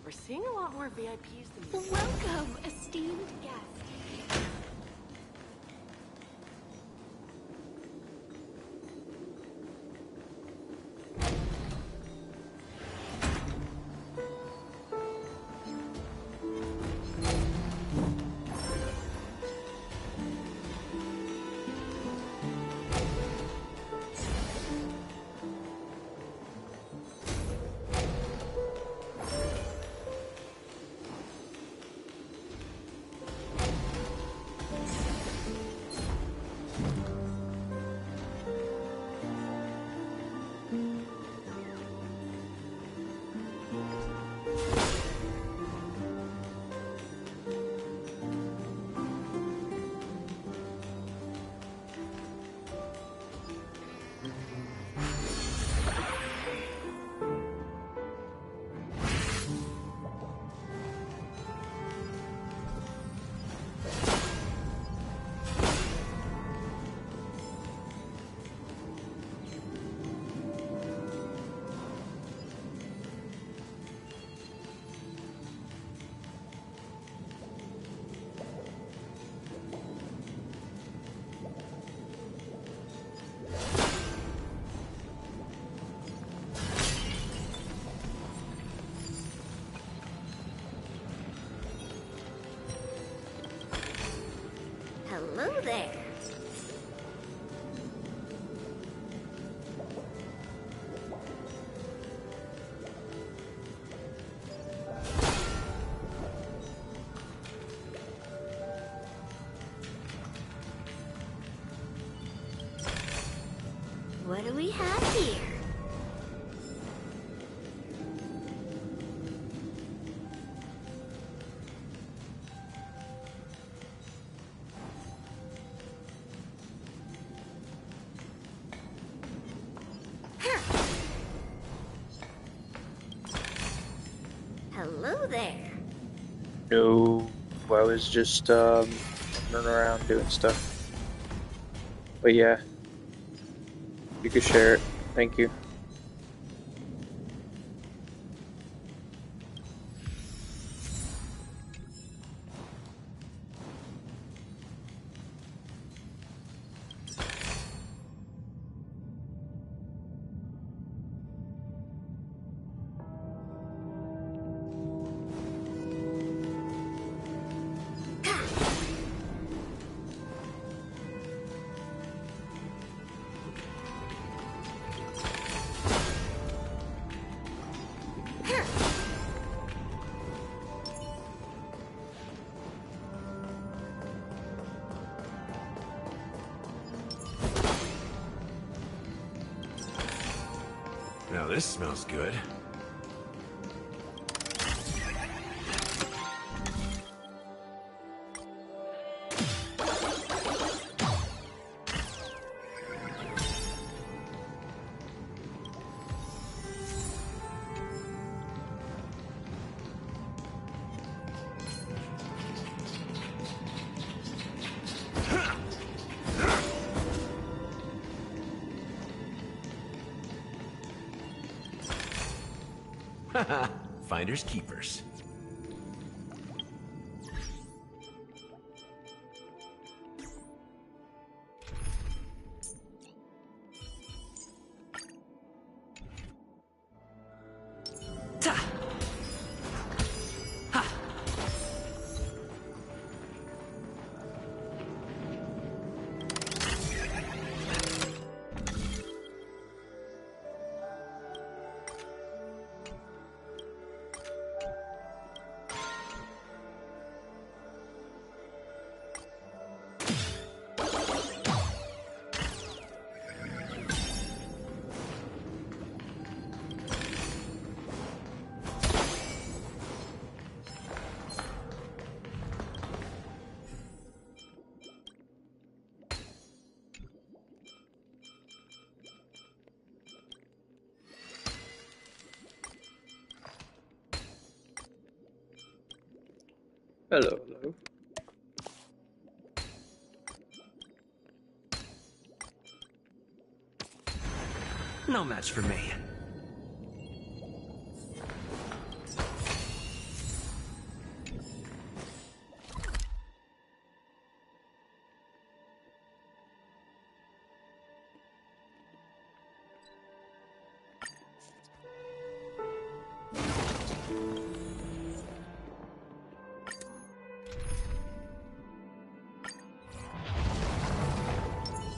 We're seeing a lot more VIPs than... Welcome, esteemed guest. Hello there. What do we have here? Hello there. No, I was just running around doing stuff. But yeah, you could share it. Thank you. Now this smells good. Finders keepers. Ta! Ha! Hello, hello. No match for me.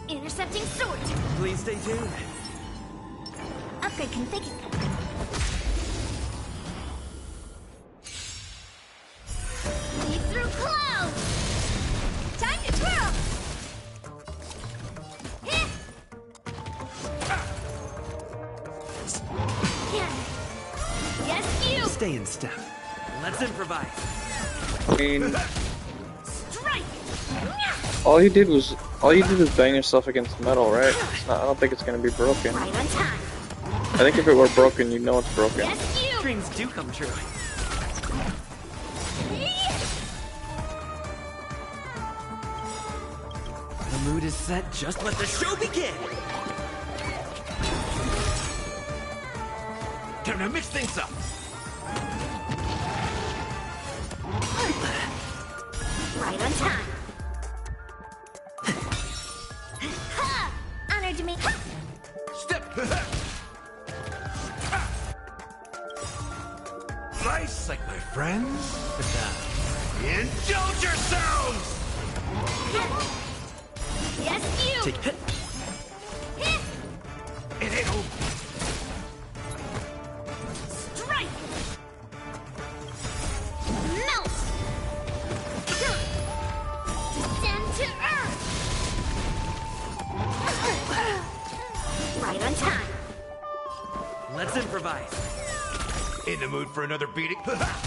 Intercepting sword. Please stay tuned. Upgrade configured. Leap through clouds. Time to twirl. Hit. Yeah. Yes, you. Stay in step. Let's improvise. I mean, Strike. all you did was bang yourself against metal, right? It's not, I don't think it's gonna be broken. Right on time. I think if it were broken, you'd know it's broken. Yes, you. Dreams do come true. The mood is set, just let the show begin! Time to mix things up! Right on time. Ha! Honored to meet. Step! Nice, like my friends. Indulge yourselves! Yes, you. Take hit. Hit. It ain't over. Strike. Melt. Descend to earth. Right on time. Let's improvise. In the mood for another beating? Slap.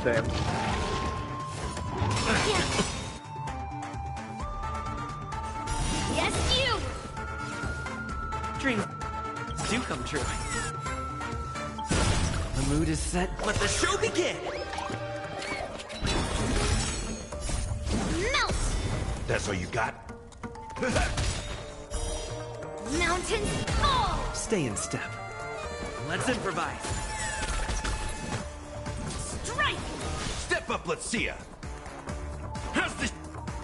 Same. Yes, you. Dreams do come true. The mood is set. Let the show begin! Melt. That's all you got? Mountains fall. Stay in step. Let's improvise. Strike. Step up, let's see ya. How's this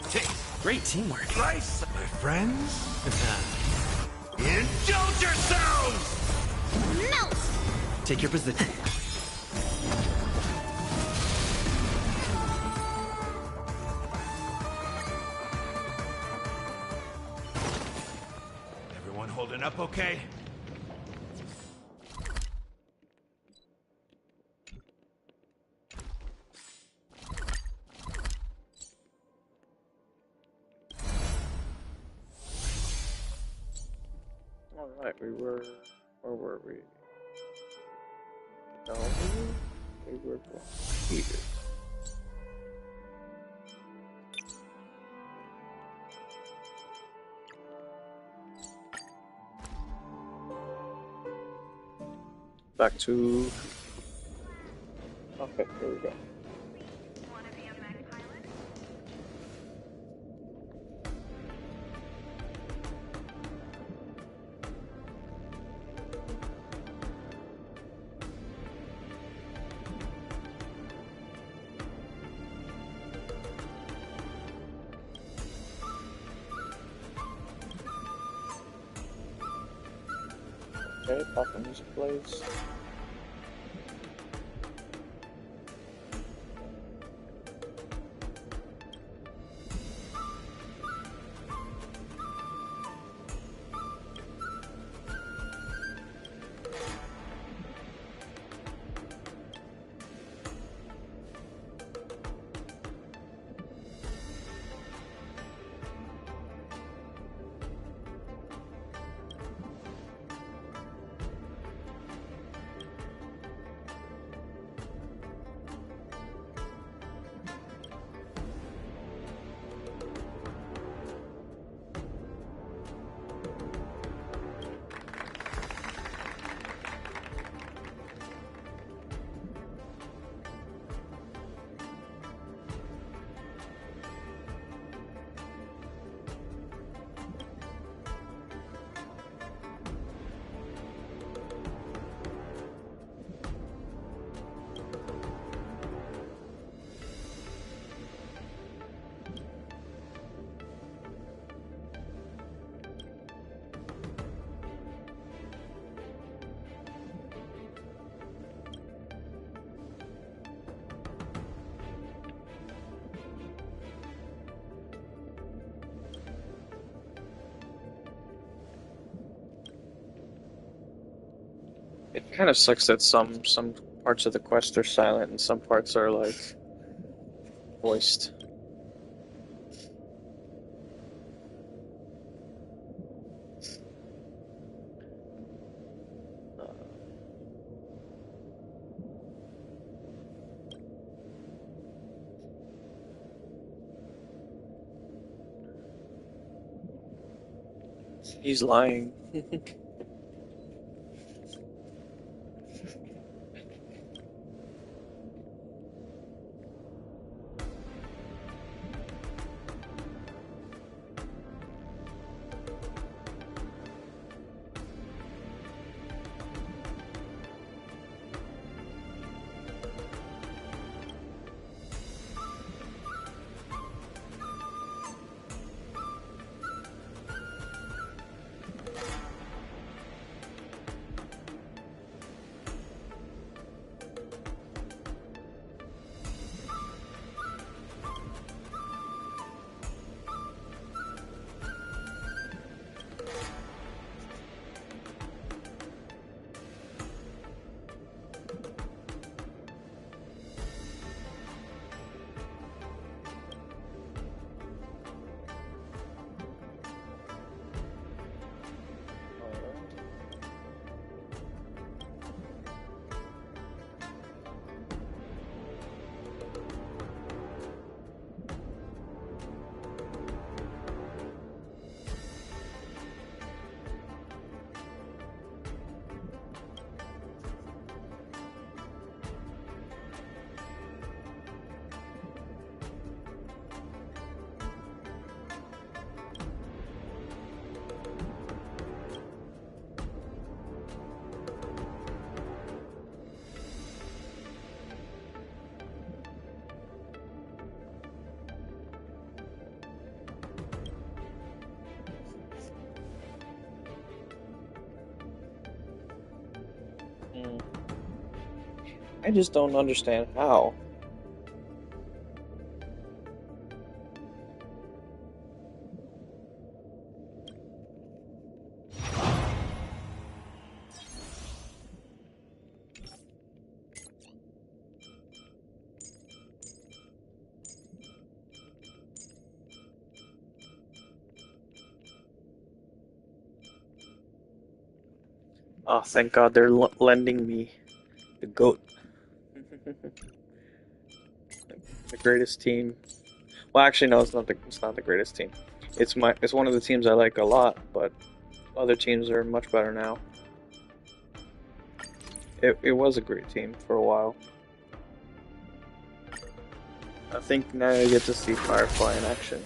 taste? Great teamwork. Nice, my friends. Indulge yourselves! Melt. Take your position. Everyone holding up okay? Alright, where were we? No, we were here. Back to... Okay, here we go. Okay, back in this place. It kind of sucks that some parts of the quest are silent and some parts are like voiced. He's lying. I just don't understand how. Oh, thank God they're lending me the goat. The greatest team. Well, actually, no, it's not the greatest team. It's one of the teams I like a lot, but other teams are much better now. It was a great team for a while. I think now you get to see Firefly in action.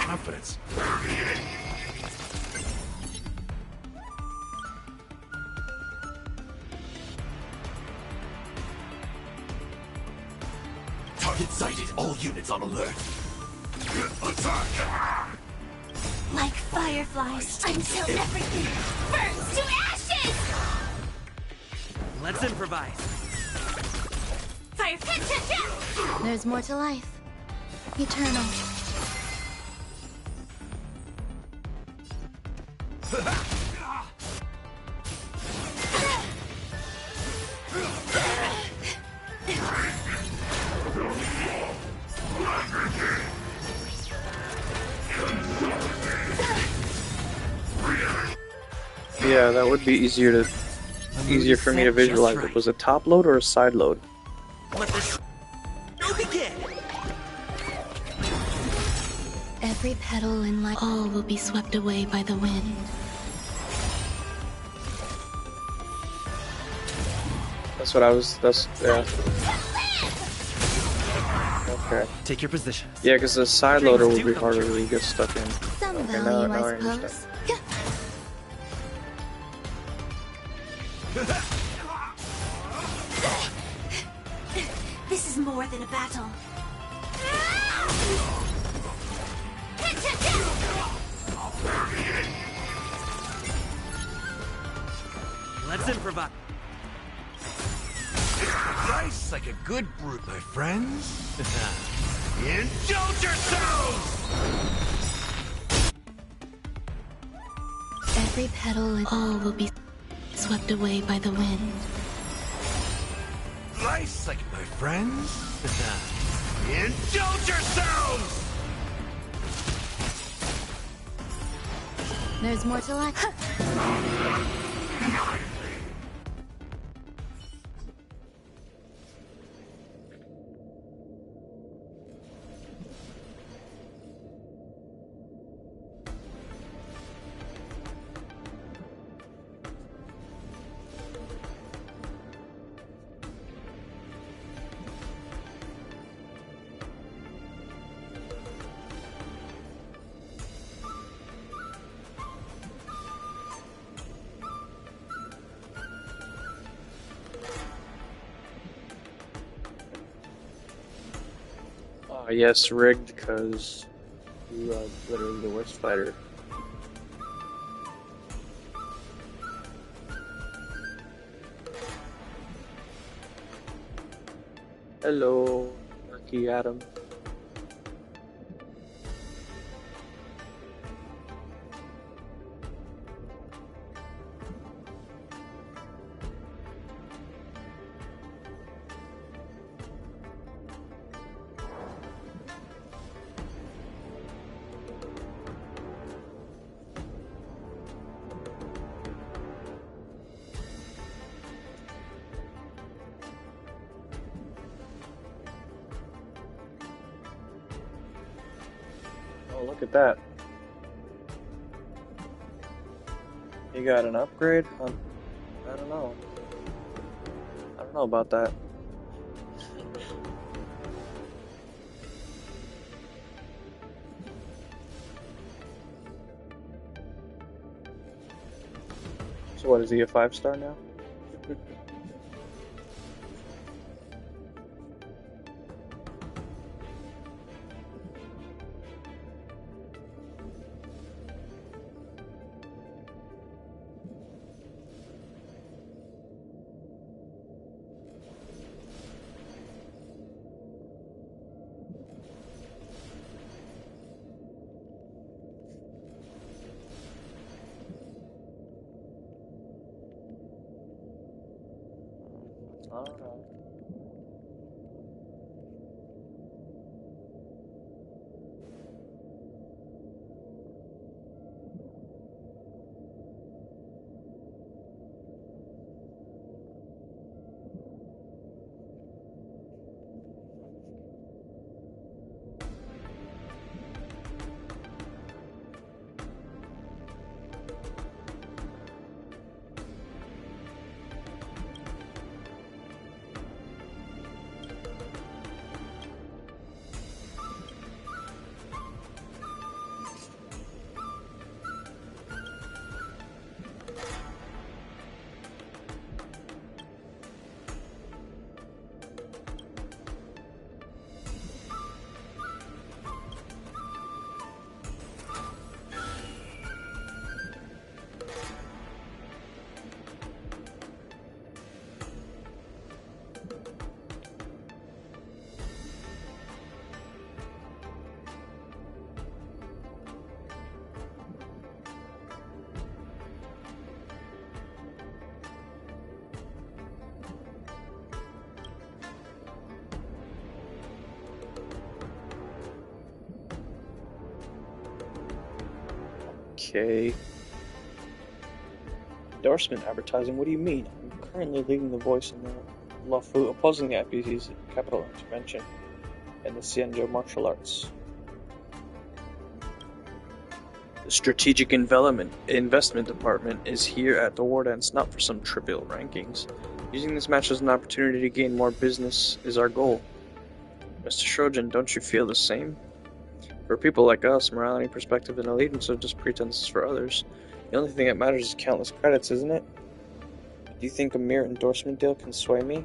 Confidence. Target sighted. All units on alert. Attack! Like fireflies until everything burns to ashes! Let's improvise. Fire pit! There's more to life. Eternal. Yeah, that would be easier for me to visualize. It was a top load or a side load. Let this begin. Every petal in life, all will be swept away by the wind. That's what I was. Yeah. Okay. Take your position. Yeah, because the side loader would be harder to get stuck in. Some Okay, value, now I I understand. suppose. This is more than a battle. Let's improvise. Nice like a good brew, my friends. Indulge yourselves! Every petal and all will be swept away by the wind. Nice like my friends. Indulge yourselves! There's more to life. Yes, rigged, because you are literally the worst fighter. Hello, Lucky Adam. Oh, look at that. You got an upgrade? I don't know. I don't know about that. So what, is he a 5-star now? Okay. Endorsement advertising, what do you mean? I'm currently leading the voice in the Luofu opposing the IPC's capital intervention in the Xianzhou martial arts. The Strategic Investment Department is here at the Wardance not for some trivial rankings. Using this match as an opportunity to gain more business is our goal. Mr. Shojin, don't you feel the same? For people like us, morality, perspective, and allegiance are just pretenses for others. The only thing that matters is countless credits, isn't it? Do you think a mere endorsement deal can sway me?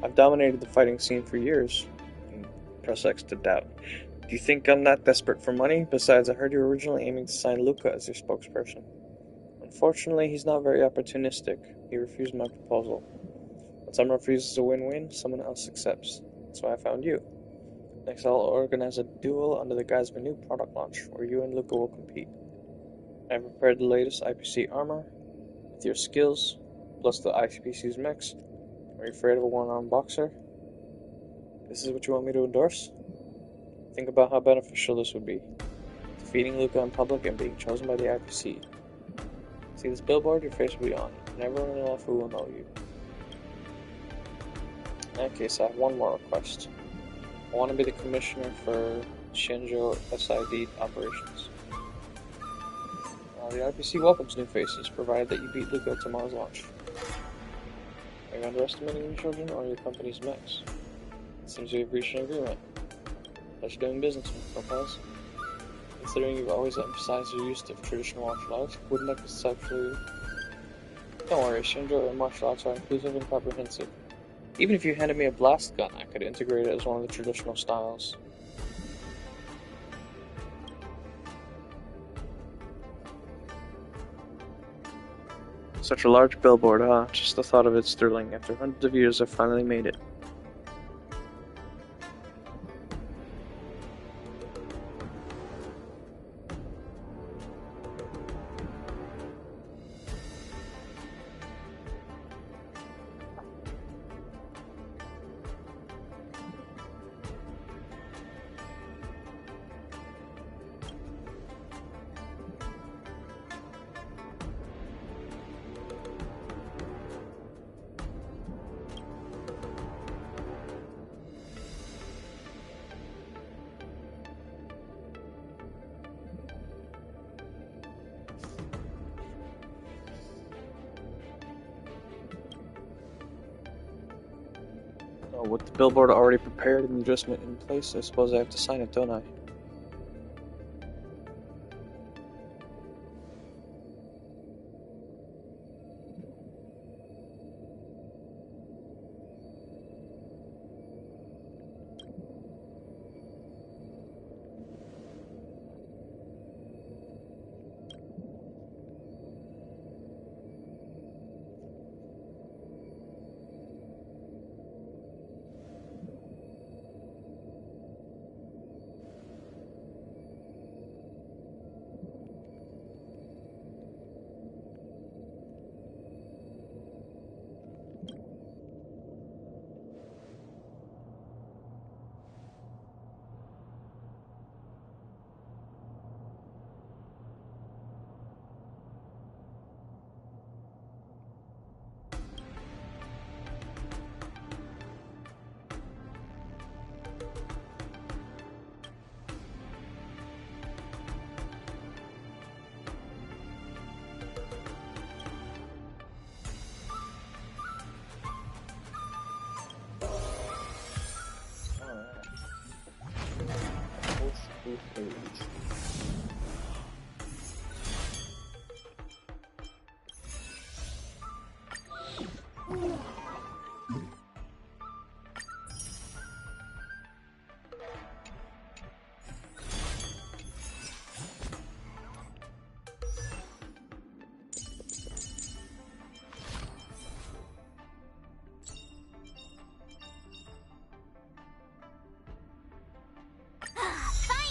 I've dominated the fighting scene for years. Press X to doubt. Do you think I'm that desperate for money? Besides, I heard you were originally aiming to sign Luca as your spokesperson. Unfortunately, he's not very opportunistic. He refused my proposal. When someone refuses a win-win, someone else accepts. That's why I found you. Next, I'll organize a duel under the guise of a new product launch, where you and Luca will compete. I've prepared the latest IPC armor. With your skills, plus the IPC's mix, are you afraid of a one-armed boxer? This is what you want me to endorse? Think about how beneficial this would be. Defeating Luca in public and being chosen by the IPC. See this billboard? Your face will be on, and everyone in Luofu will know you. In that case, I have one more request. I want to be the commissioner for Shenzhou SID operations. The IPC welcomes new faces, provided that you beat Luca at tomorrow's launch. Are you underestimating your children or your company's mix? It seems we have reached an agreement. Pleasure doing business with Lopez. Considering you've always emphasized your use of traditional martial arts, wouldn't that conceptually... Don't worry, Shenzhou martial arts are inclusive and comprehensive. Even if you handed me a blast gun, I could integrate it as one of the traditional styles. Such a large billboard, huh? Just the thought of it's thrilling. After hundreds of years, I finally made it. With the billboard already prepared and adjustment in place, I suppose I have to sign it, don't I?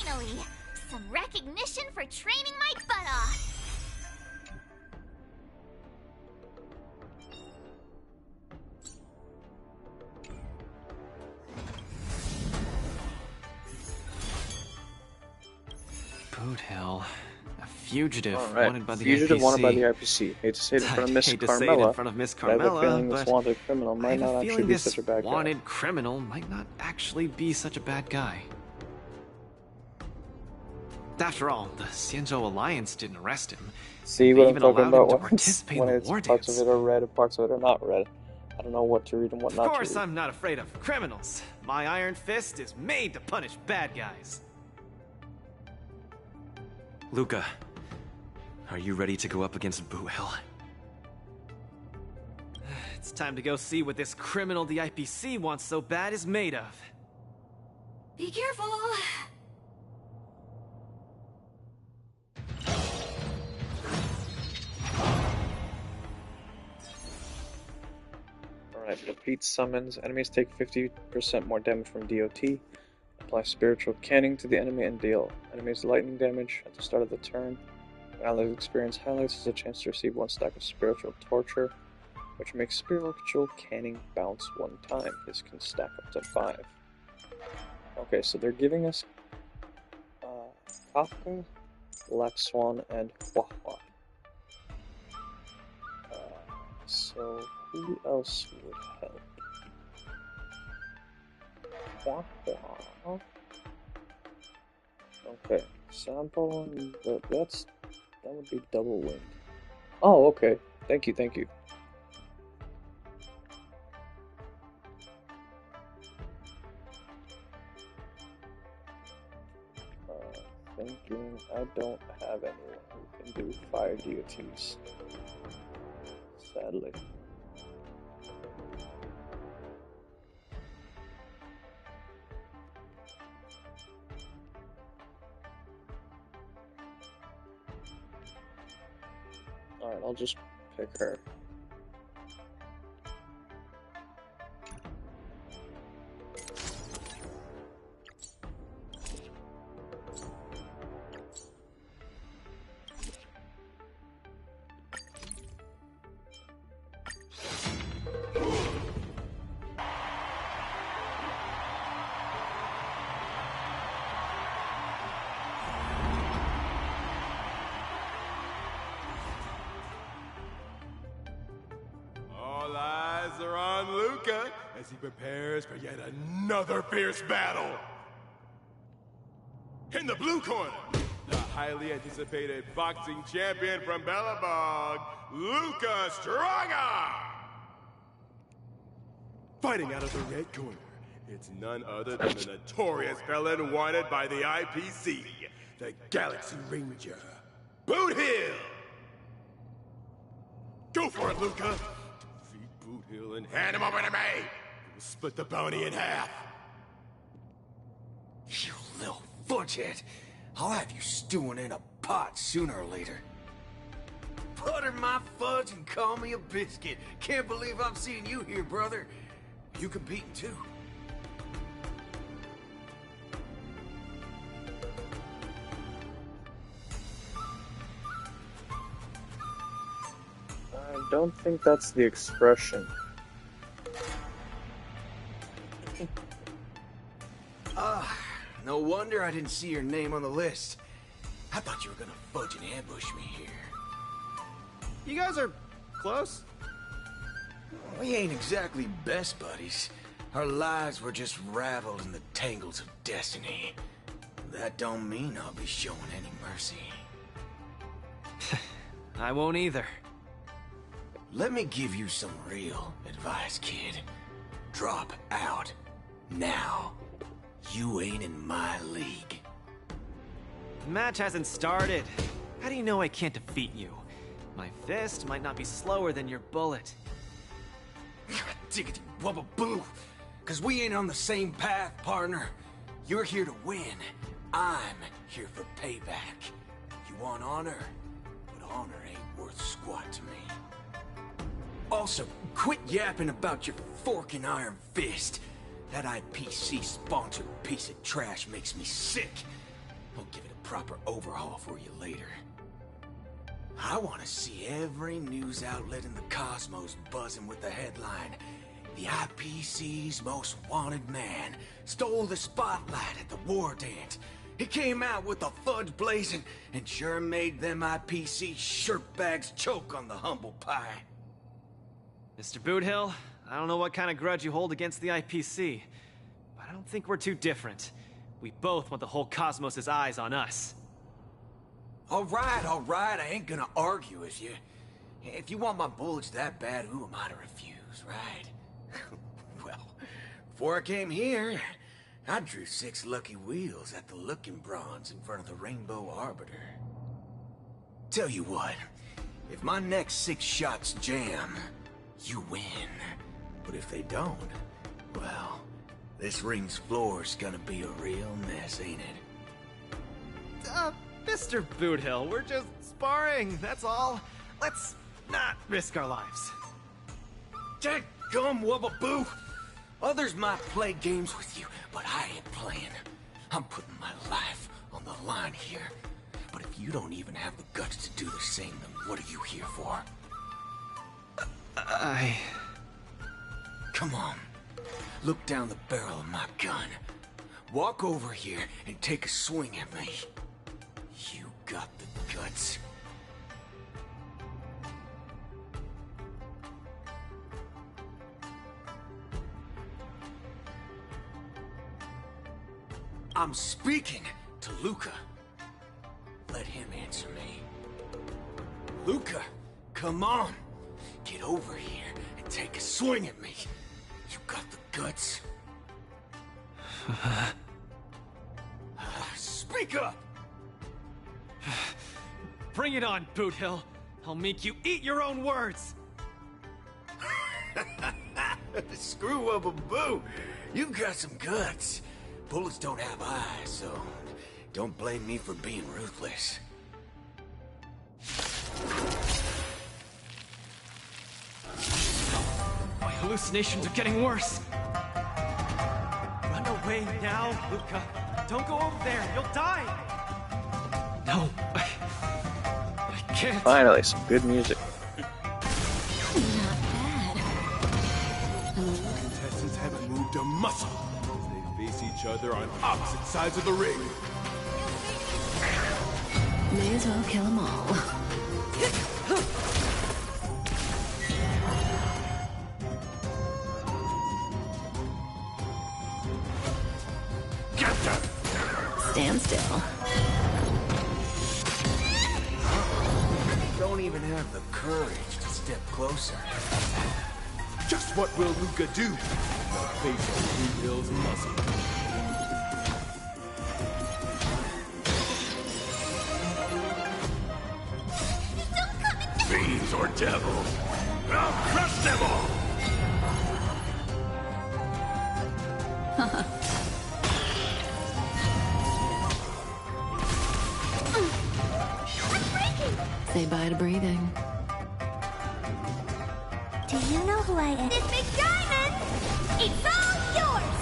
Finally! Some recognition for training my butt off! Boot hell. A fugitive Alright, wanted by the fugitive IPC. wanted by the IPC. Hate to say it in front of Miss Hate to say it in Carmella, front of Miss but I have a feeling Carmella, this but wanted criminal I might have not a actually feeling be this such a bad guy. wanted criminal might not actually be such a bad guy. After all, the Xianzhou Alliance didn't arrest him. See They what I'm even talking allowed him about to when participate in the war parts of dance. it are red and parts of it are not red. I don't know what to read and what not Of to course, read. I'm not afraid of criminals. My iron fist is made to punish bad guys. Luca, are you ready to go up against Buhel? It's time to go see what this criminal the IPC wants so bad is made of. Be careful. Alright, repeat summons. Enemies take 50% more damage from DOT. Apply spiritual canning to the enemy and deal enemies lightning damage at the start of the turn. When allies experience highlights, there's a chance to receive 1 stack of spiritual torture, which makes spiritual canning bounce 1 time. This can stack up to 5. Okay, so they're giving us Kafka, Black Swan, and Huahua. So who else would help? Huahua. Okay, sample, that would be double winged. Oh, okay. Thank you, thank you. Thinking I don't have anyone who can do fire DOTs. Sadly. Alright, I'll just pick her. All eyes are on Luca as he prepares for yet another fierce battle. In the blue corner, the highly anticipated boxing champion from Bellabog, Luca Straga! Fighting out of the red corner, it's none other than the notorious felon wanted by the IPC, the Galaxy Ranger, Boot Hill! Go for it, Luca! Defeat Boot Hill and hand him over to me! We'll split the bounty in half! You little fudgehead! I'll have you stewing in a pot sooner or later. Butter my fudge and call me a biscuit. Can't believe I'm seeing you here, brother. You competing too? I don't think that's the expression. No wonder I didn't see your name on the list. I thought you were gonna fudge and ambush me here. You guys are close? We ain't exactly best buddies. Our lives were just raveled in the tangles of destiny. That don't mean I'll be showing any mercy. I won't either. Let me give you some real advice, kid. Drop out. Now. You ain't in my league. The match hasn't started. How do you know I can't defeat you? My fist might not be slower than your bullet. Diggity wubba boo! Cause we ain't on the same path, partner. You're here to win. I'm here for payback. You want honor? But honor ain't worth squat to me. Also, quit yapping about your forking iron fist. That IPC-sponsored piece of trash makes me sick. I'll give it a proper overhaul for you later. I want to see every news outlet in the cosmos buzzing with the headline, "The IPC's most wanted man stole the spotlight at the war dance. He came out with the fudge blazing and sure made them IPC shirtbags choke on the humble pie. Mr. Boothill, I don't know what kind of grudge you hold against the IPC, but I don't think we're too different. We both want the whole cosmos' eyes on us. All right, I ain't gonna argue with you. If you want my bullets that bad, who am I to refuse, right? Well, before I came here, I drew 6 lucky wheels at the Looking Bronze in front of the Rainbow Arbiter. Tell you what, if my next 6 shots jam, you win. But if they don't, well, this ring's floor's gonna be a real mess, ain't it? Mr. Boothill, we're just sparring, that's all. Let's not risk our lives. Dadgum wubbaboo! Others might play games with you, but I ain't playing. I'm putting my life on the line here. But if you don't even have the guts to do the same, then what are you here for? Come on. Look down the barrel of my gun. Walk over here and take a swing at me. You got the guts. I'm speaking to Luca. Let him answer me. Luca, come on. Get over here and take a swing at me. You got the guts. Speak up! Bring it on, Boothill. I'll make you eat your own words. Screw up a boo. You got some guts. Bullets don't have eyes, so don't blame me for being ruthless. My hallucinations are getting worse. Run away now, Luca. Don't go over there. You'll die. No, I can't. Finally, some good music. Not bad. Contestants haven't moved a muscle as they face each other on opposite sides of the ring. May as well kill them all. Stand still. Don't even have the courage to step closer. Just what will Luca do? The face of Boothill's muscle. Fiends or devils, I'll crush them all! Say bye to breathing. Do you know who I am? This big diamond! It's all yours!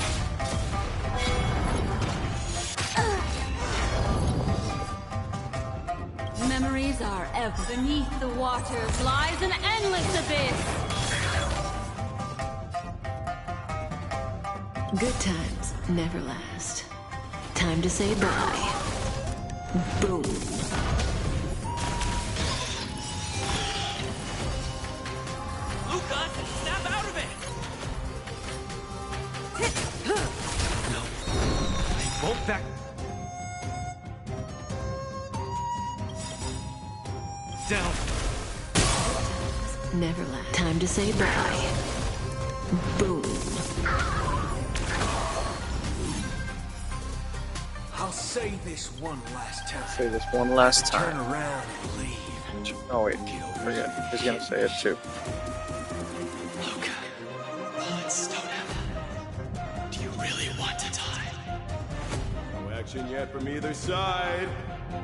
Memories are ever beneath the waters lies an endless abyss. Good times never last. Time to say bye. Boom. Luca, snap out of it! No, I won't back. Down. Never last. Time to say bye. Boom. I'll say this one last time. Say this one last Turn time. around and leave. Oh wait, forget. He's gonna say it too. Luca, bullets don't have. Do you really want to die? No action yet from either side.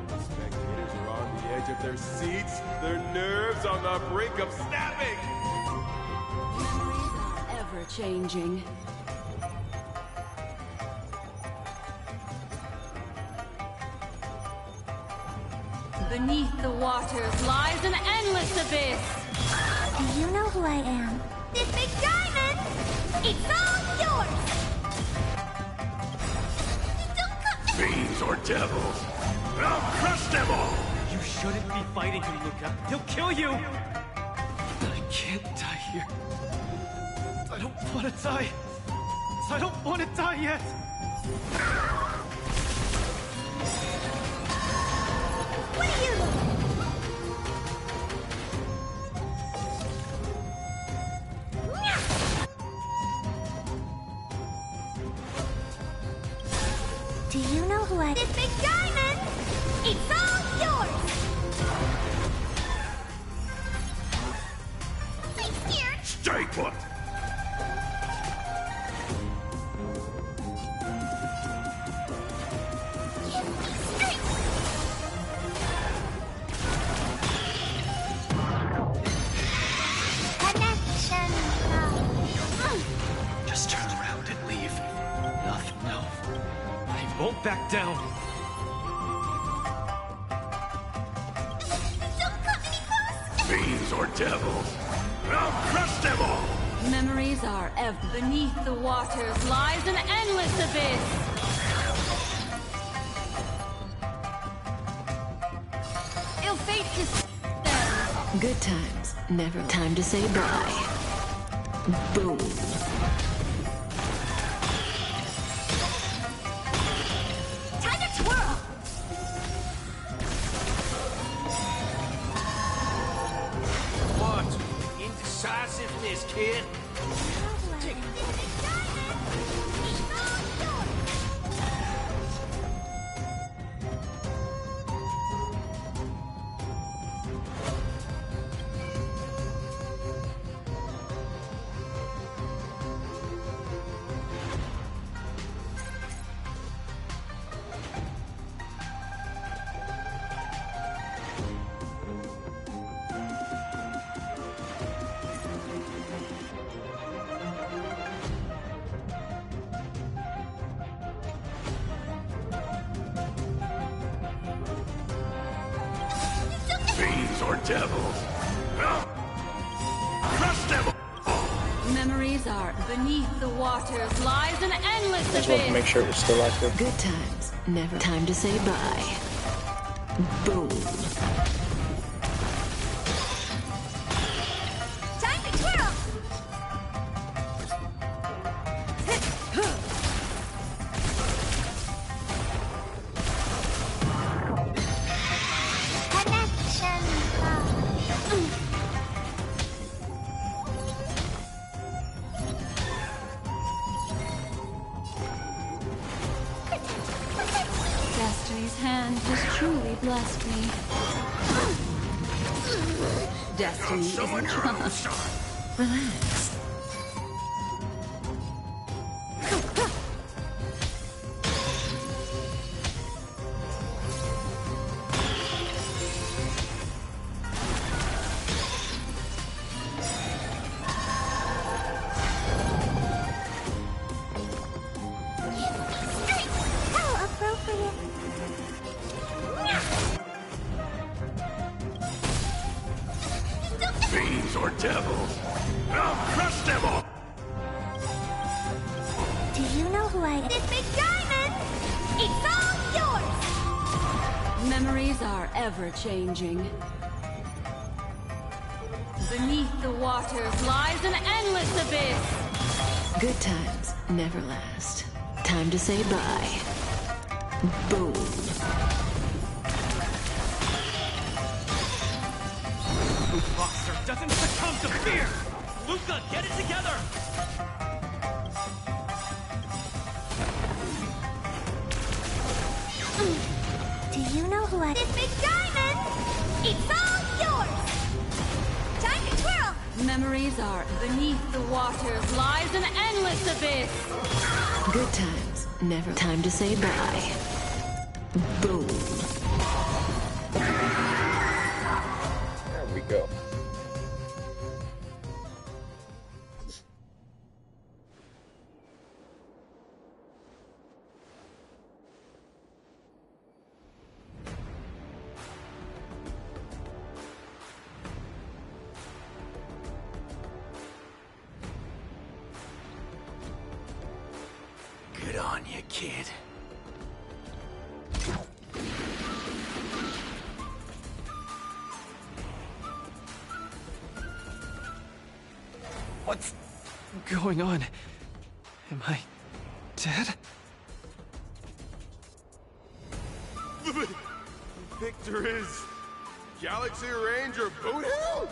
The spectators are on the edge of their seats, their nerves on the brink of snapping. Memories are ever changing. Beneath the waters lies an endless abyss. Do you know who I am? This big diamond! It's all yours! Don't come! Fiends Fiends or devils, I'll crush them all! You shouldn't be fighting him, Luca. He'll kill you! I can't die here. I don't want to die. I don't want to die yet. What are you? Do you know who I... This big diamond! It's all yours! I'm scared! Stay put! Connection. Just turn around and leave. Nothing, no. I won't back down. Don't come any close! Fiends or devils, I'll crush them all! Memories are ever beneath the waters lies an endless abyss. Ill fate is Good times, never time to say bye. Boom. Time to twirl! What? Indecisiveness, kid? Fiends or devils, I'll crush them all! memories are beneath the waters lies an endless I just want to make abyss. sure it's still active. Good times, never time to say bye. Boom. Time to twirl! Connection. Destiny's hand has truly blessed me. Destiny Someone isn't your own son! Relax. How appropriate. Fiends or devils, I'll crush them all! Do you know who I am? This big diamond! It's all yours! Memories are ever changing. Beneath the waters lies an endless abyss. Good times never last. Time to say bye. Boom. Boxer doesn't succumb to fear! Luca, get it together! Do you know who I... This big diamond! It's all yours! Time to twirl! Memories are beneath the waters lies an endless abyss. Good times never time to say bye. Boom. There we go. Good on you, kid. What's going on? Am I dead? The victor is Galaxy Ranger Boot Hill?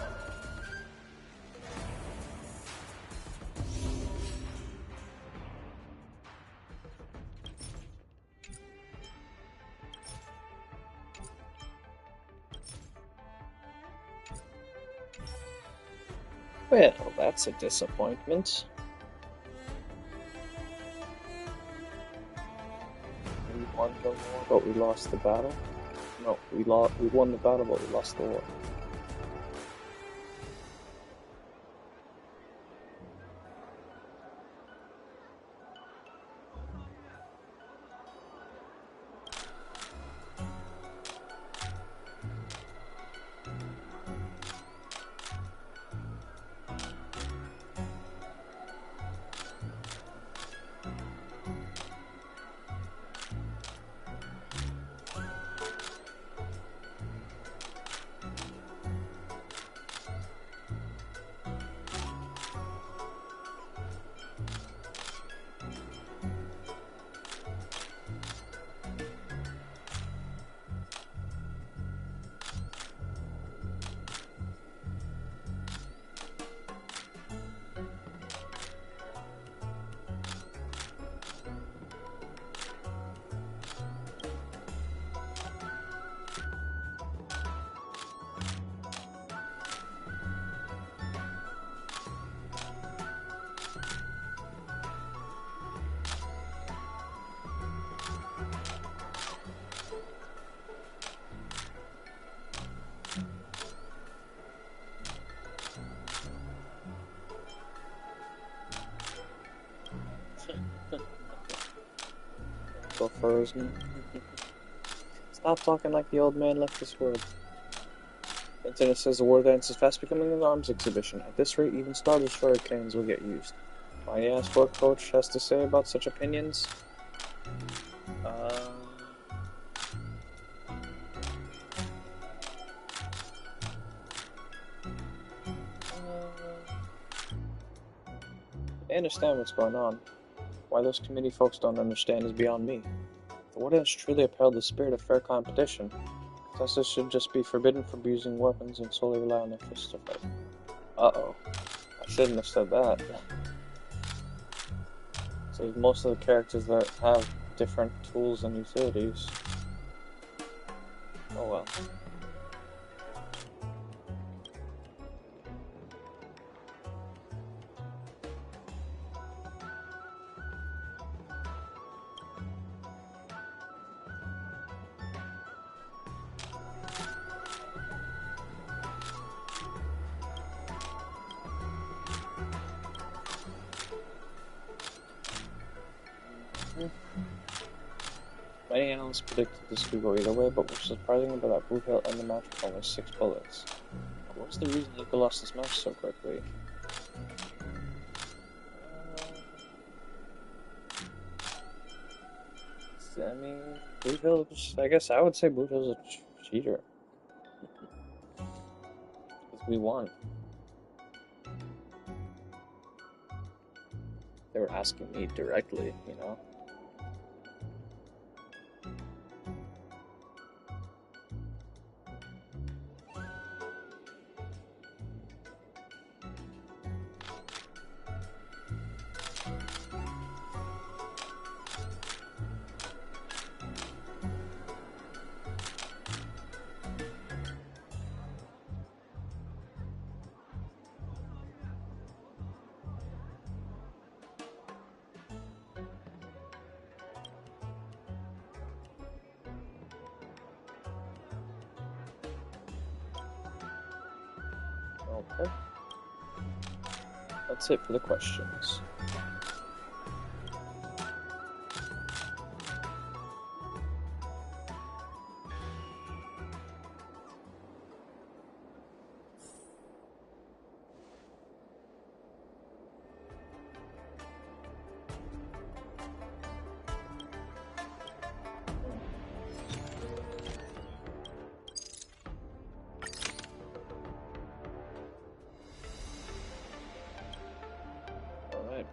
Well, that's a disappointment. We won the war, but we lost the battle. No, we won the battle, but we lost the war. Go frozen. Stop talking like the old man left this world. The internet says the Wardance is fast becoming an arms exhibition. At this rate, even Star Destroyer cannons will get used. Why you ask what Coach has to say about such opinions? I understand what's going on. Why those committee folks don't understand is beyond me. The Wardance truly upheld the spirit of fair competition. Contestants should just be forbidden from using weapons and solely rely on their fists to fight. Uh-oh. I shouldn't have said that. So most of the characters that have different tools and utilities. Oh well. Many analysts predicted this could go either way, but what's surprising about that Boot Hill ended the match with only 6 bullets. What was the reason Luca lost this match so quickly? I mean, Boot Hill, I guess I would say Boot Hill's a cheater. Because we won. They were asking me directly, you know? Okay. That's it for the questions.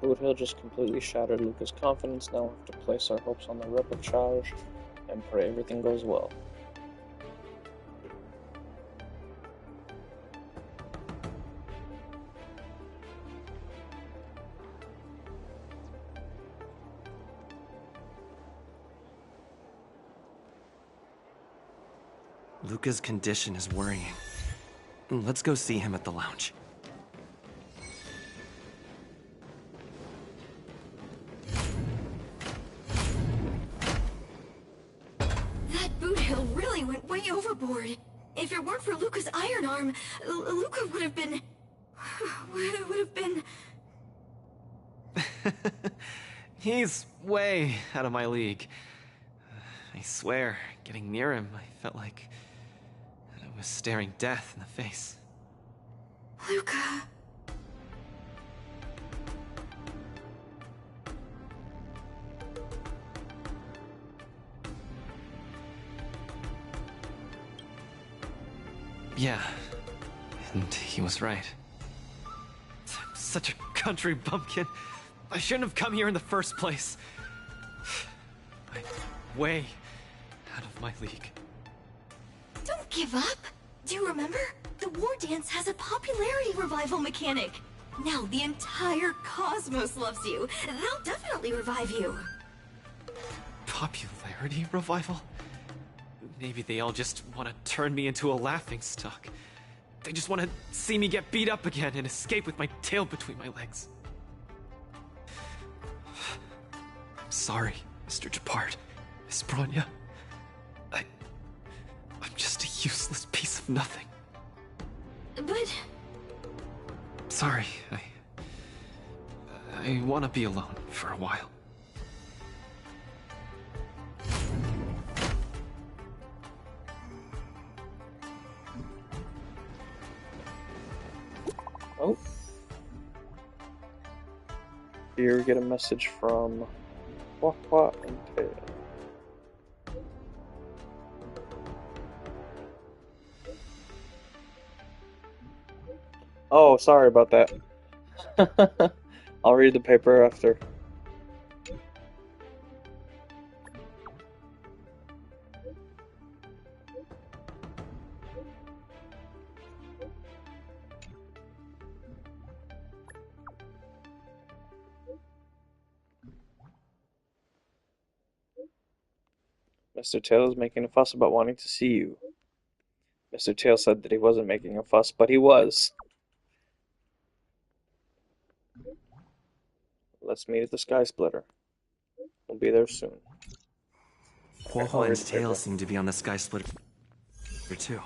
Boot Hill just completely shattered Luca's confidence. Now we have to place our hopes on the repertoire and pray everything goes well. Luca's condition is worrying. Let's go see him at the lounge. That Boot Hill really went way overboard. If it weren't for Luca's iron arm, Luca would have been... He's way out of my league. I swear, getting near him, I felt like I was staring death in the face. Luca... Yeah, and he was right. I'm such a country bumpkin. I shouldn't have come here in the first place. I'm way out of my league. Don't give up! Do you remember? The Wardance has a popularity revival mechanic. Now the entire cosmos loves you. They'll definitely revive you. Popularity revival? Maybe they all just want to turn me into a laughingstock. They just want to see me get beat up again and escape with my tail between my legs. I'm sorry, Mr. Japard, Miss Bronya. I'm just a useless piece of nothing. But... Sorry, I want to be alone for a while. Oh. Here we get a message from Boycott and Tail. Oh, sorry about that. I'll read the paper after. Mr. Tail is making a fuss about wanting to see you. Mr. Tail said that he wasn't making a fuss, but he was. Let's meet at the Sky Splitter. We'll be there soon. Luofu and Tail seem to be on the Sky Splitter too.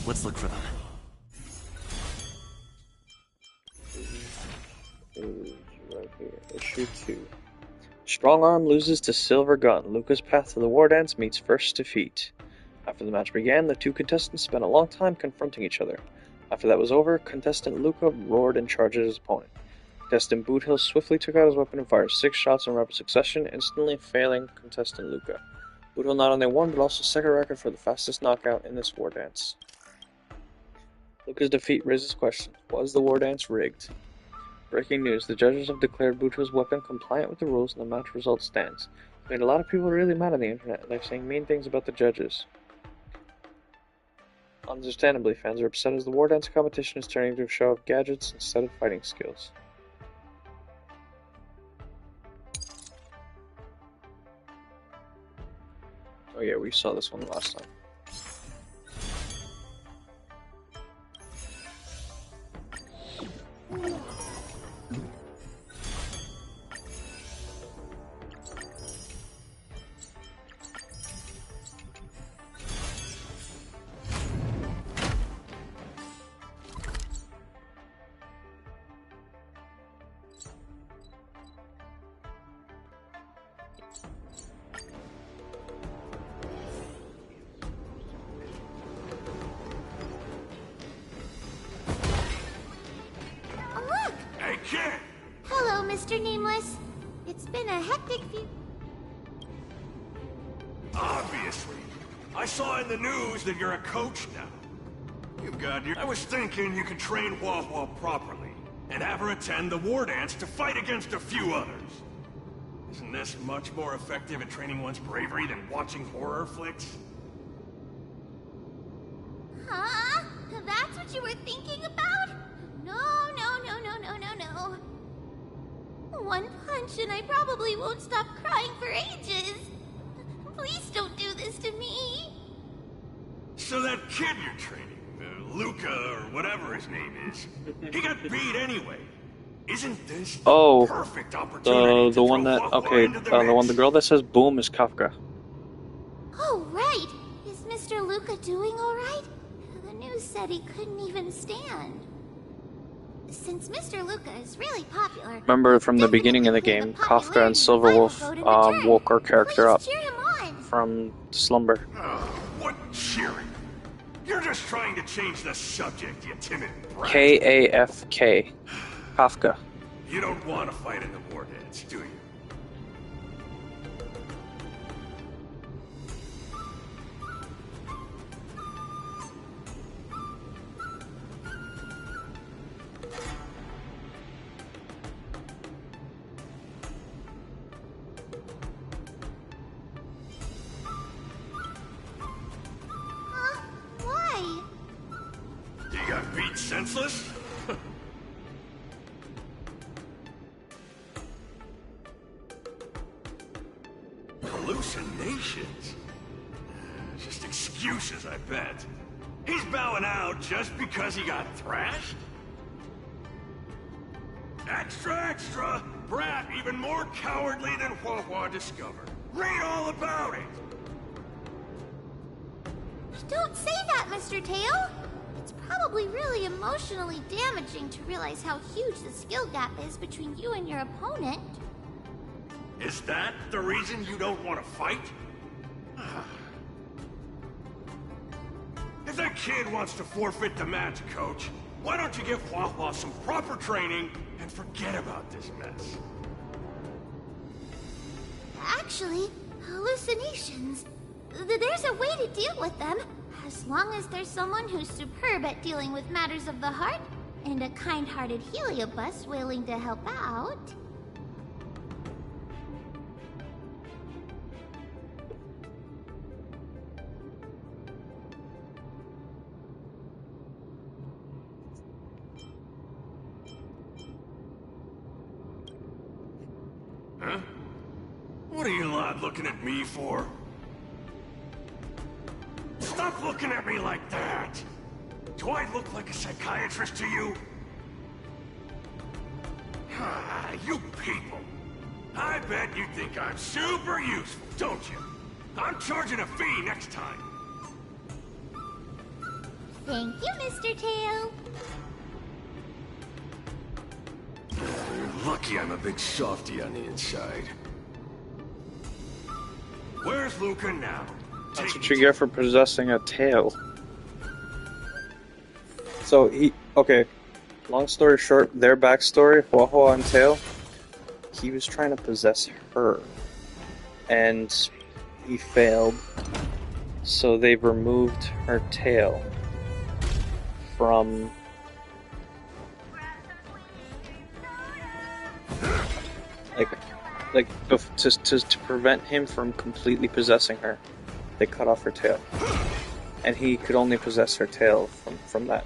Let's look for them. Right here. Issue 2. Strong Arm loses to Silver Gun. Luca's path to the Wardance meets first defeat. After the match began, the two contestants spent a long time confronting each other. After that was over, contestant Luca roared and charged at his opponent. Contestant Boot Hill swiftly took out his weapon and fired 6 shots in rapid succession, instantly failing contestant Luca. Boot Hill not only won, but also set a record for the fastest knockout in this Wardance. Luca's defeat raises questions. Was the Wardance rigged? Breaking news, the judges have declared Boot Hill's weapon compliant with the rules and the match result stands. It made a lot of people really mad on the internet, and they're saying mean things about the judges. Understandably, fans are upset as the Wardance competition is turning into a show of gadgets instead of fighting skills. Oh yeah, we saw this one last time. Hello, Mr. Nameless. It's been a hectic few... Obviously. I saw in the news that you're a coach now. You've got your... I was thinking you can train Luofu properly. and have her attend the Wardance to fight against a few others. Isn't this much more effective at training one's bravery than watching horror flicks? Huh? That's what you were thinking about? No. One punch and I probably won't stop crying for ages. Please don't do this to me. So that kid you're training, Luca or whatever his name is, he got beat anyway. Isn't this the perfect opportunity the one that the girl that says boom is Kafka. Oh right. Is Mr. Luca doing all right? The news said he couldn't even stand. Since Mr. Luca is really popular, Remember from the beginning of the game, Kafka and Silverwolf woke our character up from slumber. What cheering? You're just trying to change the subject, you timid brat. Kafk. Kafka. You don't want to fight in the Wardance, do you? Why? You got beat senseless? Hallucinations? Just excuses, I bet. He's bowing out just because he got thrashed? Extra! Brat even more cowardly than Huahua discovered. Read all about it! Don't say that, Mr. Tail! It's probably really emotionally damaging to realize how huge the skill gap is between you and your opponent. Is that the reason you don't want to fight? If that kid wants to forfeit the match, Coach, why don't you give Huahua some proper training and forget about this mess? Actually, hallucinations. There's a way to deal with them, as long as there's someone who's superb at dealing with matters of the heart, and a kind-hearted Heliobus willing to help out. Huh? What are you lot looking at me for? Stop looking at me like that! Do I look like a psychiatrist to you? You people! I bet you think I'm super useful, don't you? I'm charging a fee next time. Thank you, Mr. Tail. You're lucky I'm a big softy on the inside. Where's Luca now? That's what you get for possessing a tail. So okay, long story short, their backstory, Huahua and Tail, he was trying to possess her, and he failed, so they've removed her tail from to prevent him from completely possessing her. They cut off her tail, and he could only possess her tail from that.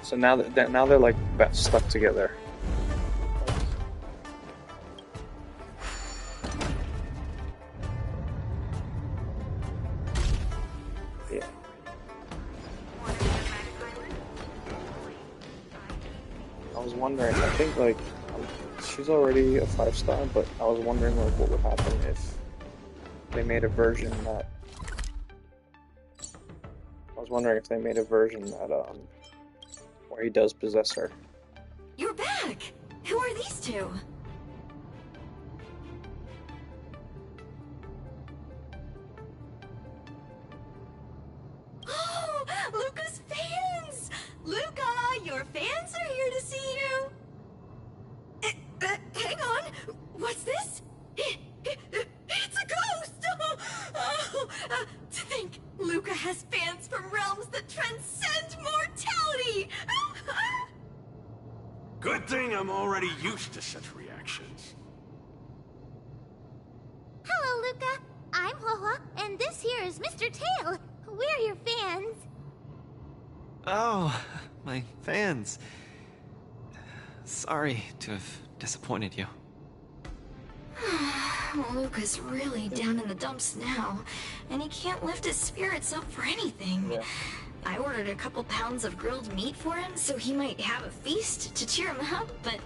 So now they're like stuck together. Yeah. I was wondering. I think she's already a 5-star, but I was wondering what would happen if they made a version that. I was wondering if they made a version that where he does possess her. You're back! Who are these two? Oh! Luca's fans! Luca, your fans are here to see you! Hang on! What's this? It's a ghost! To think Luca has fans from realms that transcend mortality! Good thing, I'm already used to such reactions. Hello, Luca. I'm Hua, and this here is Mr. Tail. We're your fans. Oh, my fans. Sorry to have disappointed you. Luca's really down in the dumps now, and he can't lift his spirits up for anything. Yeah. I ordered a couple pounds of grilled meat for him so he might have a feast to cheer him up, but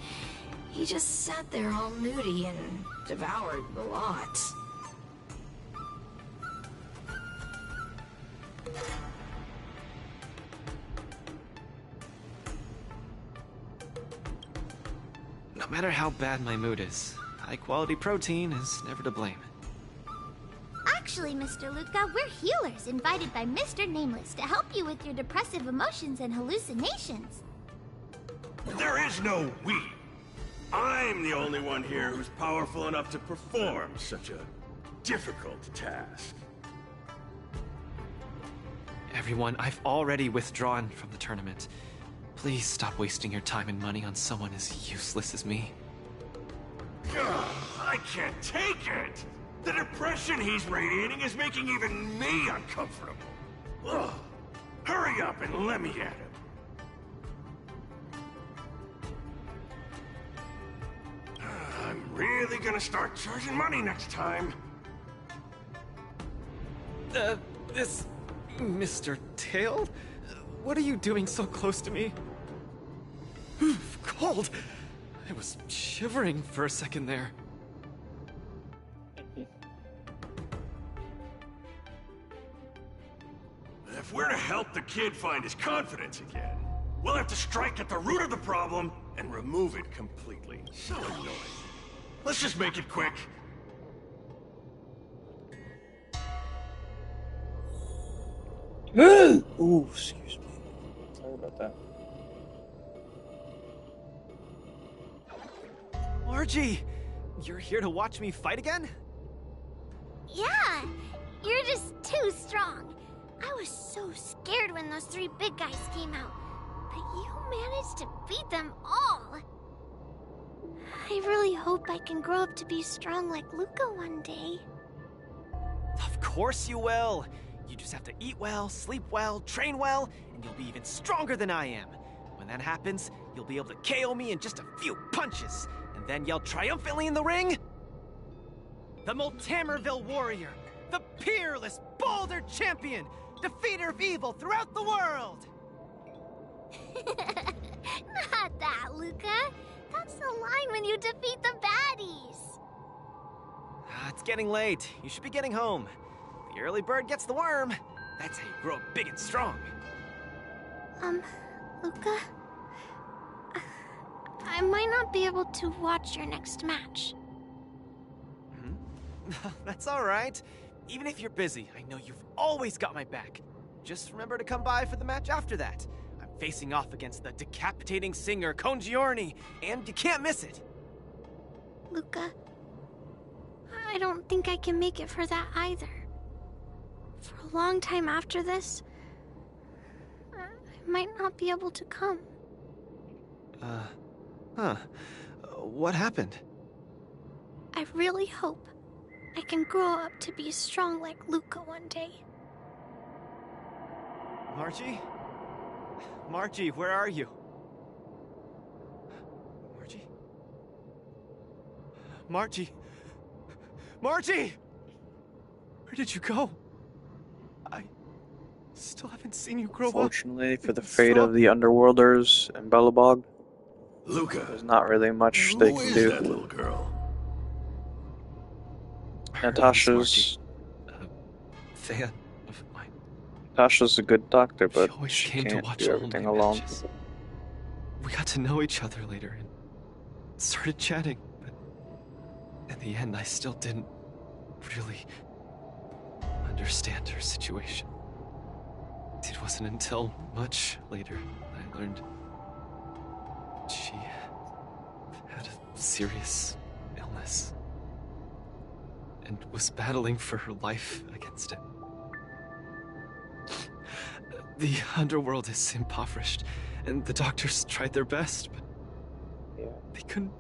he just sat there all moody and devoured a lot. No matter how bad my mood is, high-quality protein is never to blame. Actually, Mr. Luca, we're healers invited by Mr. Nameless to help you with your depressive emotions and hallucinations. There is no we. I'm the only one here who's powerful enough to perform such a difficult task. Everyone, I've already withdrawn from the tournament. Please stop wasting your time and money on someone as useless as me. Ugh, I can't take it! The depression he's radiating is making even me uncomfortable. Ugh. Hurry up and let me at him. I'm really gonna start charging money next time. This... Mr. Tail? What are you doing so close to me? Cold! I was shivering for a second there. If we're to help the kid find his confidence again, we'll have to strike at the root of the problem and remove it completely. So annoying. Let's just make it quick. Ooh, excuse me. Sorry about that. Margie! You're here to watch me fight again? Yeah, you're just too strong. I was so scared when those three big guys came out, but you managed to beat them all. I really hope I can grow up to be strong like Luca one day. Of course you will! You just have to eat well, sleep well, train well, and you'll be even stronger than I am. When that happens, you'll be able to KO me in just a few punches, and then yell triumphantly in the ring. The Multamerville warrior, the peerless Boulder champion, defeater of evil throughout the world! Not that, Luca. That's the line when you defeat the baddies. It's getting late. You should be getting home. The early bird gets the worm. That's how you grow up big and strong. Luca? I might not be able to watch your next match. That's all right. Even if you're busy, I know you've always got my back. Just remember to come by for the match after that. I'm facing off against the decapitating singer Congiorni, and you can't miss it. Luca, I don't think I can make it for that either. For a long time after this, I might not be able to come. What happened? I really hope I can grow up to be strong like Luca one day. Margie? Margie, where are you? Margie? Margie? Margie! Where did you go? I still haven't seen you grow up. Fortunately for the fate of the Underworlders and Belobog, Luca, there's not really much they who can is do. that little girl? Natasha's Thea of mine. Natasha's a good doctor, but She always she came to can't watch do all everything my alone. matches. We got to know each other later and started chatting, but in the end, I still didn't really understand her situation. It wasn't until much later I learned she had a serious illness and was battling for her life against it. The underworld is impoverished, and the doctors tried their best, but Yeah. They couldn't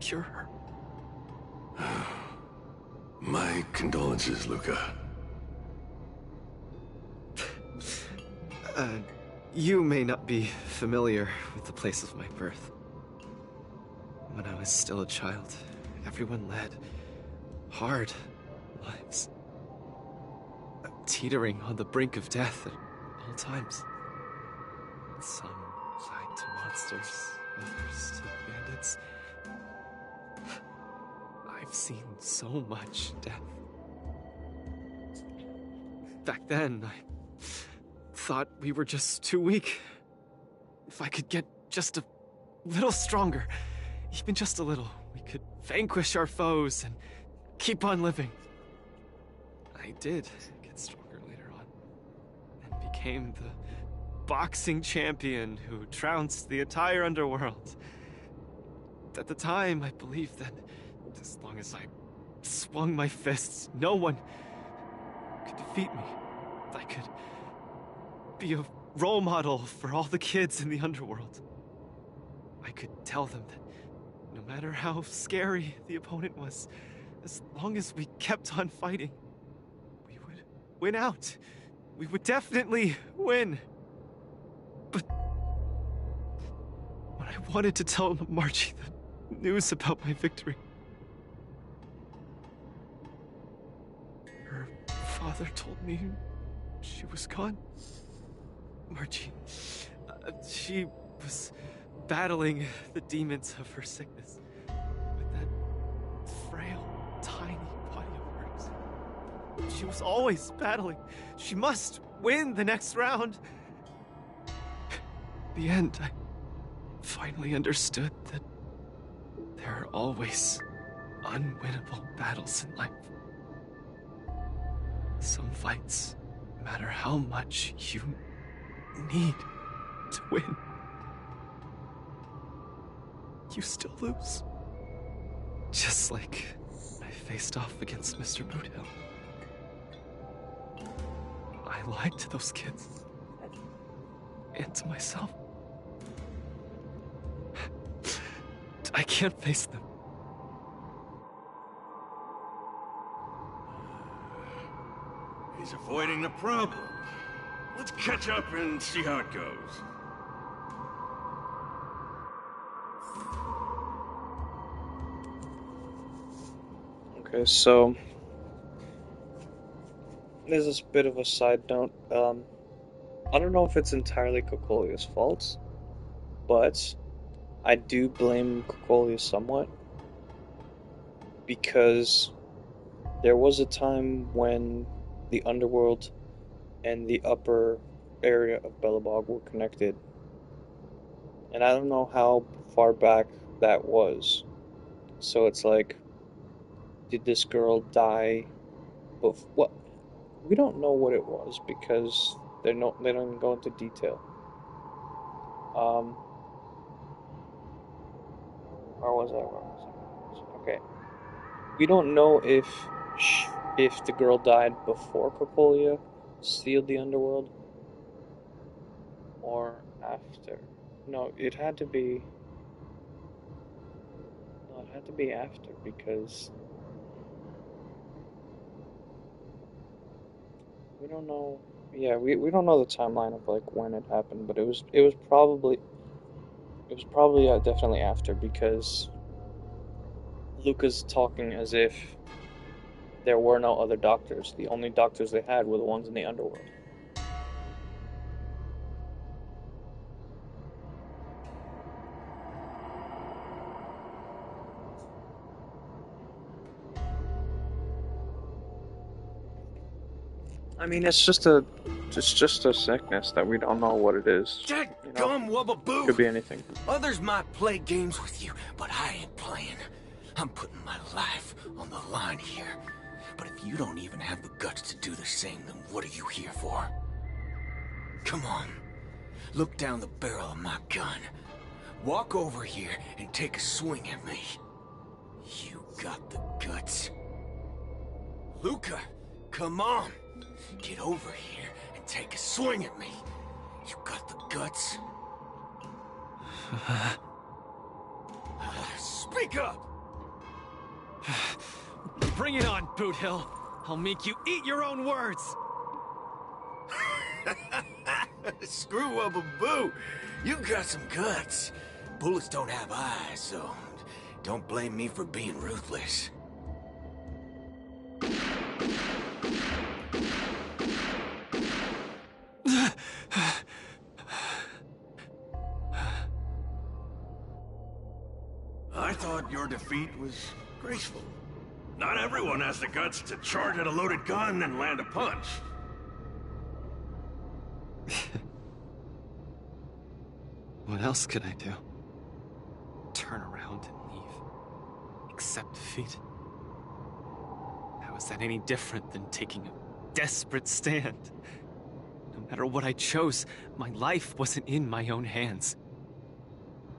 cure her. My condolences, Luca. You may not be familiar with the place of my birth. When I was still a child, everyone led hard lives, teetering on the brink of death at all times. Some died to monsters, others to bandits. I've seen so much death. Back then, I thought we were just too weak. If I could get just a little stronger, even just a little, we could vanquish our foes and keep on living. I did get stronger later on, and became the boxing champion who trounced the entire underworld. At the time, I believed that as long as I swung my fists, no one could defeat me. I could be a role model for all the kids in the underworld. I could tell them that no matter how scary the opponent was, as long as we kept on fighting, we would win out. We would definitely win. But when I wanted to tell Margie the news about my victory, her father told me she was gone. Margie, she was battling the demons of her sickness with that frail, tiny body of hers. She was always battling. She must win the next round. In the end, I finally understood that there are always unwinnable battles in life. Some fights, no matter how much you need to win, you still lose. Just like I faced off against Mr. Boothill. I lied to those kids. And to myself. I can't face them. He's avoiding the problem. Let's catch up and see how it goes. Okay, so there's this bit of a side note. I don't know if it's entirely Kokolia's fault, but I do blame Kokolia somewhat, because there was a time when the underworld and the upper area of Belobog were connected, and I don't know how far back that was. So it's like, did this girl die? But what? We don't know what it was because they don't even go into detail. Where was I? Okay. We don't know if the girl died before Kokolia sealed the underworld or after. No, it had to be. No, it had to be after, because we don't know. Yeah, we don't know the timeline of like when it happened, but it was probably definitely after, because Luca's talking as if there were no other doctors. The only doctors they had were the ones in the underworld. I mean, it's just a sickness that we don't know what it is. Gum wubba boo! Could be anything. Others might play games with you, but I ain't playing. I'm putting my life on the line here. But if you don't even have the guts to do the same, then what are you here for? Come on. Look down the barrel of my gun. Walk over here and take a swing at me. You got the guts? Luca, come on. Get over here and take a swing at me. You got the guts? Speak up! Bring it on, Boot Hill. I'll make you eat your own words. Screw Wubba Boo! You've got some guts. Bullets don't have eyes, so don't blame me for being ruthless. I thought your defeat was graceful. Not everyone has the guts to charge at a loaded gun and land a punch. What else could I do? Turn around and leave? Accept defeat? How is that any different than taking a desperate stand? No matter what I chose, my life wasn't in my own hands.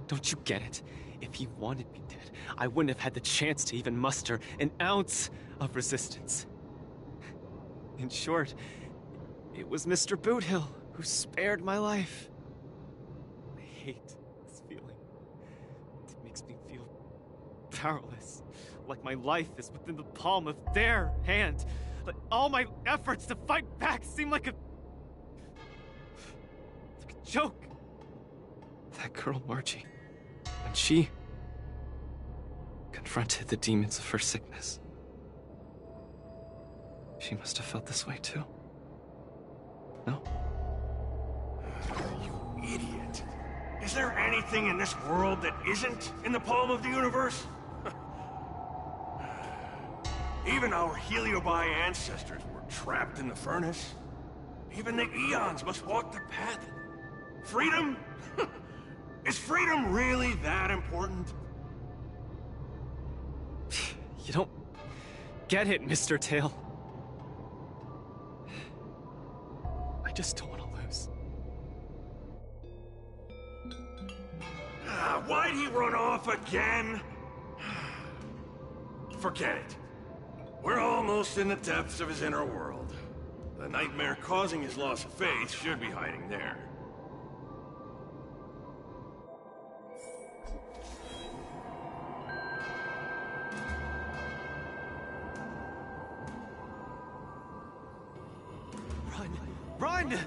Don't you get it? If he wanted me dead, I wouldn't have had the chance to even muster an ounce of resistance. In short, it was Mr. Boothill who spared my life. I hate this feeling. It makes me feel powerless, like my life is within the palm of their hand. Like all my efforts to fight back seem like a joke. That girl, Margie, when she confronted the demons of her sickness, she must have felt this way too. No? You idiot. Is there anything in this world that isn't in the palm of the universe? Even our Heliobi ancestors were trapped in the furnace. Even the eons must walk the path. Freedom? Is freedom really that important? You don't get it, Mr. Tail. I just don't want to lose. Why'd he run off again? Forget it. We're almost in the depths of his inner world. The nightmare causing his loss of faith should be hiding there. Run!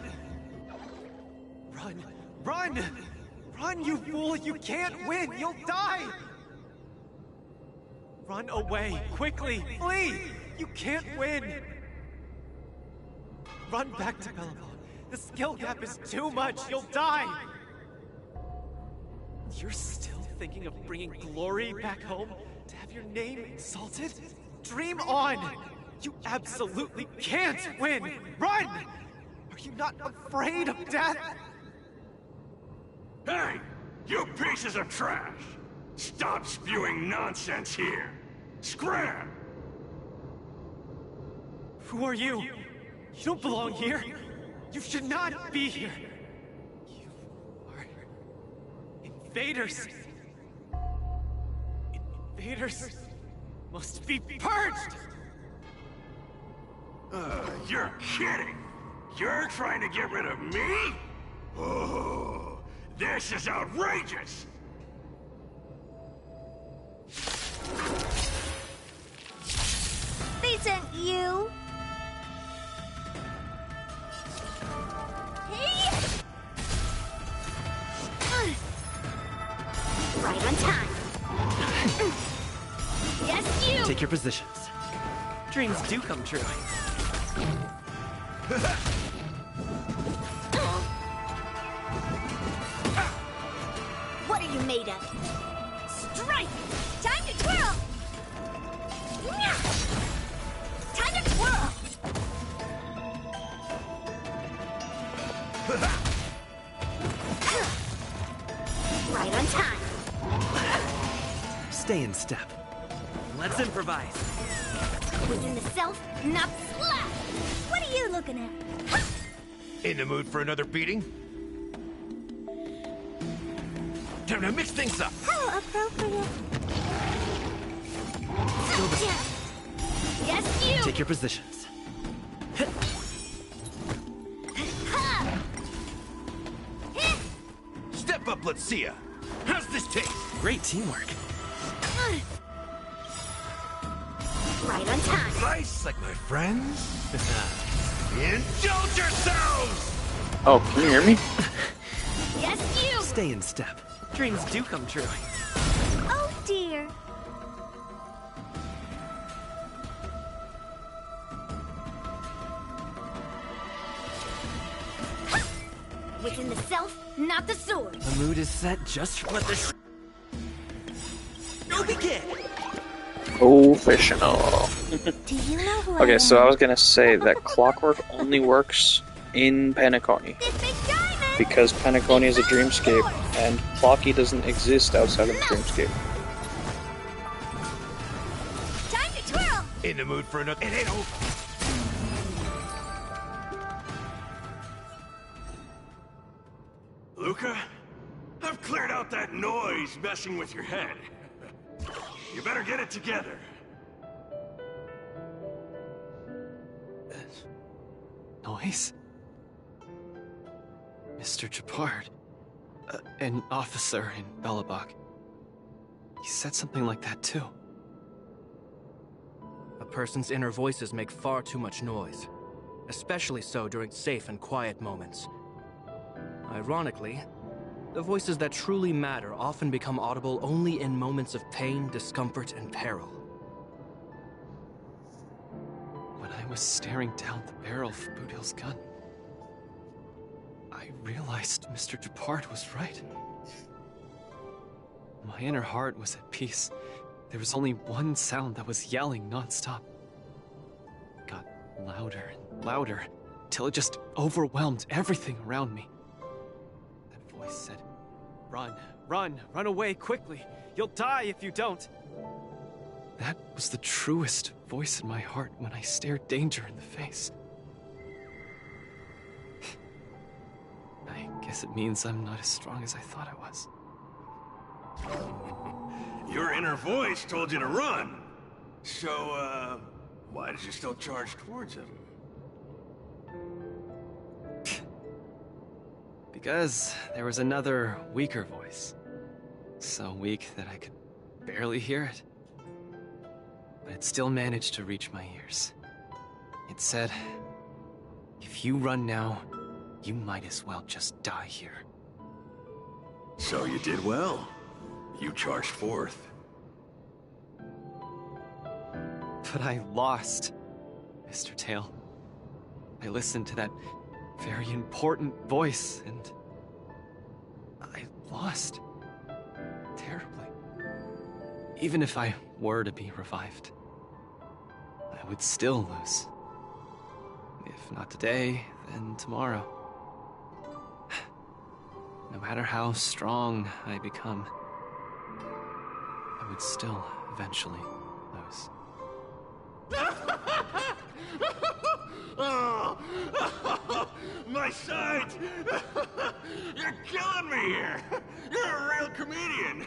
Run! Run! Run, you fool! You can't win! You'll die! Run away! Quickly! Flee! You can't win! Run back to Belleville. The skill gap is too much! You'll die! You're still thinking of bringing glory back home? To have your name exalted? Dream on! You absolutely can't win! Run! Are you not afraid of death? Hey! You pieces of trash! Stop spewing nonsense here! Scram! Who are you? You don't belong here! You should not be here! You are invaders! Invaders must be purged! You're kidding! You're trying to get rid of me? Oh, this is outrageous! They sent you. Hey! Right on time. Yes, you! Take your positions. Dreams do come true. What are you made of? Strike! Time to twirl! Time to twirl! Right on time. Stay in step. Let's improvise. Within the self, not slap! What are you looking at? In the mood for another beating? Time to mix things up! How appropriate. Yes, you! Take your positions. Step up, let's see ya! How's this taste? Great teamwork. right on time. Nice, like my friends. Indulge yourselves! Oh, can you hear me? Yes, you! Stay in step. Dreams do come true. Oh dear. Within the self, not the sword. The mood is set just for this. No begin. Professional. Do you know who Okay, so I was gonna say that clockwork only works in Penacony. Because Penacony is a dreamscape, and Clocky doesn't exist outside of the dreamscape. Time to twirl! In the mood for another. It ain't over. Luca, I've cleared out that noise messing with your head. You better get it together. Noise? Mr. Japard, an officer in Belobog. He said something like that too. A person's inner voices make far too much noise, especially so during safe and quiet moments. Ironically, the voices that truly matter often become audible only in moments of pain, discomfort, and peril. When I was staring down the barrel of Boudil's gun, I realized Mr. Japard was right. My inner heart was at peace. There was only one sound that was yelling non-stop. It got louder and louder, till it just overwhelmed everything around me. That voice said, "Run, run, run away quickly. You'll die if you don't." That was the truest voice in my heart when I stared danger in the face. I guess it means I'm not as strong as I thought I was. Your inner voice told you to run. So, why did you still charge towards him? Because there was another, weaker voice. So weak that I could barely hear it. But it still managed to reach my ears. It said, "If you run now, you might as well just die here." So you did well. You charged forth. But I lost, Mr. Tail. I listened to that very important voice, and I lost. Terribly. Even if I were to be revived, I would still lose. If not today, then tomorrow. No matter how strong I become, I would still eventually lose. Oh, my sight! You're killing me here! You're a real comedian!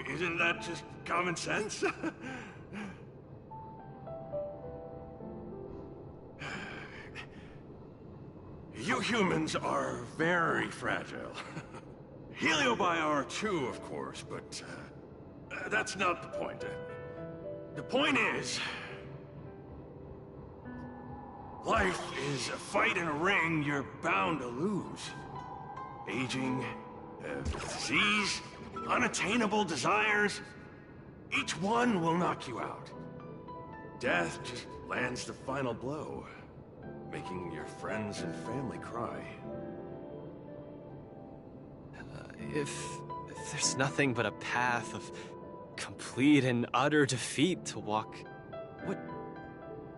Isn't that just common sense? You humans are very fragile. Heliobi are too, of course, but that's not the point. The point is, life is a fight in a ring you're bound to lose. Aging, disease, unattainable desires, each one will knock you out. Death just lands the final blow, making your friends and family cry. If there's nothing but a path of complete and utter defeat to walk, what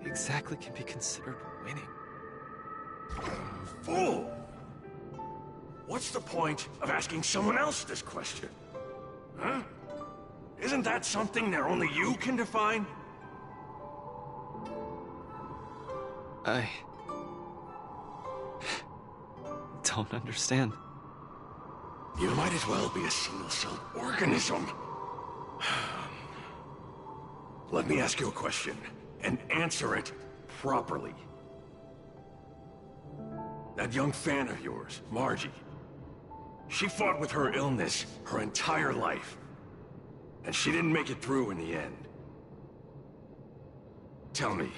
exactly can be considered winning? Fool! What's the point of asking someone else this question? Huh? Isn't that something that only you can define? I don't understand. You might as well be a single-celled organism. Let me ask you a question, and answer it properly. That young fan of yours, Margie, she fought with her illness her entire life. And she didn't make it through in the end. Tell me,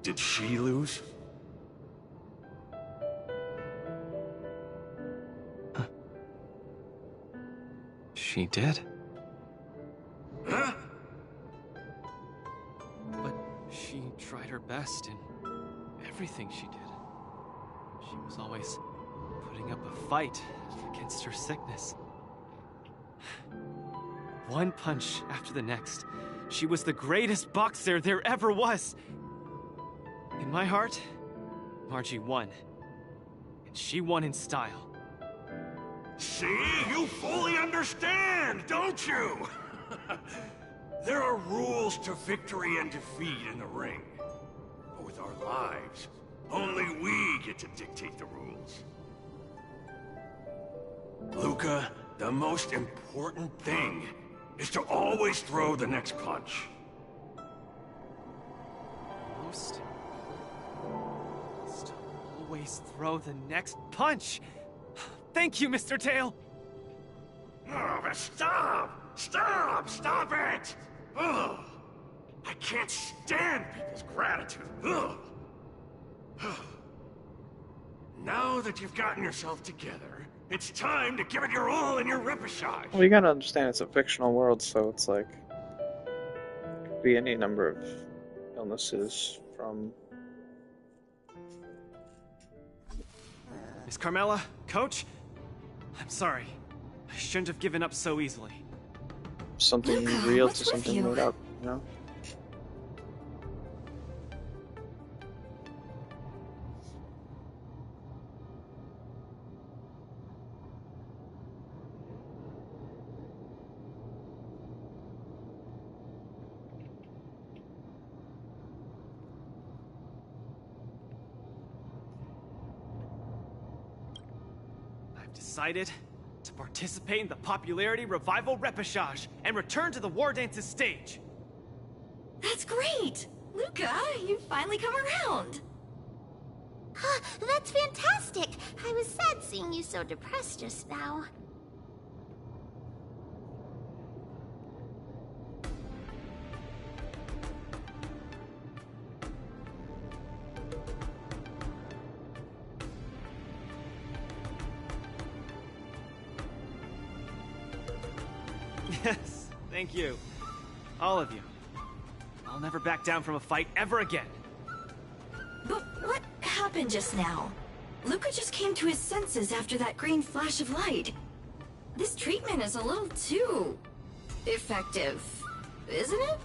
did she lose? She did. Huh? But she tried her best in everything she did. She was always putting up a fight against her sickness. One punch after the next. She was the greatest boxer there ever was. In my heart, Margie won. And she won in style. See? You fully understand, don't you? There are rules to victory and defeat in the ring. But with our lives, only we get to dictate the rules. Luca, the most important thing is to always throw the next punch. Most to always throw the next punch. Thank you, Mr. Tail. Oh, but stop! Stop! Stop it! Ugh. I can't stand people's gratitude. Ugh. Now that you've gotten yourself together, it's time to give it your all in your repechage. Well, you gotta understand it's a fictional world, so it's like it could be any number of illnesses from. Miss Carmela, Coach, I'm sorry. I shouldn't have given up so easily. Something Luca, real what's to with something you? made up, you know? I've decided to participate in the popularity revival repechage and return to the Wardance's stage. That's great! Luca, you finally come around. That's fantastic! I was sad seeing you so depressed just now. Yes, thank you. All of you. I'll never back down from a fight ever again. But what happened just now? Luca just came to his senses after that green flash of light. This treatment is a little too effective, isn't it?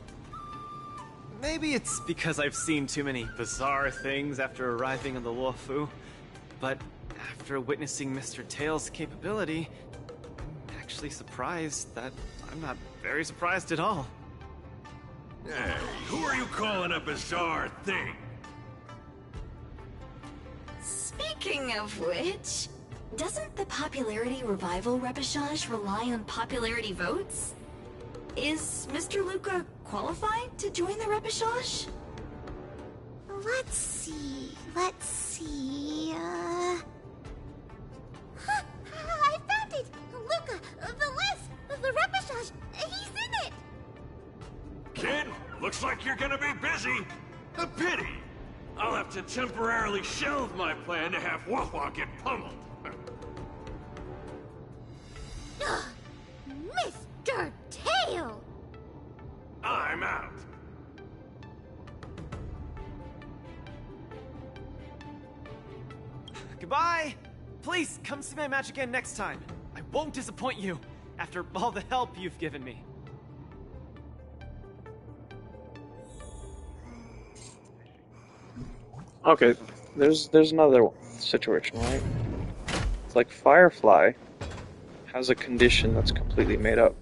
Maybe it's because I've seen too many bizarre things after arriving on the Luofu, but after witnessing Mr. Tail's capability, I'm actually surprised that I'm not very surprised at all. Hey, who are you calling a bizarre thing? Speaking of which, doesn't the popularity revival repechage rely on popularity votes? Is Mr. Luca qualified to join the repechage? Let's see. I found it! Luca, the list! The repechage! He's in it! Kid, looks like you're gonna be busy. A pity. I'll have to temporarily shelve my plan to have Wawa get pummeled. Mr. Tail! I'm out. Goodbye! Please, come see my match again next time. I won't disappoint you, after all the help you've given me. Okay, there's another situation, right? It's like Firefly has a condition that's completely made up.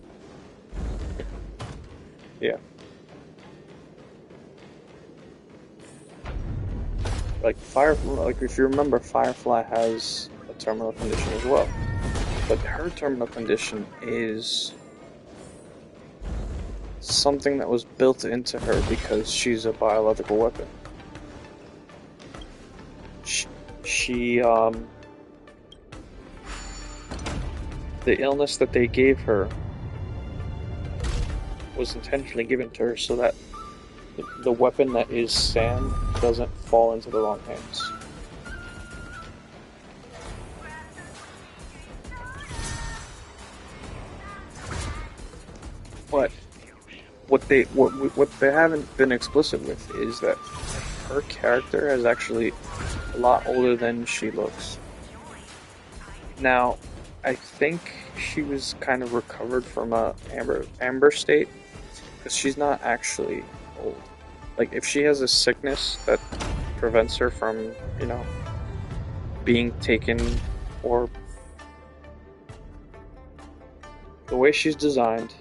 Yeah. Like if you remember, Firefly has a terminal condition as well. But her terminal condition is something that was built into her because she's a biological weapon. The illness that they gave her was intentionally given to her so that the weapon that is Sam doesn't fall into the wrong hands. But what they haven't been explicit with is that her character is actually a lot older than she looks. Now, I think she was kind of recovered from a amber state, because she's not actually old. Like, if she has a sickness that prevents her from, you know, being taken, or the way she's designed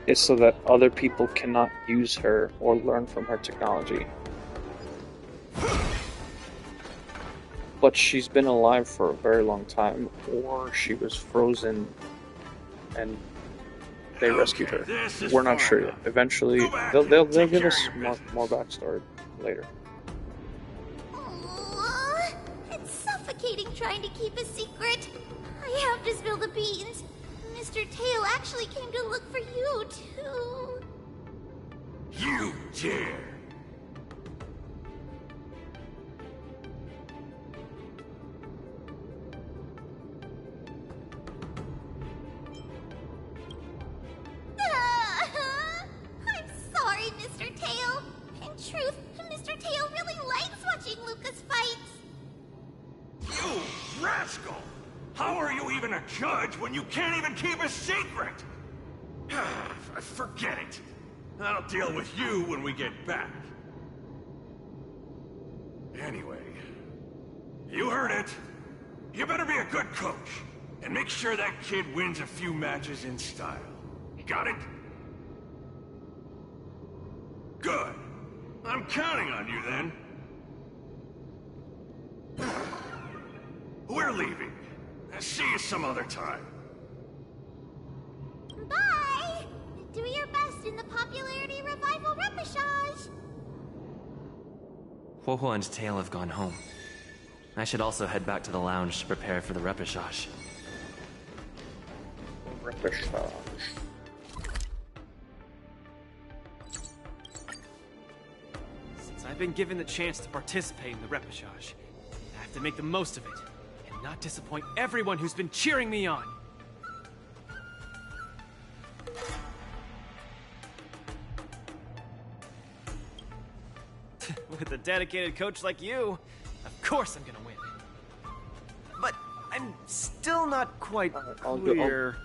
is so that other people cannot use her or learn from her technology. But she's been alive for a very long time, or she was frozen and they rescued her. We're not sure yet. Eventually, they'll give us more backstory later. Aww, it's suffocating trying to keep a secret. I have to spill the beans. Mr. Tail actually came to look for you, too. You dare! I'm sorry, Mr. Tail. In truth, Mr. Tail really likes watching Lucas fights. You rascal! How are you even a judge when you can't even keep a secret? Forget it. I'll deal with you when we get back. Anyway, you heard it. You better be a good coach and make sure that kid wins a few matches in style. Got it? Good. I'm counting on you then. We're leaving. See you some other time. Bye! Do your best in the popularity revival repechage. Huohuo and Tail have gone home. I should also head back to the lounge to prepare for the repechage. Since I've been given the chance to participate in the repechage, I have to make the most of it. Not disappoint everyone who's been cheering me on. With a dedicated coach like you, of course I'm gonna win. But I'm still not quite clear.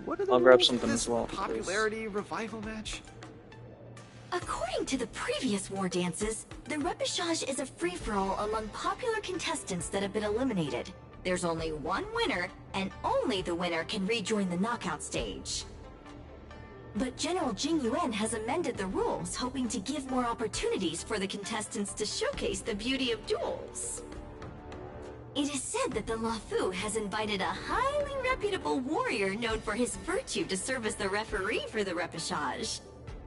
What are the I'll grab rules of something this as well, popularity revival match? According to the previous war dances, the repechage is a free-for-all among popular contestants that have been eliminated. There's only one winner, and only the winner can rejoin the knockout stage. But General Jing Yuan has amended the rules, hoping to give more opportunities for the contestants to showcase the beauty of duels. It is said that the Luofu has invited a highly reputable warrior known for his virtue to serve as the referee for the repechage.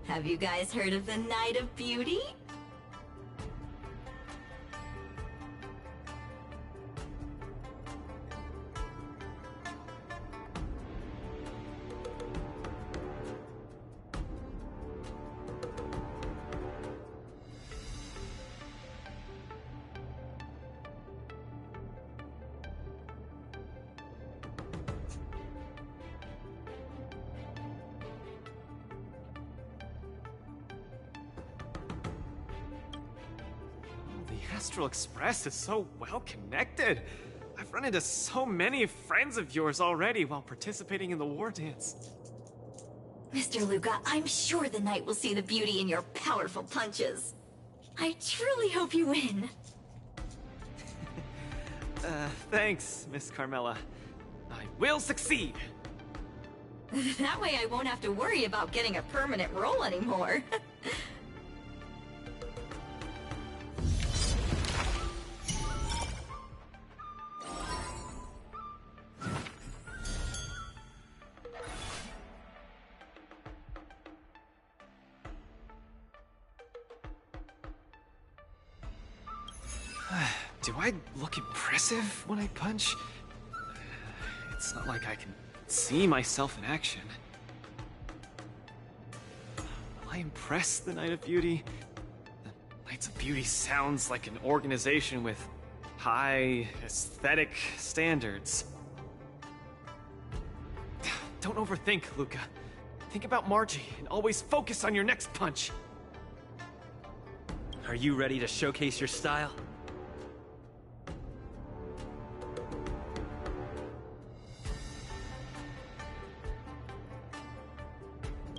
Have you guys heard of the Knight of Beauty? Astral Express is so well connected. I've run into so many friends of yours already while participating in the war dance. Mr. Luca, I'm sure the knight will see the beauty in your powerful punches. I truly hope you win. Thanks, Miss Carmela. I will succeed. That way I won't have to worry about getting a permanent role anymore. Do I look impressive when I punch? It's not like I can see myself in action. I impress the Knight of Beauty? The Knights of Beauty sounds like an organization with high aesthetic standards. Don't overthink, Luca. Think about Margie and always focus on your next punch. Are you ready to showcase your style?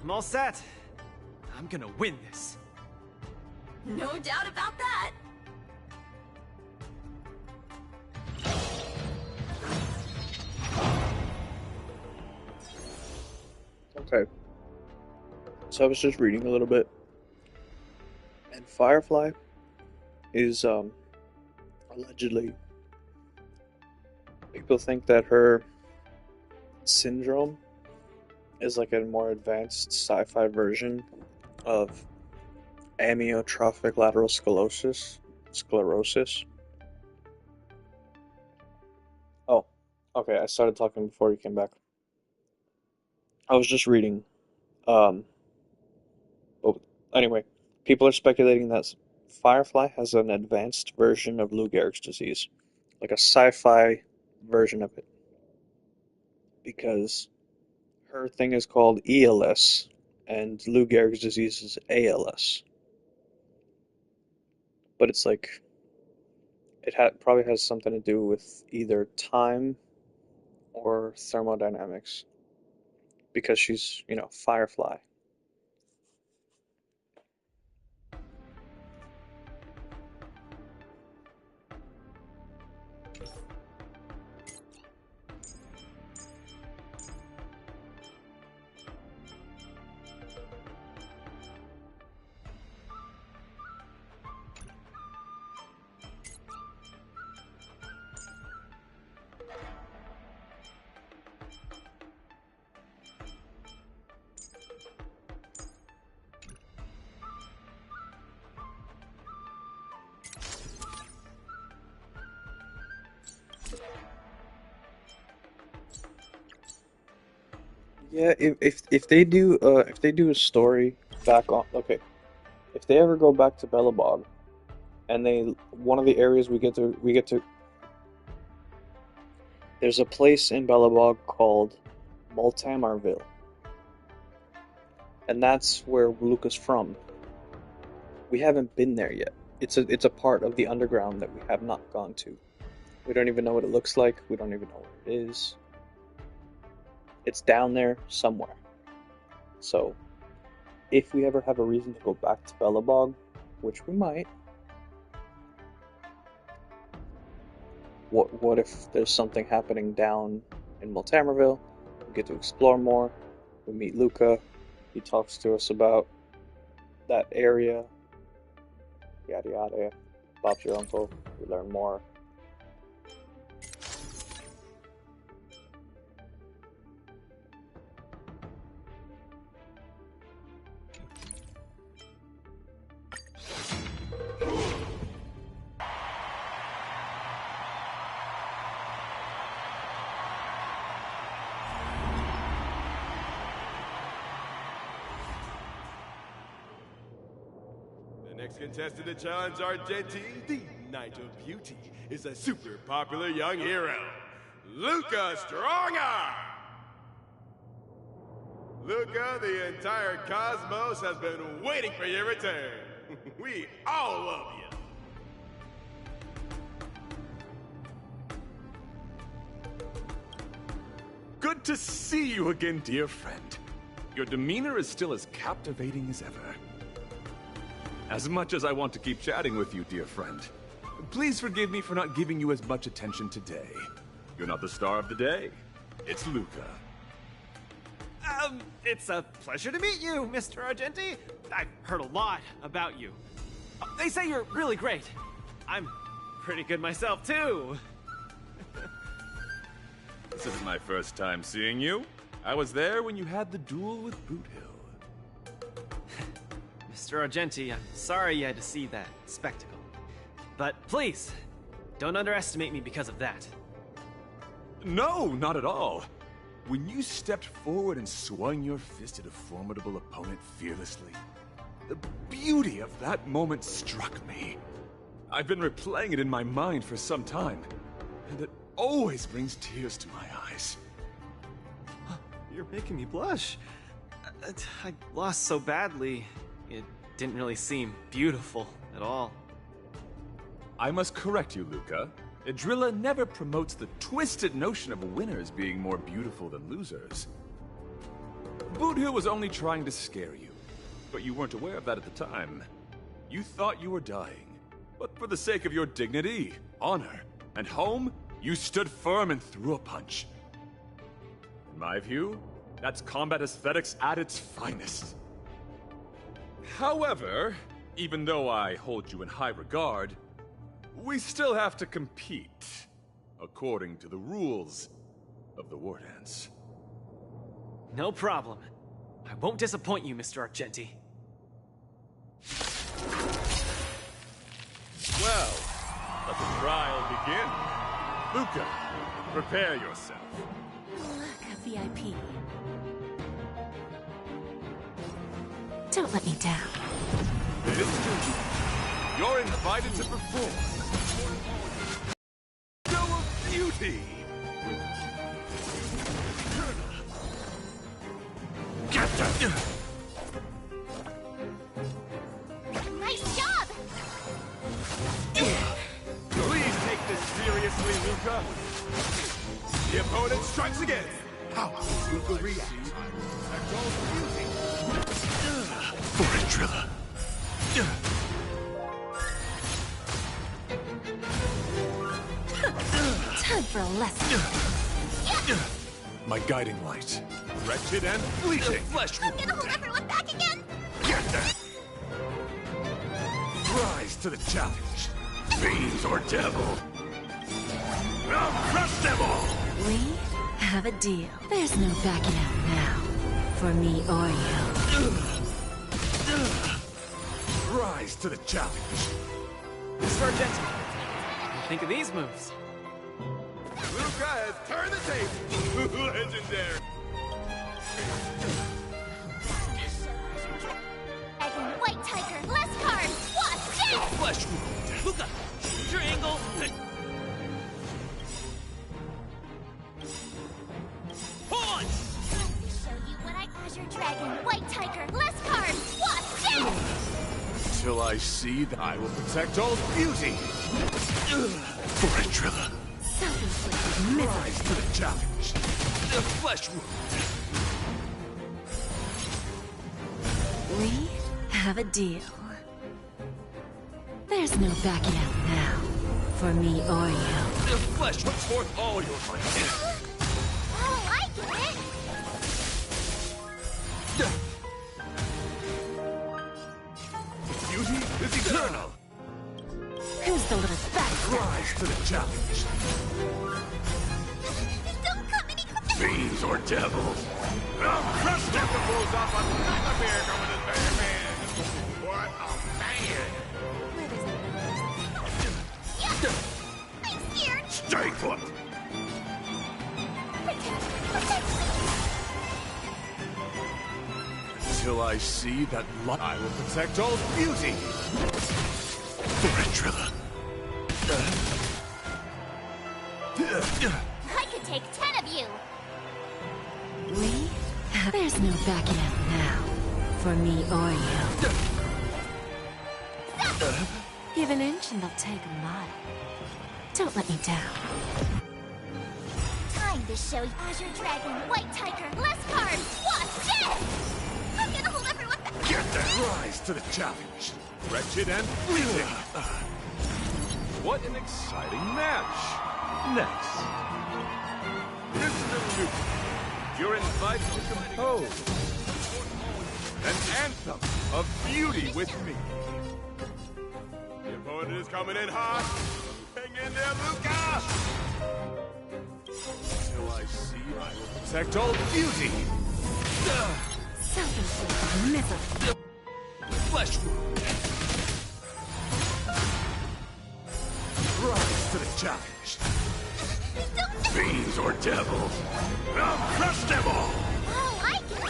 I'm all set. I'm gonna win this. No doubt about that. Okay. So I was just reading a little bit. And Firefly is allegedly, people think that her syndrome is like a more advanced sci-fi version of amyotrophic lateral sclerosis. Oh, okay, I started talking before you came back. I was just reading. But anyway, people are speculating that Firefly has an advanced version of Lou Gehrig's disease, like a sci-fi version of it, because her thing is called ELS, and Lou Gehrig's disease is ALS. But it's like, it probably has something to do with either time or thermodynamics, because she's, Firefly. Yeah, if they do a story back on, okay, if they ever go back to Bellabog, and one of the areas we get to, there's a place in Bellabog called Multamarville, and that's where Luca's from. We haven't been there yet. It's a part of the underground that we have not gone to. We don't even know what it looks like. We don't even know what it is. It's down there somewhere. So, if we ever have a reason to go back to Bellabog, which we might, what if there's something happening down in Multamarville? We get to explore more. We meet Luca. He talks to us about that area. Yada yada. Bob's your uncle. We learn more. Next contestant to challenge Argentine, the Knight of Beauty, is a super popular young hero, Luca Strongarm! Luca, the entire cosmos has been waiting for your return. We all love you. Good to see you again, dear friend. Your demeanor is still as captivating as ever. As much as I want to keep chatting with you, dear friend, please forgive me for not giving you as much attention today. You're not the star of the day. It's Luca. It's a pleasure to meet you, Mr. Argenti. I've heard a lot about you. They say you're really great. I'm pretty good myself, too. This isn't my first time seeing you. I was there when you had the duel with Boot Hill. Mr. Argenti, I'm sorry you had to see that spectacle. But please, don't underestimate me because of that. No, not at all. When you stepped forward and swung your fist at a formidable opponent fearlessly, The beauty of that moment struck me. I've been replaying it in my mind for some time, and it always brings tears to my eyes. You're making me blush. I lost so badly, it didn't really seem beautiful at all. I must correct you, Luca. Idrilla never promotes the twisted notion of winners being more beautiful than losers. Boothill was only trying to scare you, but you weren't aware of that at the time. You thought you were dying, but for the sake of your dignity, honor, and home, you stood firm and threw a punch. In my view, that's combat aesthetics at its finest. However, even though I hold you in high regard, we still have to compete, according to the rules of the Wardance. No problem. I won't disappoint you, Mr. Argenti. Well, let the trial begin. Luca, prepare yourself. Look, a VIP. Don't let me down. Mr. You're invited to perform. Show of beauty! Get that! Nice job! Please take this seriously, Luca. The opponent strikes again. How will Luca react? For Idrilla. Time for a lesson. My guiding light. Wretched and fleeting. Flesh I'm gonna hold everyone back again! Get that! Rise to the challenge. Fiends or devil. I'll crush them all! We have a deal. There's no backing out now. For me or you. Rise to the challenge. Mr. Argenti, what do you think of these moves? Luca has turned the table. Legendary. Dragon, White Tiger, less cards! Watch it! Flesh wound. Luca, shoot your angle. Hold on! Show you what I Azure Dragon, White Tiger, less cards! Watch it! Till I see that I will protect all beauty. For Idrilla. Self-inflicted misery. Rise to the challenge. The flesh wound. We have a deal. There's no backing out now. For me or you. The flesh puts forth all your might. Oh, I get it! Beauty is eternal. Who's the little bastard? Rise to the challenge. Don't come any closer! Fiends or devils. I'll crush them to blows off a nightmare coming in there, man. What a man. I'm scared! Stay put. Till I see that light, I will protect all beauty. For Idrilla. I could take 10 of you! We have... There's no backing out now. For me or you. Give an inch and they'll take a mile. Don't let me down. Time to show you Azure Dragon, White Tiger, less cards! Watch it! I'm gonna hold everyone back! Get that! Rise to the challenge. Wretched and fleeting. What an exciting match. Next. Mr. Luke, you're invited to compose an anthem of beauty with me. The opponent is coming in hot. Hang in there, Luca! Till I see I will protect all beauty. Self-inflicted misery. Flesh wound. Rise to the challenge. Fiends or devils. I'll crush them all. Oh, I get it!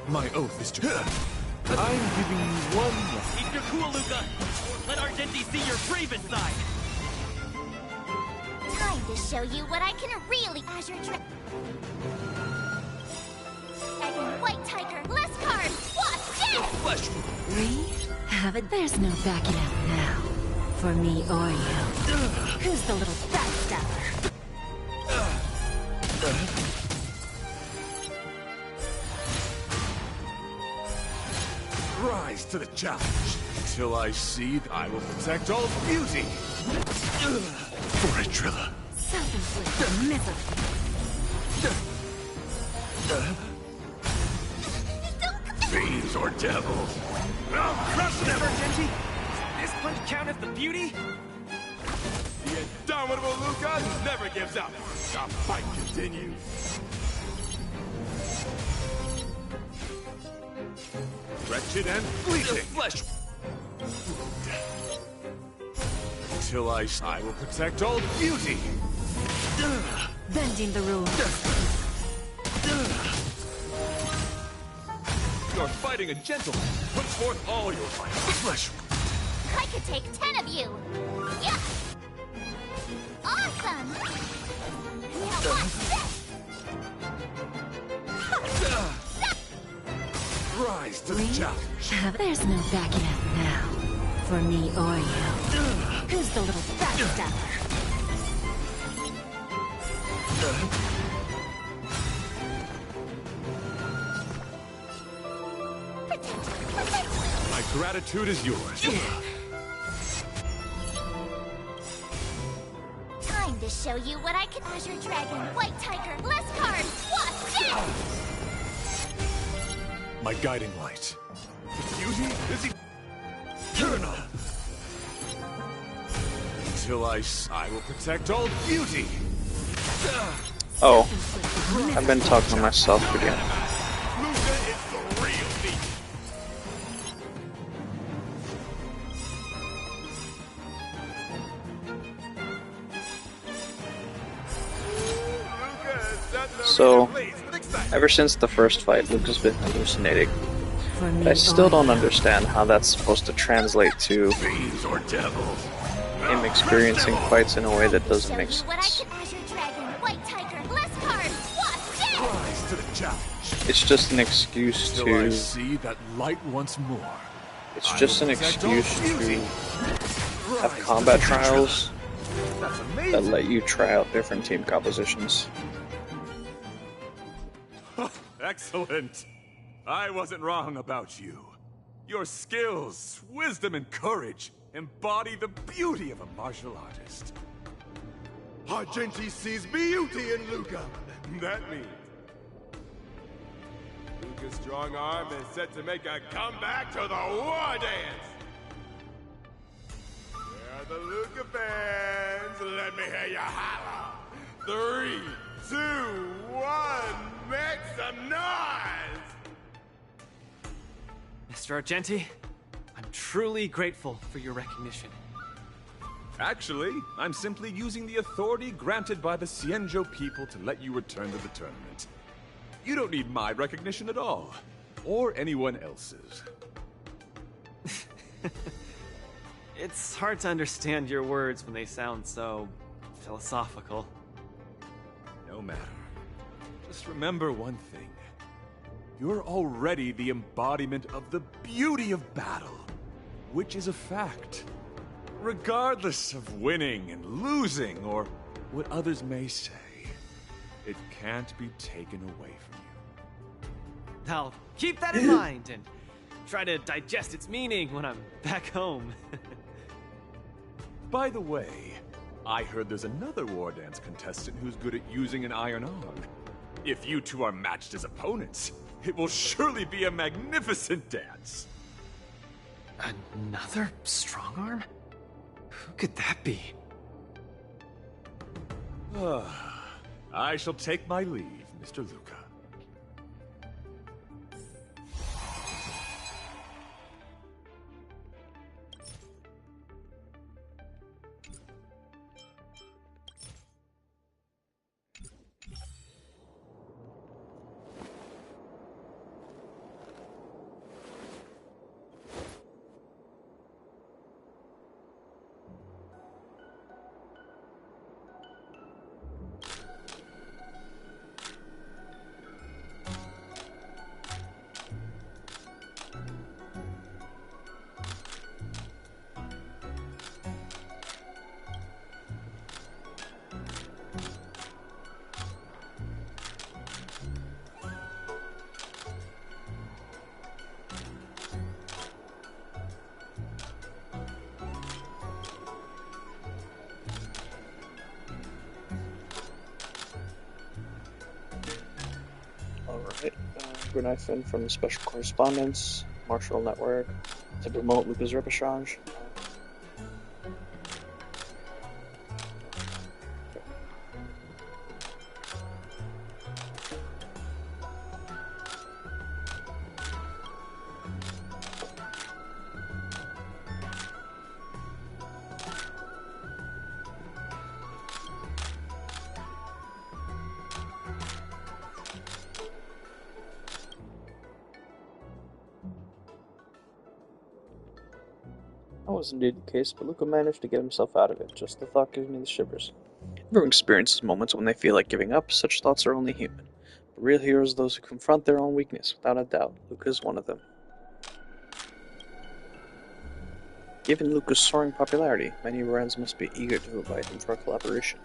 My oath is to... I'm giving you one life. Keep your cool, Luca! Let Argenti see your bravest side! Time to show you what I can really... Azure Dragon, White Tiger, less cards, watch it! Flesh! We have it. There's no backing out now. For me or you. Who's the little backstabber? Rise to the challenge. Till I see that I will protect all beauty. For Atrilla. Self-inflicted misery. Fiends or devils. I'll crush them, Argenti! This punch count as the beauty? The indomitable Luca never gives up. The fight continues. Wretched and fleeting. Flesh. Till I will protect all beauty. Bending the rules. You're fighting a gentleman. Put forth all your might. Flesh. I could take 10 of you. Yeah. Awesome. Now watch this. Rise to the challenge. There's no backing out now. For me or you. Who's the little backstabber? My gratitude is yours. Time to show you what I can. Azure Dragon, White Tiger, less cards, watch it! My guiding light. The beauty is eternal. Till I will protect all beauty. Oh, I've been talking to myself again. Luca is the real deal. So, ever since the first fight, Luke has been hallucinating. But I still don't understand how that's supposed to translate to Fiends or devils. him experiencing fights in a way that doesn't make sense. Rise to the challenge. It's just an excuse Till I to... see that light once more. It's just an excuse to have combat trials that let you try out different team compositions. Excellent. I wasn't wrong about you. Your skills, wisdom, and courage embody the beauty of a martial artist. Argenti sees beauty in Luca. That means Luca's strong arm is set to make a comeback to the Wardance. Where are the Luca fans? Let me hear you holler. 3, 2, 1, make some noise! Mr. Argenti, I'm truly grateful for your recognition. Actually, I'm simply using the authority granted by the Cienjo people to let you return to the tournament. You don't need my recognition at all, or anyone else's. It's hard to understand your words when they sound so philosophical. No matter. Just remember one thing. You're already the embodiment of the beauty of battle, which is a fact. Regardless of winning and losing, or what others may say, it can't be taken away from you. I'll keep that in mind and try to digest its meaning when I'm back home. By the way, I heard there's another Wardance contestant who's good at using an iron arm. If you two are matched as opponents, it will surely be a magnificent dance. Another strong arm? Who could that be? I shall take my leave, Mr. Luca. super knife in from the special correspondence, Marshall Network, to promote Luca's repechage. That was indeed the case, but Luca managed to get himself out of it. Just the thought gives me the shivers. Everyone experiences moments when they feel like giving up. Such thoughts are only human. But real heroes are those who confront their own weakness, without a doubt. Luca is one of them. Given Luca's soaring popularity, many Warrens must be eager to invite him for a collaboration.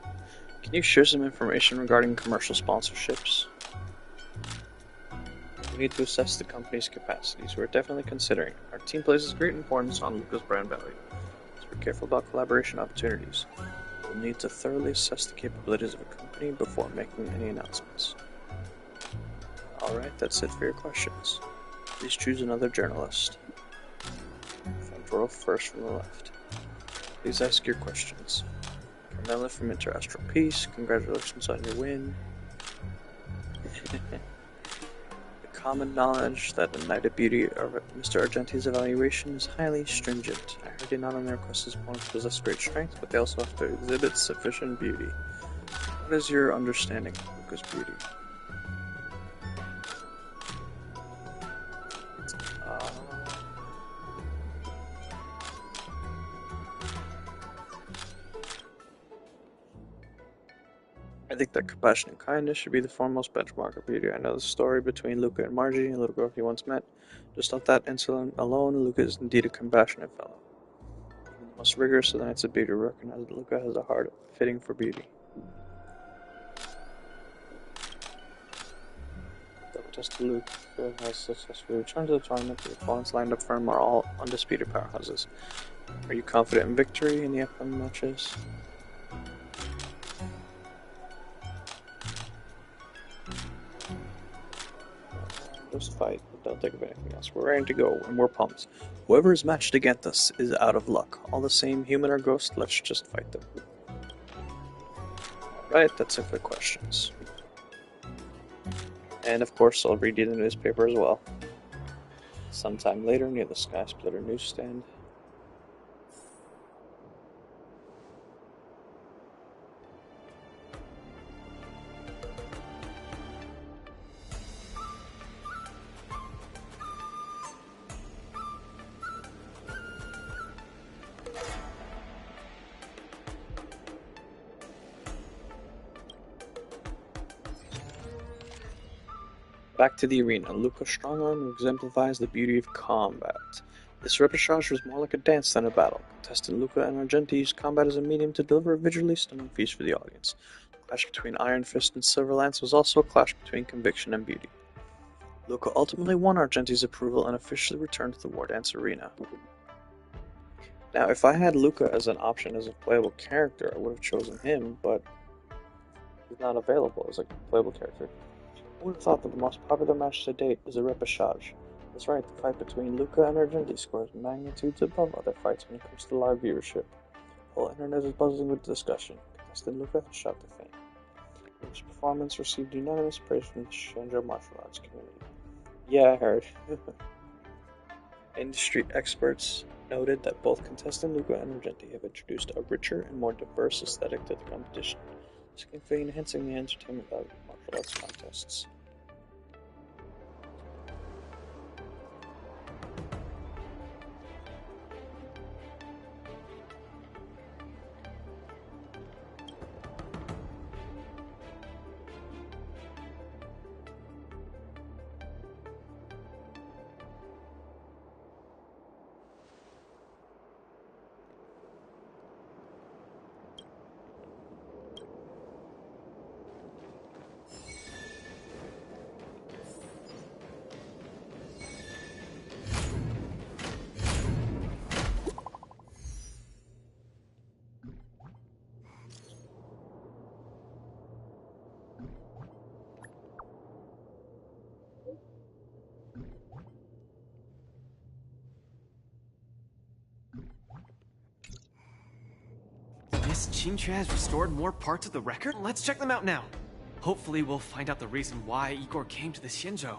Can you share some information regarding commercial sponsorships? We need to assess the company's capacities. We're definitely considering. Our team places great importance on Luca's brand value, so we're careful about collaboration opportunities. We'll need to thoroughly assess the capabilities of a company before making any announcements. Alright, that's it for your questions. Please choose another journalist. Front row first from the left. Please ask your questions. Carmela from Interastral Peace, congratulations on your win. Common knowledge that the Knight of Beauty of Mr. Argenti's evaluation is highly stringent. I heard they not only request his opponents possess great strength, but they also have to exhibit sufficient beauty. What is your understanding of Luca's beauty? I think that compassion and kindness should be the foremost benchmark of beauty. I know the story between Luca and Margie, a little girl he once met. Just off that incident alone, Luca is indeed a compassionate fellow. Even the most rigorous of the Knights of Beauty recognize that Luca has a heart fitting for beauty. Double test to Luca has successfully returned to the tournament. The opponents lined up for him are all undisputed powerhouses. Are you confident in victory in the upcoming matches? Just fight, but don't think of anything else. We're ready to go, and we're pumped. Whoever is matched against us is out of luck. All the same, human or ghost, let's just fight them. Alright, that's it for questions. And of course, I'll read you the newspaper as well. Sometime later, near the Sky Splitter newsstand. Back to the arena, Luca's strongarm exemplifies the beauty of combat. This repechage was more like a dance than a battle. Contestant Luca and Argenti used combat as a medium to deliver a visually stunning feast for the audience. The clash between Iron Fist and Silver Lance was also a clash between conviction and beauty. Luca ultimately won Argenti's approval and officially returned to the Wardance arena. Now, if I had Luca as an option as a playable character, I would have chosen him, but he's not available as a playable character. I would have thought that the most popular match to date is a repechage. That's right, the fight between Luca and Argenti scores magnitudes above other fights when it comes to live viewership. The whole internet is buzzing with discussion. Contestant Luca has shot to fame. Luca's performance received unanimous praise from the Shinjo martial arts community. Yeah, I heard. Industry experts noted that both contestant Luca and Argenti have introduced a richer and more diverse aesthetic to the competition, significantly enhancing the entertainment value of martial arts contests. Miss Qingque has restored more parts of the record? Let's check them out now. Hopefully we'll find out the reason why Igor came to the Xianzhou.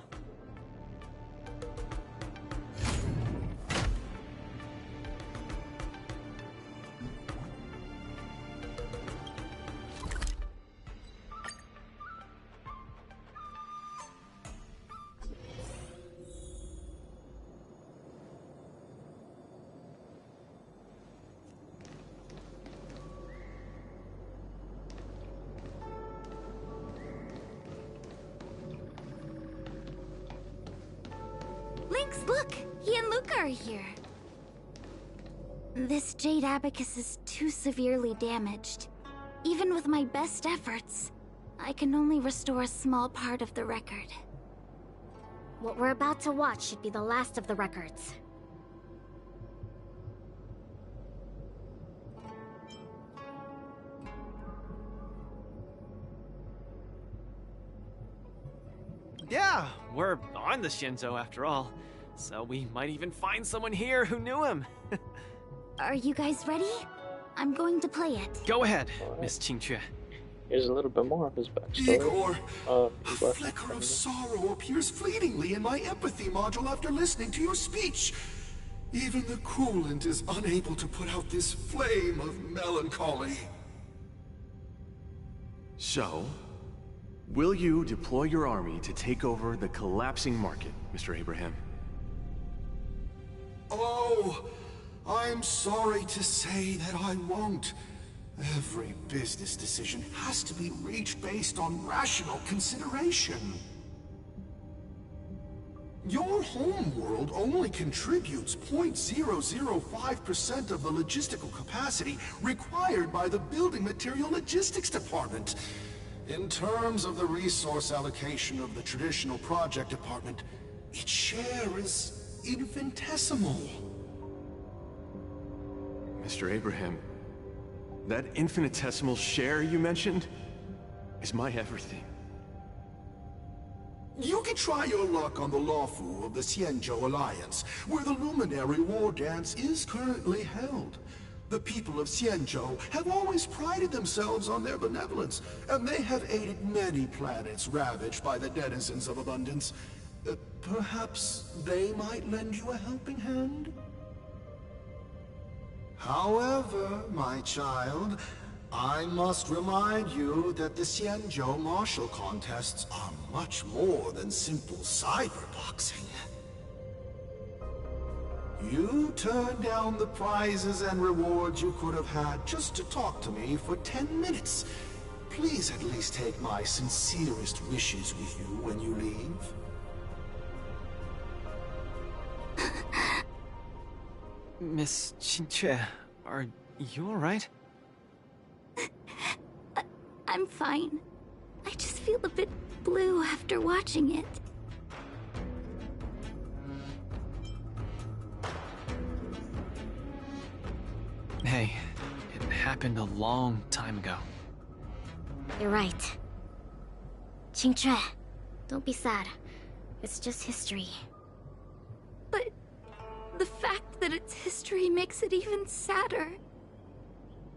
Lynx, look! He and Luca are here. This jade abacus is too severely damaged. Even with my best efforts, I can only restore a small part of the record. What we're about to watch should be the last of the records. Yeah, we're on the Xianzhou after all, so we might even find someone here who knew him. Are you guys ready? I'm going to play it. Go ahead, Miss Qingque. Here's a little bit more of his backstory. Igor, a flicker of sorrow appears fleetingly in my empathy module after listening to your speech. Even the coolant is unable to put out this flame of melancholy. So, will you deploy your army to take over the collapsing market, Mr. Abraham? Oh, I'm sorry to say that I won't. Every business decision has to be reached based on rational consideration. Your homeworld only contributes 0.005% of the logistical capacity required by the Building Material Logistics Department. In terms of the resource allocation of the traditional project department, its share is infinitesimal. Mr. Abraham, that infinitesimal share you mentioned is my everything. You can try your luck on the Luofu of the Xianzhou Alliance, where the luminary Wardance is currently held. The people of Xianzhou have always prided themselves on their benevolence, and they have aided many planets ravaged by the denizens of abundance. Perhaps they might lend you a helping hand? However, my child, I must remind you that the Xianzhou martial contests are much more than simple cyberboxing. You turned down the prizes and rewards you could have had just to talk to me for 10 minutes. Please at least take my sincerest wishes with you when you leave. Miss Qingque, are you alright? I'm fine. I just feel a bit blue after watching it. Hey, it happened a long time ago. You're right. Qingque, don't be sad. It's just history. But the fact that it's history makes it even sadder.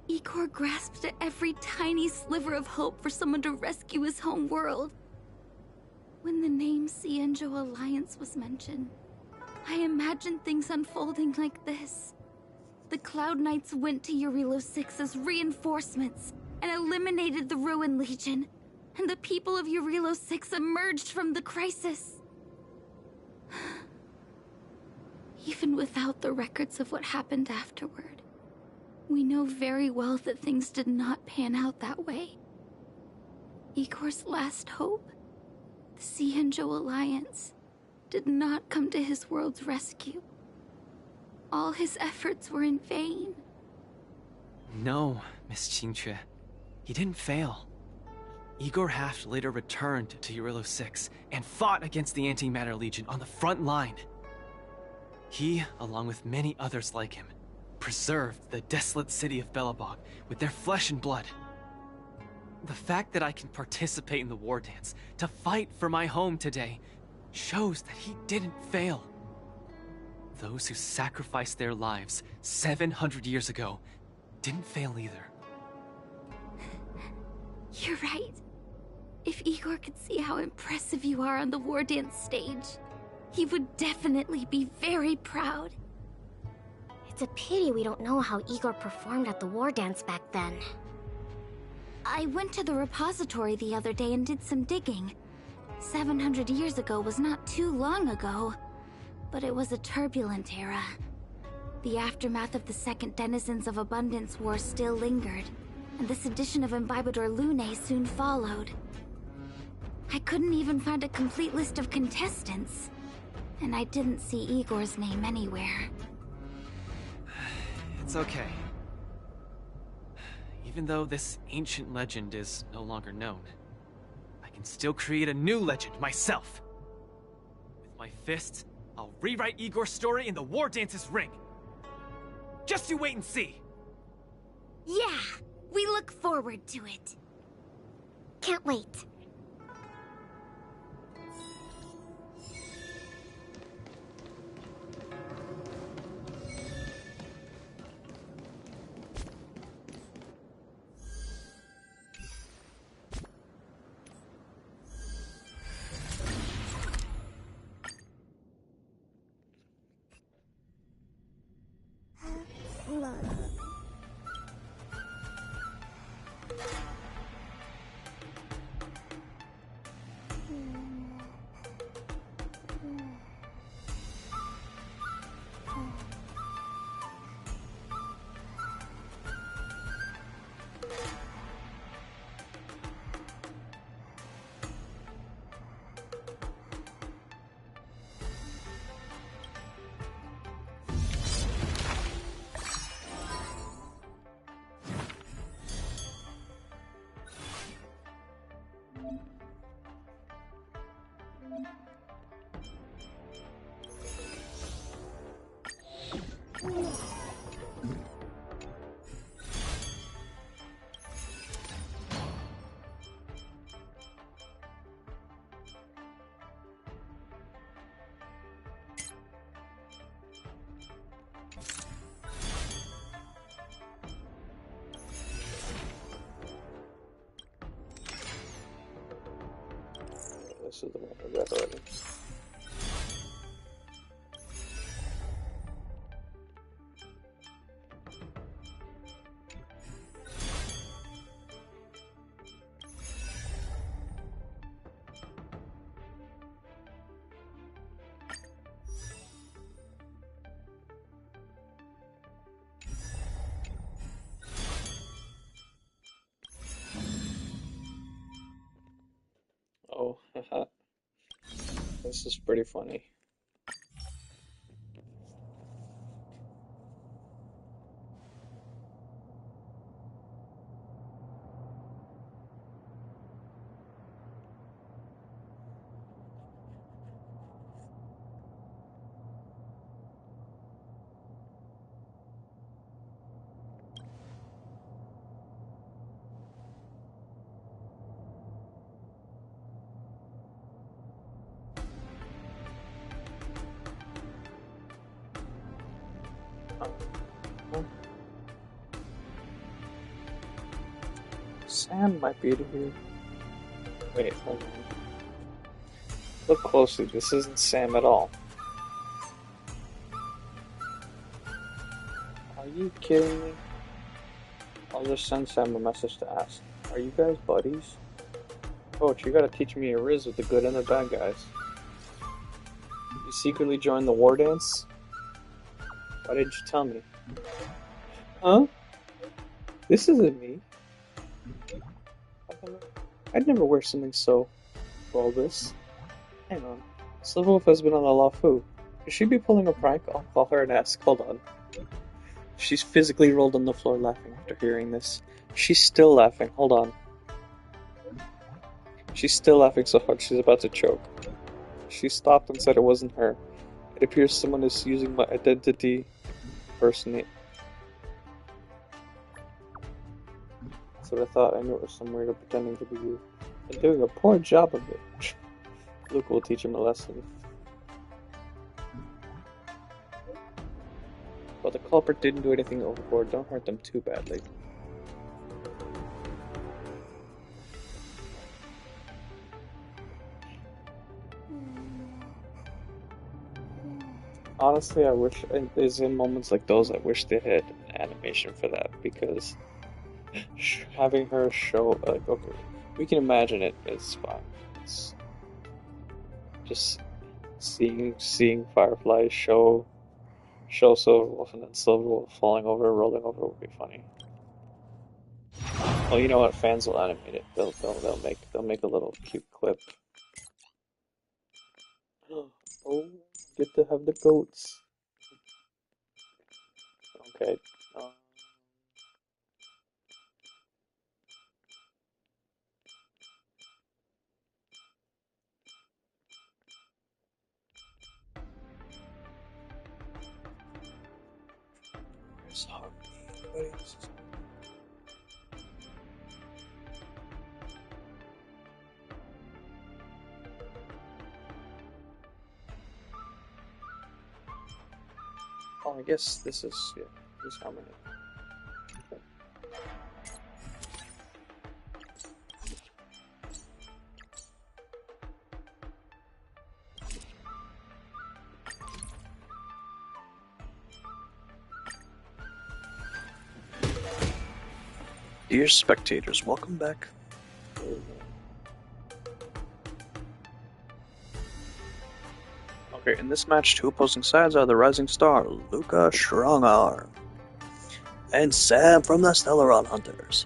Igor grasped at every tiny sliver of hope for someone to rescue his home world. When the name Xianzhou Alliance was mentioned, I imagined things unfolding like this. The Cloud Knights went to Eurilo 6 as reinforcements and eliminated the Ruin Legion, and the people of Eurilo 6 emerged from the crisis. Even without the records of what happened afterward, we know very well that things did not pan out that way. Igor's last hope, the Xianzhou Alliance, did not come to his world's rescue. All his efforts were in vain. No, Miss Qingque. He didn't fail. Igor Haft later returned to Eurilo 6 and fought against the Antimatter Legion on the front line. He, along with many others like him, preserved the desolate city of Belobog with their flesh and blood. The fact that I can participate in the war dance to fight for my home today shows that he didn't fail. Those who sacrificed their lives 700 years ago didn't fail either. You're right. If Igor could see how impressive you are on the Wardance stage, he would definitely be very proud. It's a pity we don't know how Igor performed at the Wardance back then. I went to the repository the other day and did some digging. 700 years ago was not too long ago, but it was a turbulent era. The aftermath of the Second Denizens of Abundance War still lingered, and the sedition of Imbibador Lune soon followed. I couldn't even find a complete list of contestants, and I didn't see Igor's name anywhere. It's okay. Even though this ancient legend is no longer known, I can still create a new legend myself. With my fists, I'll rewrite Igor's story in the Wardance's ring. Just you wait and see. Yeah, we look forward to it. Can't wait. This is the one I read already. Oh, haha. This is pretty funny. Sam might be here. Wait, hold on. Look closely, this isn't Sam at all. Are you kidding me? I'll just send Sam a message to ask. Are you guys buddies? Coach, you gotta teach me a riz with the good and the bad guys. You secretly joined the Wardance? Why didn't you tell me? Huh? This isn't me. I'd never wear something so bulbous. Hang on. Luofu has been on the Luofu. Could she be pulling a prank? I'll call her and ask. Hold on. She's physically rolled on the floor laughing after hearing this. She's still laughing. Hold on. She's still laughing so hard she's about to choke. She stopped and said it wasn't her. It appears someone is using my identity to impersonate. That's what I thought. I knew it was some weirdo pretending to be you. I'm doing a poor job of it. Luke will teach him a lesson. Well, the culprit didn't do anything overboard. Don't hurt them too badly. Honestly, I wish there's in moments like those. I wish they had an animation for that because having her show like okay, we can imagine it. It's fine. It's just seeing Firefly show Silverwolf and then Silverwolf falling over, rolling over would be funny. Well, you know what? Fans will animate it. They'll make a little cute clip. Oh, get to have the goats. Okay. Oh, I guess this is harmony. Okay. Dear spectators, welcome back. Okay, in this match, two opposing sides are the Rising Star, Luca Strongarm, and Sam from the Stellaron Hunters.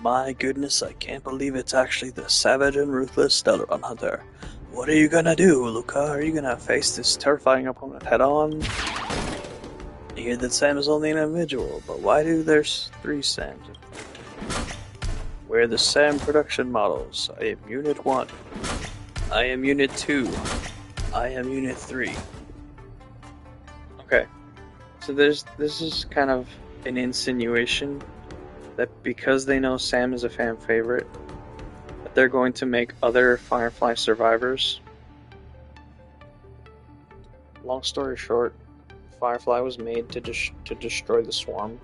My goodness, I can't believe it's actually the savage and ruthless Stellaron Hunter. What are you gonna do, Luca? Are you gonna face this terrifying opponent head-on? I hear that Sam is only an individual, but why do there's three Sams? We're the Sam production models. I am Unit 1. I am Unit 2. I am Unit 3. Okay. So this is kind of an insinuation that because they know Sam is a fan favorite, that they're going to make other Firefly survivors. Long story short, Firefly was made to destroy the swarm.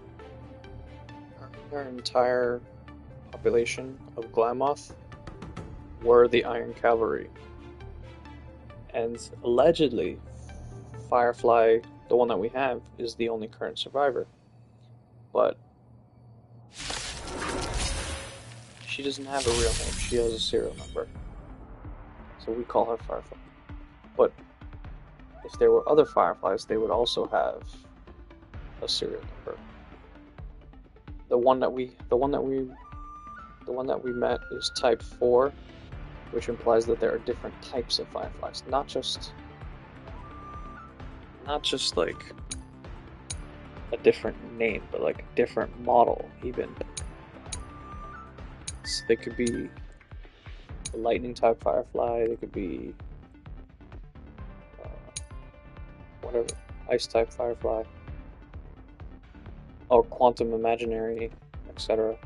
Their entire population of Glamoth were the Iron Cavalry. And allegedly, Firefly, the one that we have, is the only current survivor. But she doesn't have a real name, she has a serial number. So we call her Firefly. But if there were other Fireflies, they would also have a serial number. The one that we met is Type 4, which implies that there are different types of Fireflies, not just like a different name, but like a different model even. So they could be a lightning type Firefly, they could be whatever, ice type Firefly, or quantum imaginary, etc.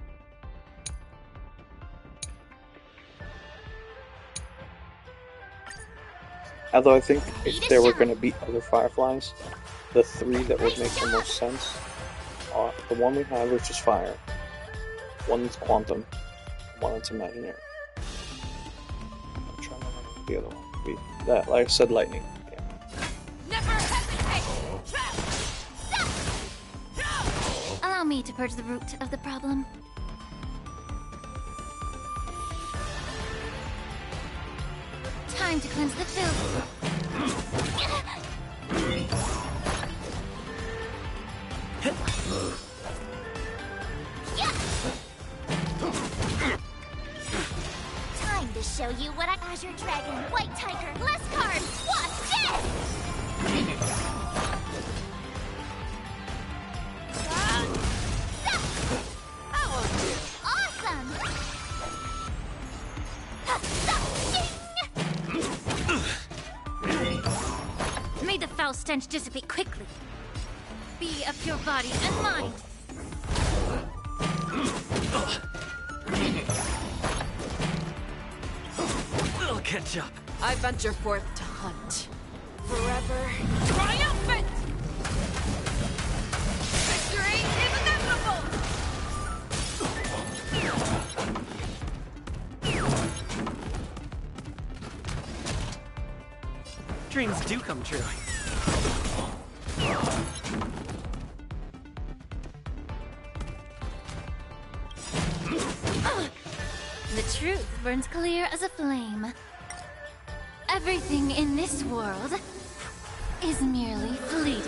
Although I think if there were going to be other Fireflies, the three that would make the most sense are the one we have, which is fire, one that's quantum, one that's imaginary. I'm trying to remember what the other one would be. That, like I said, lightning. Yeah. Never hesitate! Allow me to purge the root of the problem. Time to cleanse the filth. Time to show you what Azure Dragon, White Tiger, less cards, watch this! Awesome! May the foul stench dissipate quickly. Be of your body and mind. We'll catch up. I venture forth to hunt. Forever Triumphant! Victory is inevitable! Dreams do come true. truth burns clear as a flame. Everything in this world is merely fleeting.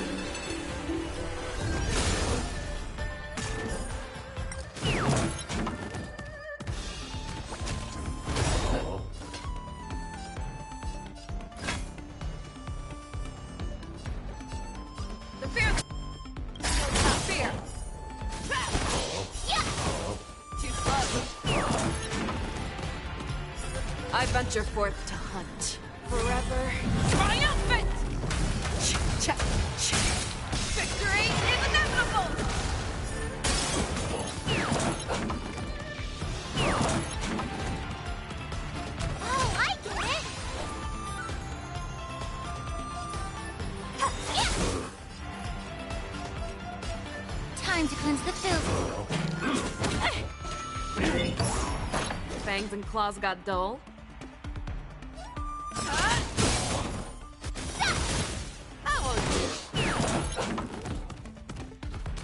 The fear. Not fear. Too slow. I venture forth to hunt. Forever triumphant! Victory is inevitable! Oh, I get it! Time to cleanse the filth. Fangs and claws got dull.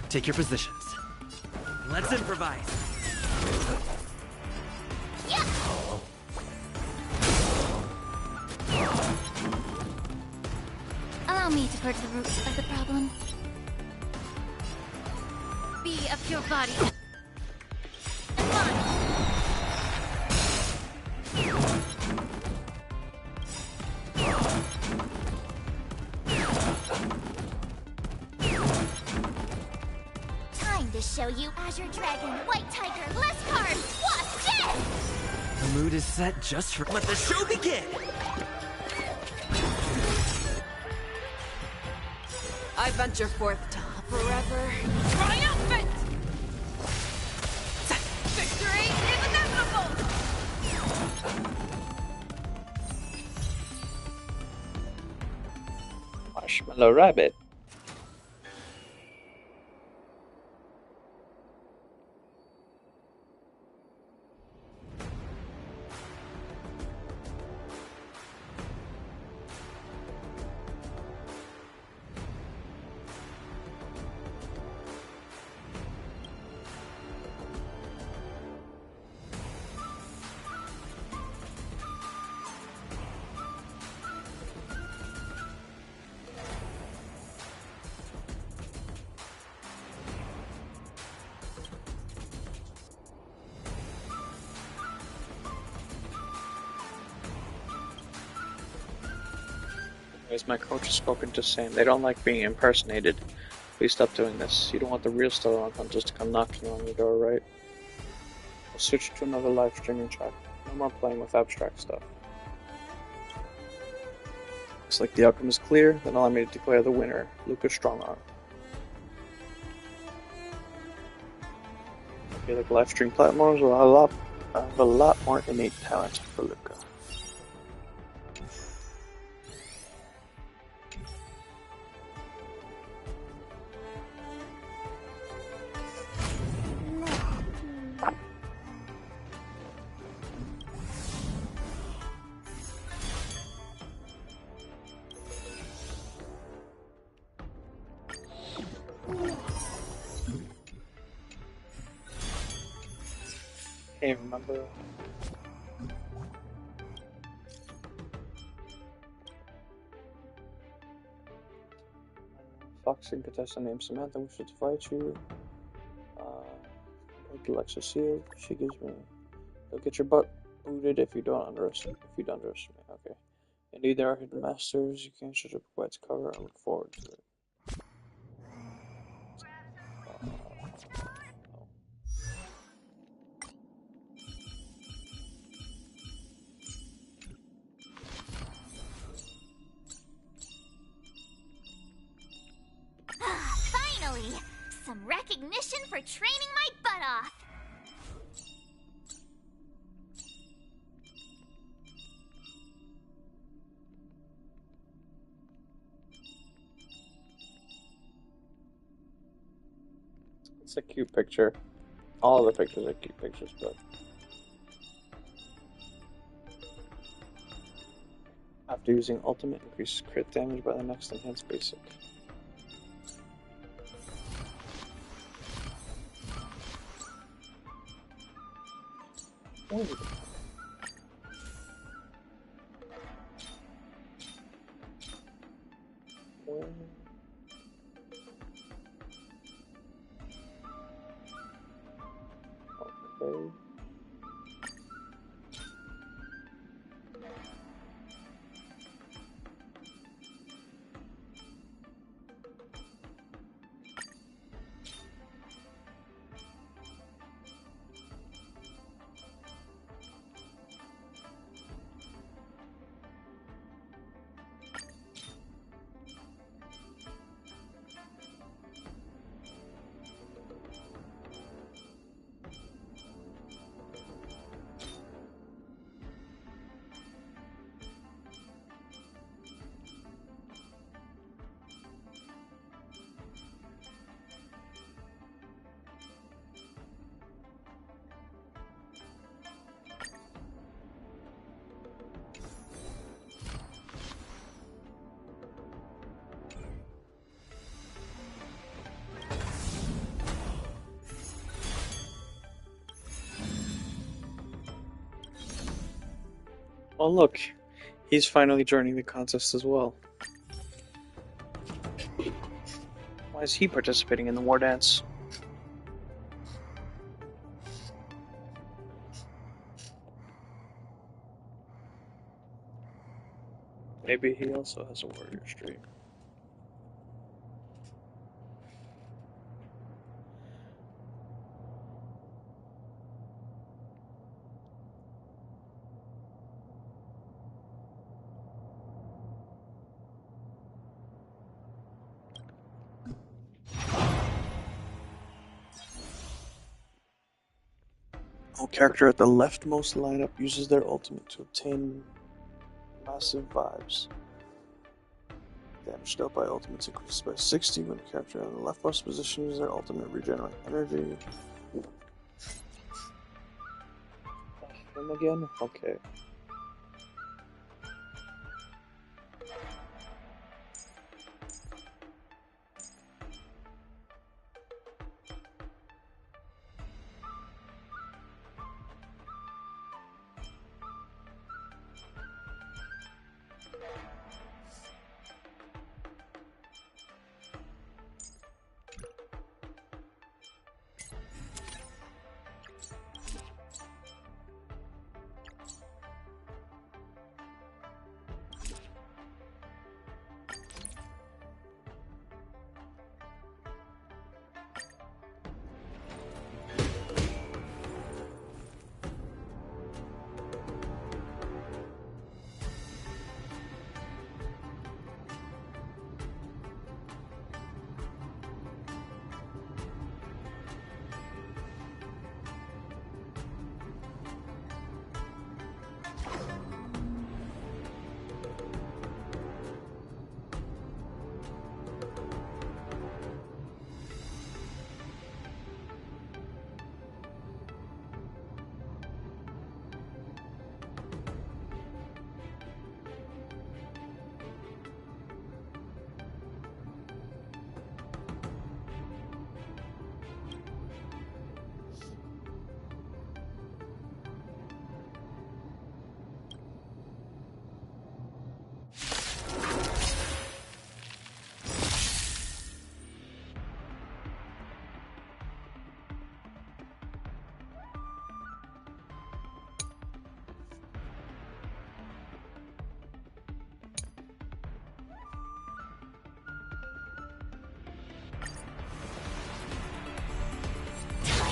Take your positions. Let's improvise. Allow me to purge the roots of the problem. Be a pure body. And mind. Time to show you Azure Dragon, White Tiger, less cards, Wasp, death! The mood is set just for. Let the show begin! I venture forth to forever triumphant! Victory is inevitable! Marshmallow Rabbit. Anyways, my coach has spoken to Sam. They don't like being impersonated. Please stop doing this. You don't want the real Stellar Hunters to come knocking on your door, right? We'll switch to another live streaming track. No more playing with abstract stuff. Looks like the outcome is clear. Then allow me to declare the winner, Luca Strongarm. I feel like live stream platforms will have a lot more innate talent for Luca. Hey, remember? Foxing contestant named Samantha wishes to fight you. Compared to Lexa Seal, she gives me. You'll get your butt booted if you don't underestimate. Okay. Indeed, there are hidden masters. You can't judge a provides cover. I look forward to it. Finally! Some recognition for training my butt off! It's a cute picture. All the pictures are cute pictures, but after using ultimate, increases crit damage by the next enhanced basic. Okay. Oh look, he's finally joining the contest as well. Why is he participating in the Wardance? Maybe he also has a warrior streak. A character at the leftmost lineup uses their ultimate to obtain massive vibes. Damage dealt by ultimates increases by 60 when a character in the leftmost position uses their ultimate regenerate energy. Him again? Okay.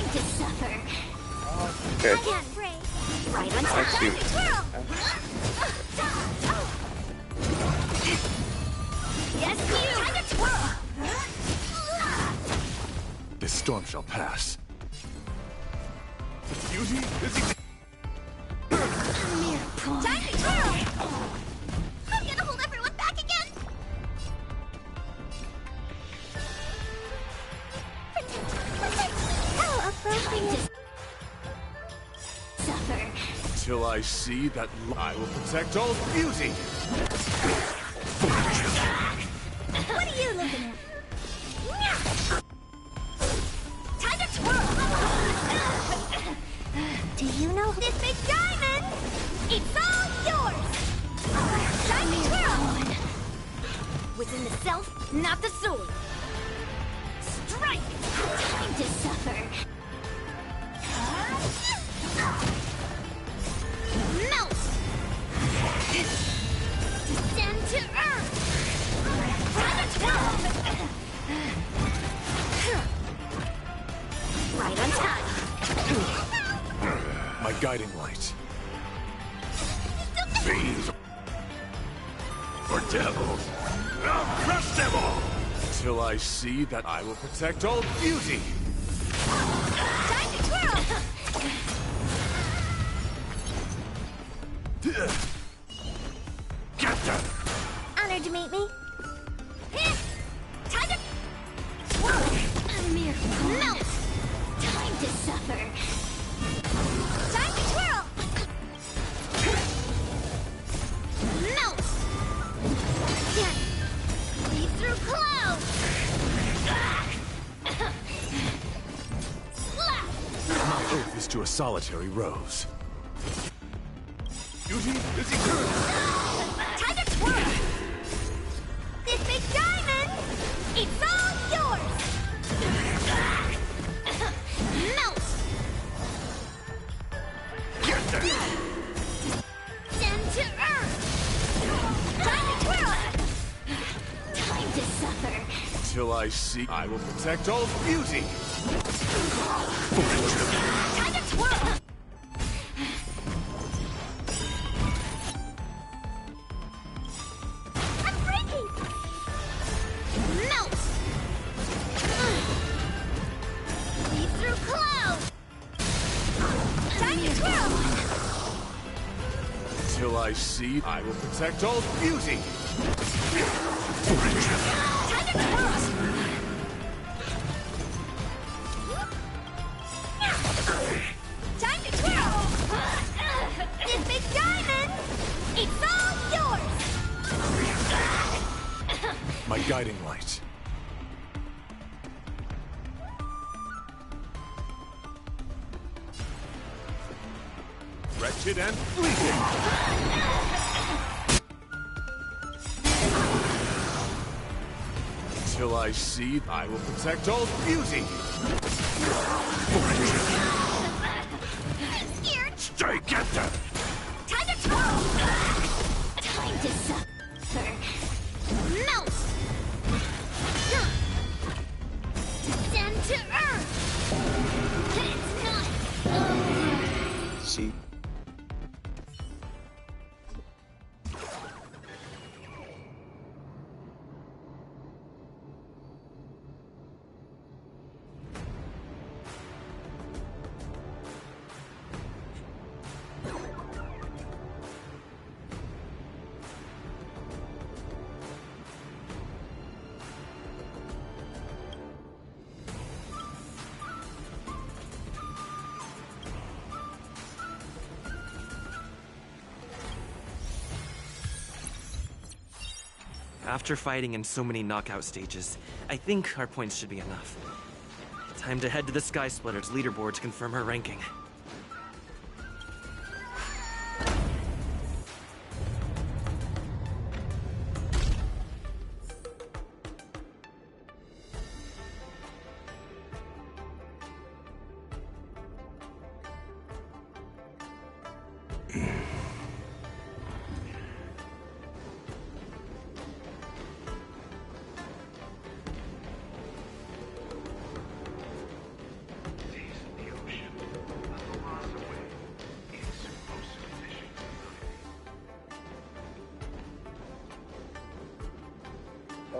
To suffer. Okay. Right on I see. Yes, you. Time to twirl. This storm shall pass. Beauty is Time to twirl. I'm gonna hold everyone back again. Suffer. Till I see that I will protect all beauty. What are you looking at? Time to twirl. Do you know this big diamond? It's all yours. Time to twirl. Within the self Not the sword! Strike! Time to suffer! Melt! Descend to earth! Right on time! My guiding light. Fiends or devils, I'll crush them all! Till I see that I will protect all beauty! Time to twirl! Get them! Honored to meet me. Time to twirl! A mere melt! Time to suffer! Time to twirl! Melt! Lead through clouds! Slap! My oath is to a solitary rose. Beauty is eternal! Time to twirl! This big diamond! It's all yours! Melt! Get them! Send to earth! Time to twirl! Time to suffer! Till I see I will protect all beauty! Time to twirl! I'm breaking! Melt! Lead through clouds! Time to twirl! Till I see I will protect all beauty! Time to twirl! Time to twirl! This big diamond! It's all yours! My guiding light. Wretched and fleeting! Till I see I will protect all beauty! Scared? Stay, get them! Time to twirl! Time to suffer! Melt! Descend to earth! It's not over! See? After fighting in so many knockout stages, I think our points should be enough. Time to head to the Sky Splitter's leaderboard to confirm her ranking.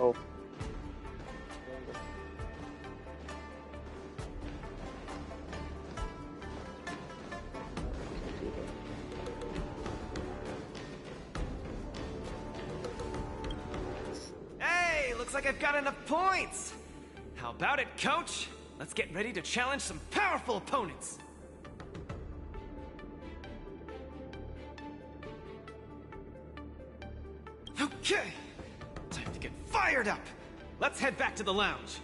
Oh. Hey, looks like I've got enough points! How about it, coach? Let's get ready to challenge some powerful opponents! Okay! Time to get fired up! Let's head back to the lounge!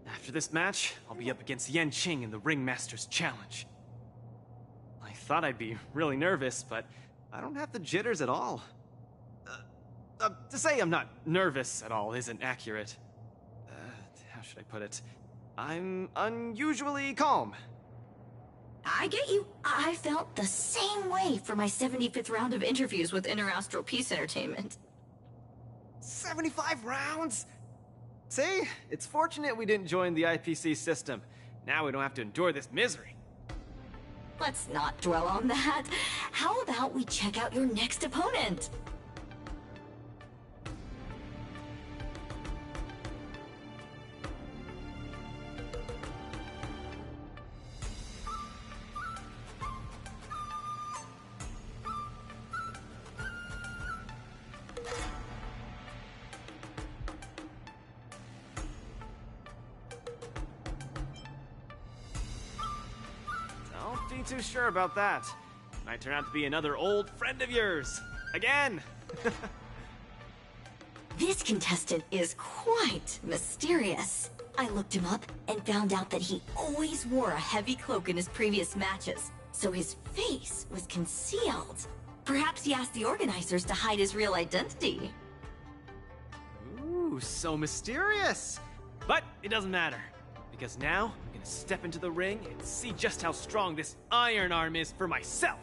After After this match, I'll be up against Yan Qing in the Ringmaster's Challenge. I thought I'd be really nervous, but I don't have the jitters at all. To say I'm not nervous at all isn't accurate. How should I put it? I'm unusually calm. I get you. I felt the same way for my 75th round of interviews with Interastral Peace Entertainment. 75 rounds? See? It's fortunate we didn't join the IPC system. Now we don't have to endure this misery. Let's not dwell on that. How about we check out your next opponent? Don't be too sure about that. Might turn out to be another old friend of yours. Again! This contestant is quite mysterious. I looked him up and found out that he always wore a heavy cloak in his previous matches, so his face was concealed. Perhaps he asked the organizers to hide his real identity. Ooh, so mysterious! But it doesn't matter, because now I'm gonna step into the ring and see just how strong this iron arm is for myself!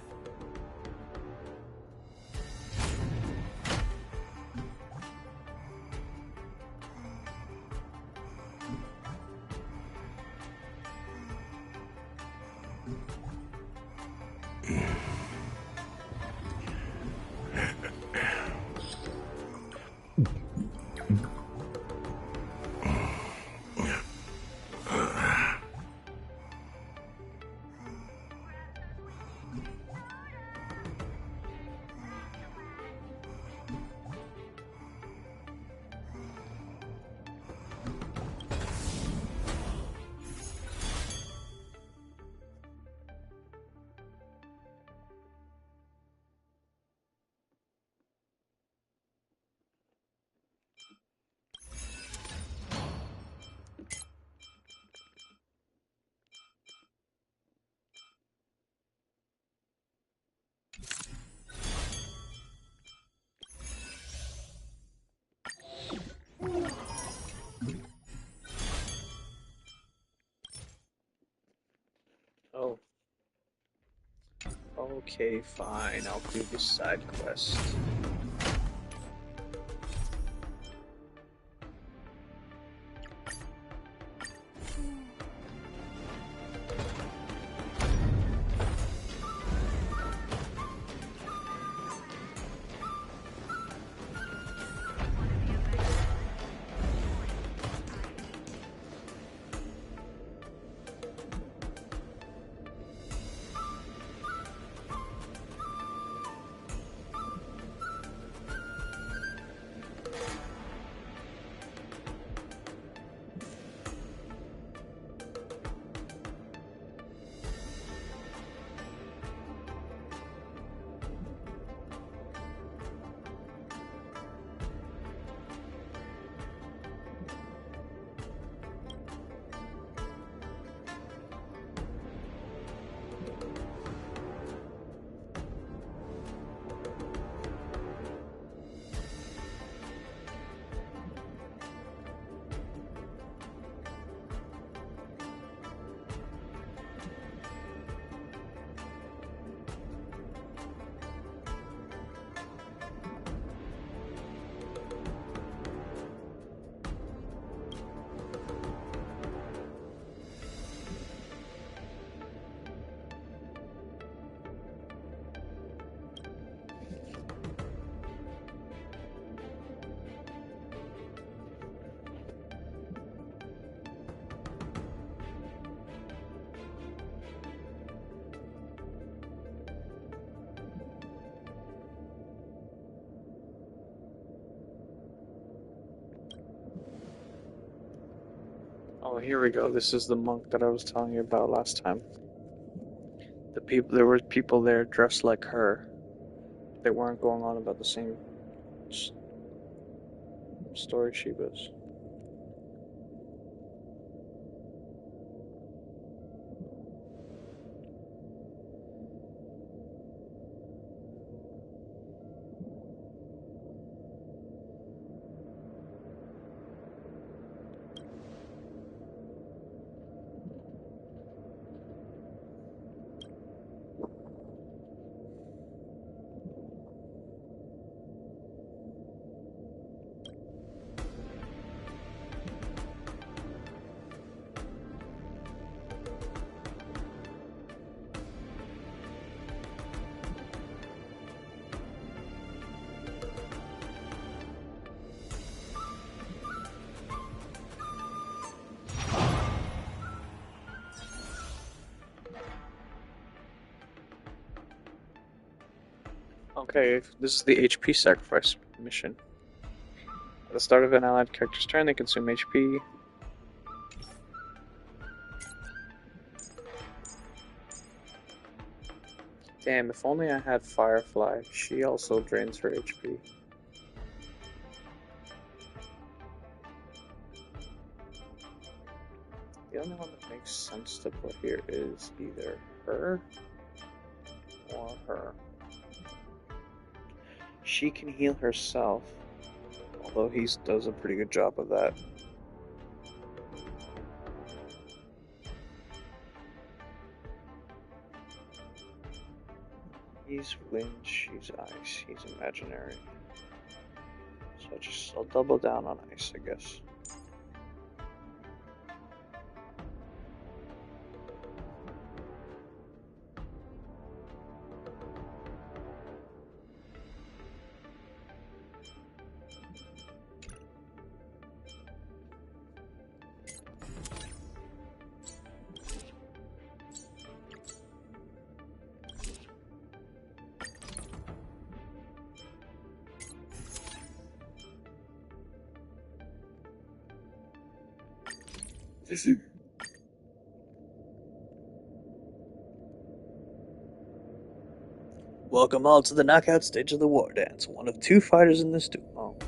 Oh. Okay, fine. I'll do this side quest. Oh, here we go. This is the monk that I was telling you about last time. There were people there dressed like her. They weren't going on about the same story she was. Okay, this is the HP sacrifice mission. At the start of an allied character's turn, they consume HP. Damn, if only I had Firefly. She also drains her HP. The only one that makes sense to put here is either her or her. She can heal herself, although he does a pretty good job of that. He's wind, she's ice, he's imaginary. So I'll double down on ice, I guess. Welcome all to the knockout stage of the Wardance. One of two fighters in this duel.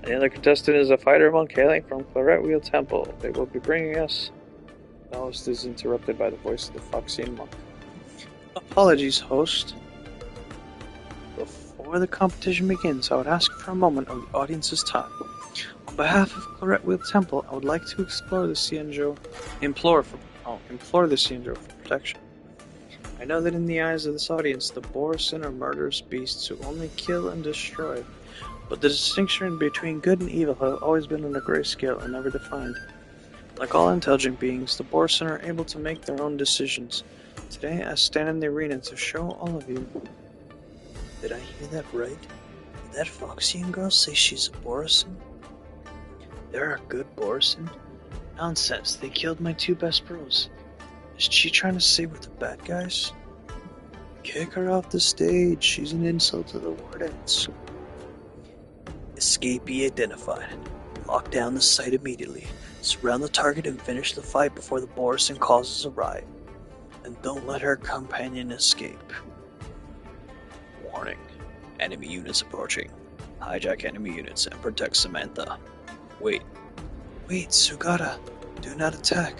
The other contestant is a fighter monk hailing from Claret Wheel Temple. They will be bringing us... The host is interrupted by the voice of the Foxian monk. Apologies, host. Before the competition begins, I would ask for a moment of the audience's time. On behalf of Claret Wheel Temple, I would like to implore the Xianzhou for protection. I know that in the eyes of this audience, the Borison are murderous beasts who only kill and destroy, but the distinction between good and evil has always been on a grayscale and never defined. Like all intelligent beings, the Borison are able to make their own decisions. Today, I stand in the arena to show all of you. Did I hear that right? Did that Foxian girl say she's a Borison? There are good Borison? Nonsense, they killed my two best bros. Is she trying to say we're the bad guys? Kick her off the stage, she's an insult to the Wardance. Escapee identified. Lock down the site immediately. Surround the target and finish the fight before the Borison causes a riot. And don't let her companion escape. Warning. Enemy units approaching. Hijack enemy units and protect Samantha. Wait, Sugata. Do not attack.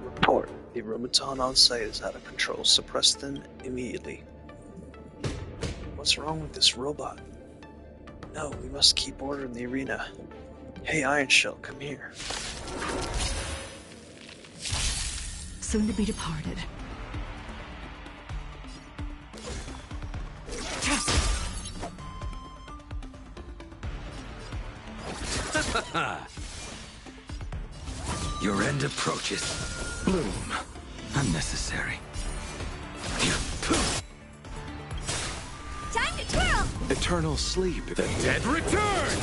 Report. The Rumaton on site is out of control. Suppress them immediately. What's wrong with this robot? No, we must keep order in the arena. Hey, Iron Shell, come here. Soon to be departed. Your end approaches. Bloom. Unnecessary. Time to twirl! Eternal sleep. The dead return!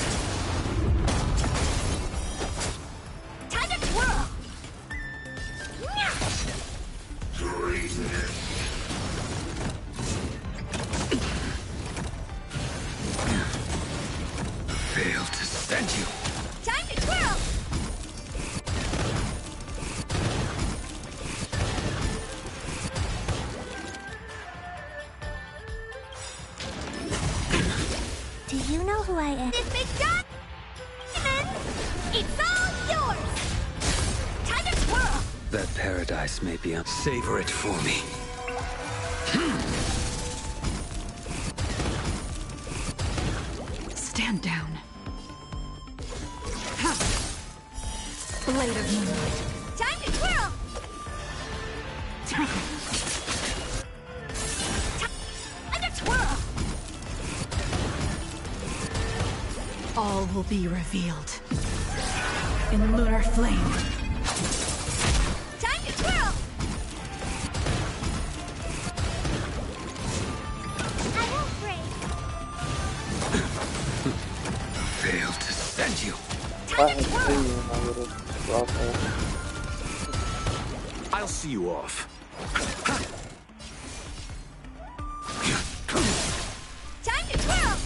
Time to twirl! Failed to send you. Time to twirl! Do you know who I am? This big diamond! It's all yours! Time to twirl! That paradise may be up. Savor it for me. Stand down. Blade of moonlight. Time to twirl! Time to twirl! All will be revealed. In lunar flame. Time to twirl! I won't break. Failed to send you. Time to twirl! I'll see you off. Time to twirl!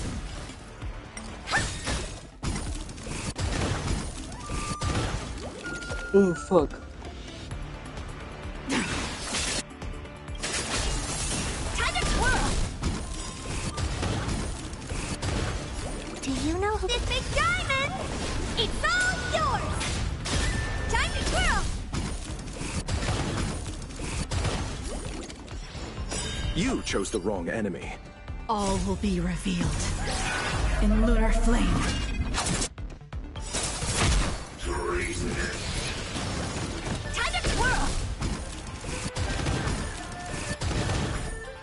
Oh fuck. Time to twirl! Do you know who this big diamond? It's all yours! Time to twirl! You chose the wrong enemy. All will be revealed in lunar flame. Time to twirl!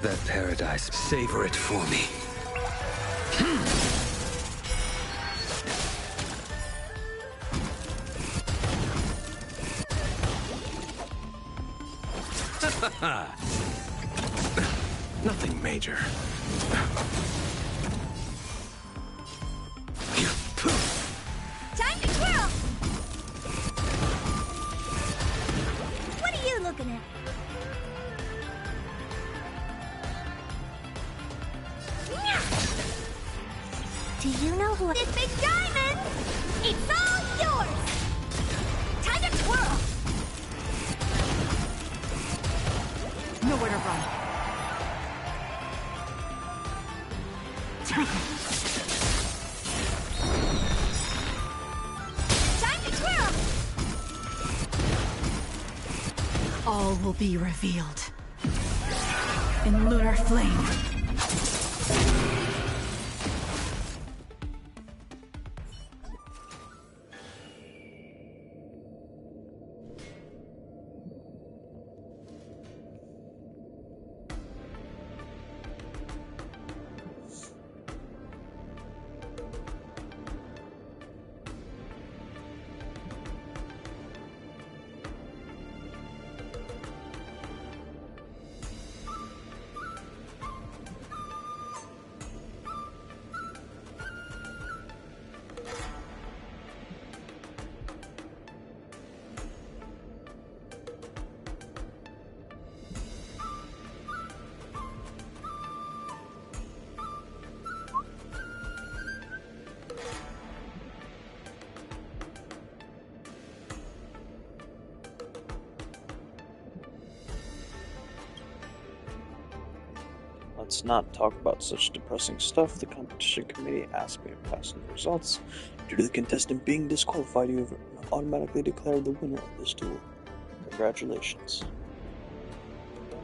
That paradise, savor it for me. Nothing major. Time to twirl! What are you looking at? Do you know who this big diamond? It's all yours! Time to twirl! Nowhere to run. Time to twirl! All will be revealed in lunar flame. Let's not talk about such depressing stuff. The competition committee asked me to pass on the results. Due to the contestant being disqualified, you have automatically declared the winner of this duel. Congratulations.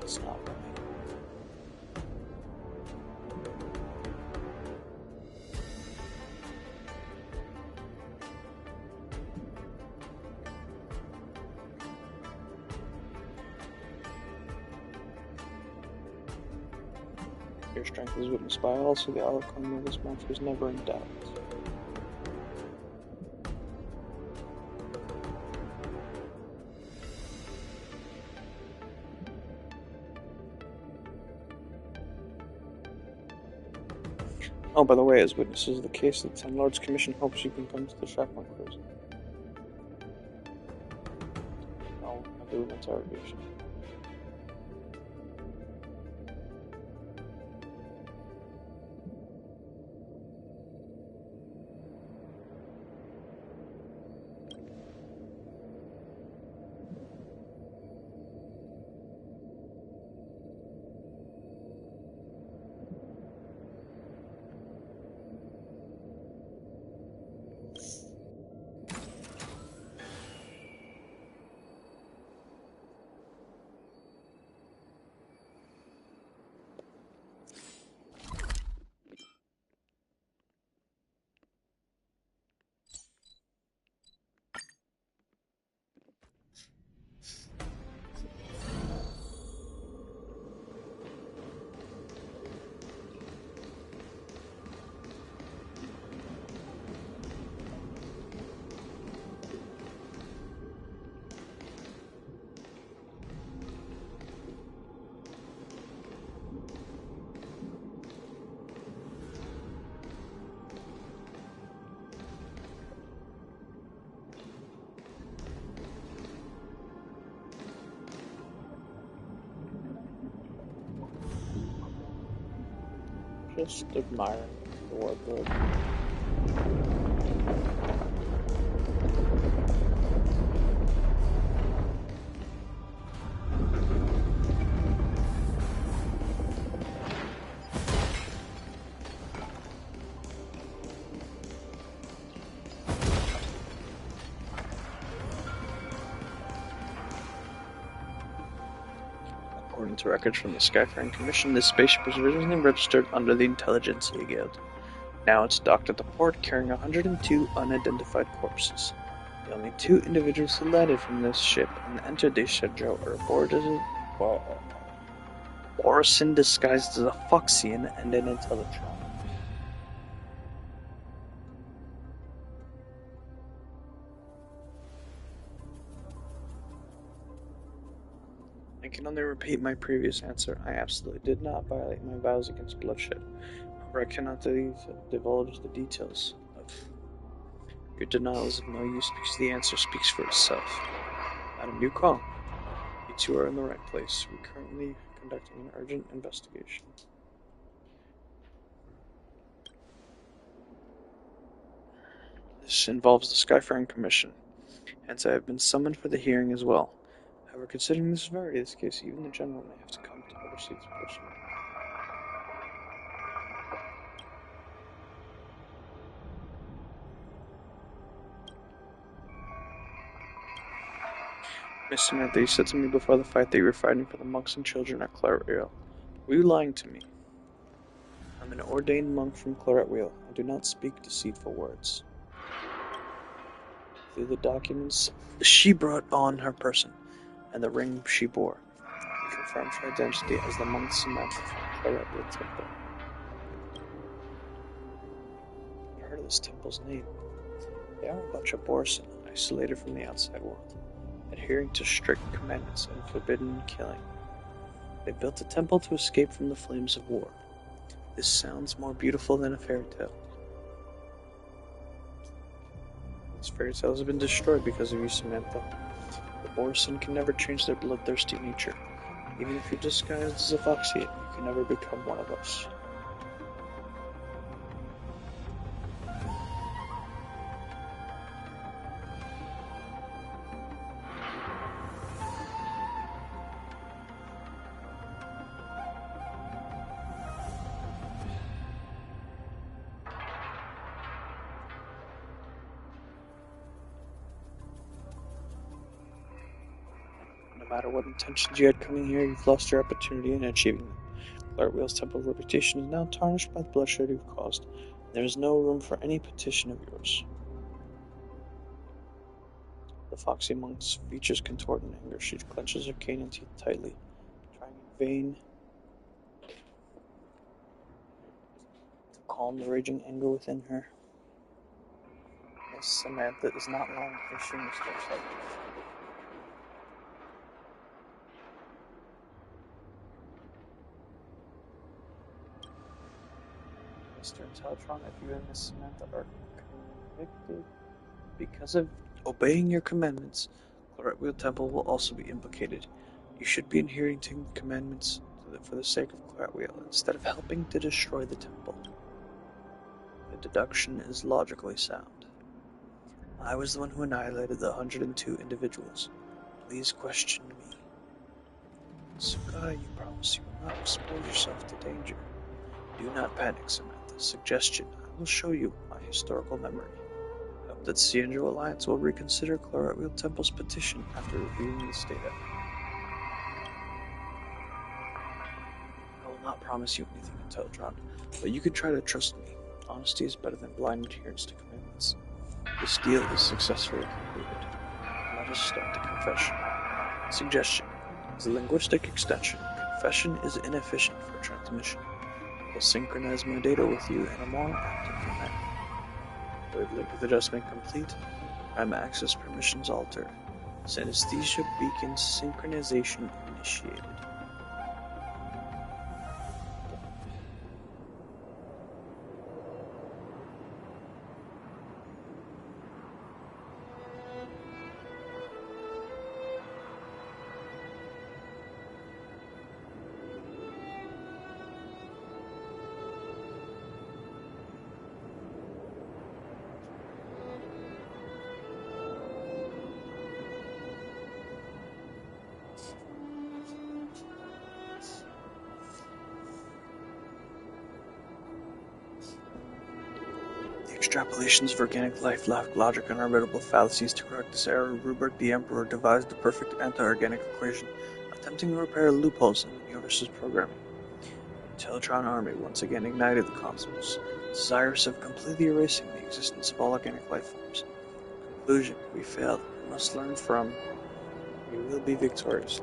That's not right. Your strength is witnessed by all, so the outcome of this match was never in doubt. Oh, by the way, as witnesses of the case, the Ten Lords Commission hopes you can come to the Chaplain Cruise. No, I do an interrogation. Just admiring the wardrobe. According to records from the Skyfaring Commission, this spaceship was originally registered under the Intelligentsia Guild. Now it's docked at the port carrying 102 unidentified corpses. The only two individuals who landed from this ship and entered the Shenzhou are Orison disguised as a Foxian and an Intellatron. I can only repeat my previous answer. I absolutely did not violate my vows against bloodshed. However, I cannot divulge the details of your denial is of no use because the answer speaks for itself. Madam Yukong, you two are in the right place. We're currently conducting an urgent investigation. This involves the Skyfaring Commission, hence I have been summoned for the hearing as well. However, considering the severity of this case, even the General may have to come to oversee this personally. Miss Samantha, you said to me before the fight that you were fighting for the monks and children at Claret Wheel. Were you lying to me? I'm an ordained monk from Claret Wheel. I do not speak deceitful words. Through the documents she brought on her person, and the ring she bore, we confirmed her identity as the monk Samantha from Claret Wheel Temple. I've heard of this temple's name. They are a bunch of Borson, isolated from the outside world, adhering to strict commandments and forbidden killing. They built a temple to escape from the flames of war. This sounds more beautiful than a fairy tale. These fairy tales have been destroyed because of you, Samantha. The Borson can never change their bloodthirsty nature. Even if you're disguised as a Foxian, you can never become one of us. No matter what intentions you had coming here, you've lost your opportunity in achieving them. Claret Wheel's Temple's reputation is now tarnished by the bloodshed you've caused. There is no room for any petition of yours. The Foxy Monk's features contort in anger. She clenches her canine teeth tightly, trying in vain to calm the raging anger within her. Miss Samantha is not lying here, she mistakes her. Mr. Intellatron, if you and Miss Samantha are convicted because of obeying your commandments, Claret Wheel Temple will also be implicated. You should be adhering to the commandments for the sake of Claret Wheel, instead of helping to destroy the temple. The deduction is logically sound. I was the one who annihilated the 102 individuals. Please question me. Sugata, you promise you will not expose yourself to danger. Do not panic, Samantha. Suggestion, I will show you my historical memory. I hope that Xianzhou Alliance will reconsider Claret Wheel Temple's petition after reviewing this data. I will not promise you anything, Intellatron, but you can try to trust me. Honesty is better than blind adherence to commandments. This deal is successfully concluded. Let us start the confession. Suggestion. As a linguistic extension, confession is inefficient for transmission. I will synchronize my data with you in a more active manner. Wavelength adjustment complete. Prime access permissions altered. Synesthesia beacon synchronization initiated. Extrapolations of organic life lack logic and unreadable fallacies. To correct this error, Rupert the Emperor devised the perfect anti-organic equation, attempting to repair loopholes in the Hoyoverse's programming. The Teletron army once again ignited the cosmos, desirous of completely erasing the existence of all organic life forms. Conclusion: we failed. We must learn from. We will be victorious.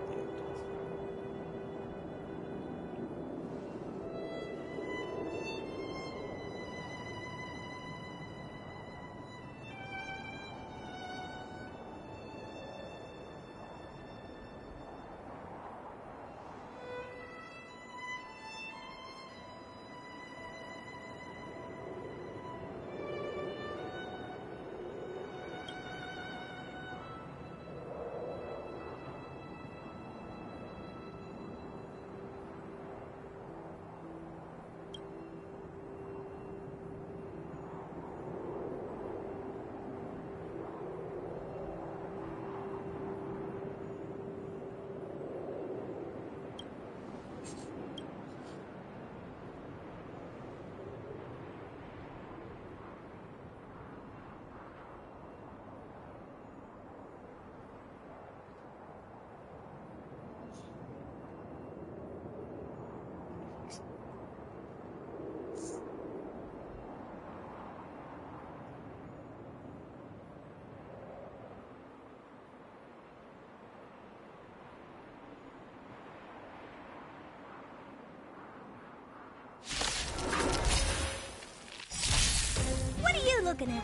What are you looking at?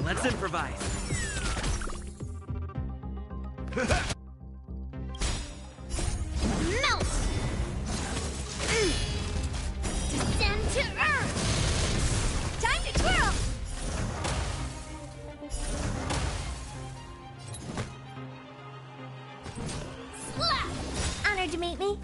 Let's improvise. Melt! Descend to Earth! Time to twirl! Slap! Honored to meet me.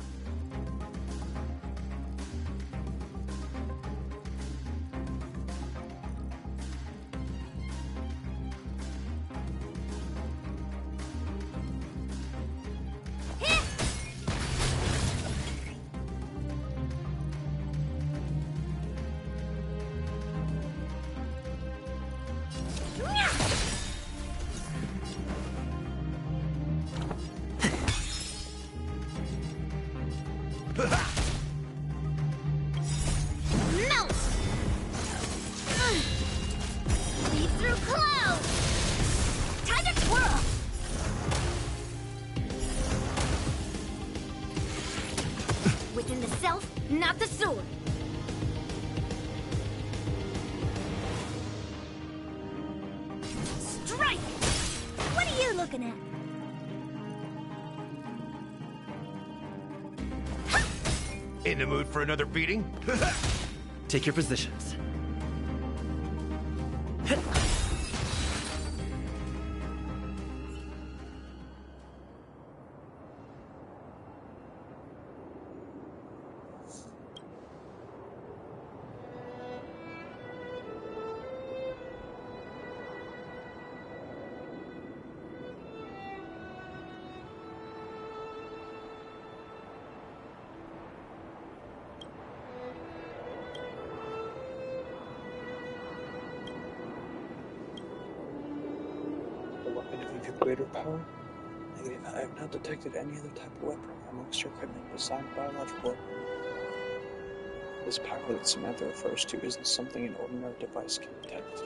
Melt! Lead through clouds! Time to twirl! Within the self, not the sword. Strike! What are you looking at? In the mood for another beating? Take your positions. Greater power? Negative. I have not detected any other type of weapon amongst your equipment besides biological. This power that Samantha refers to isn't something an ordinary device can detect.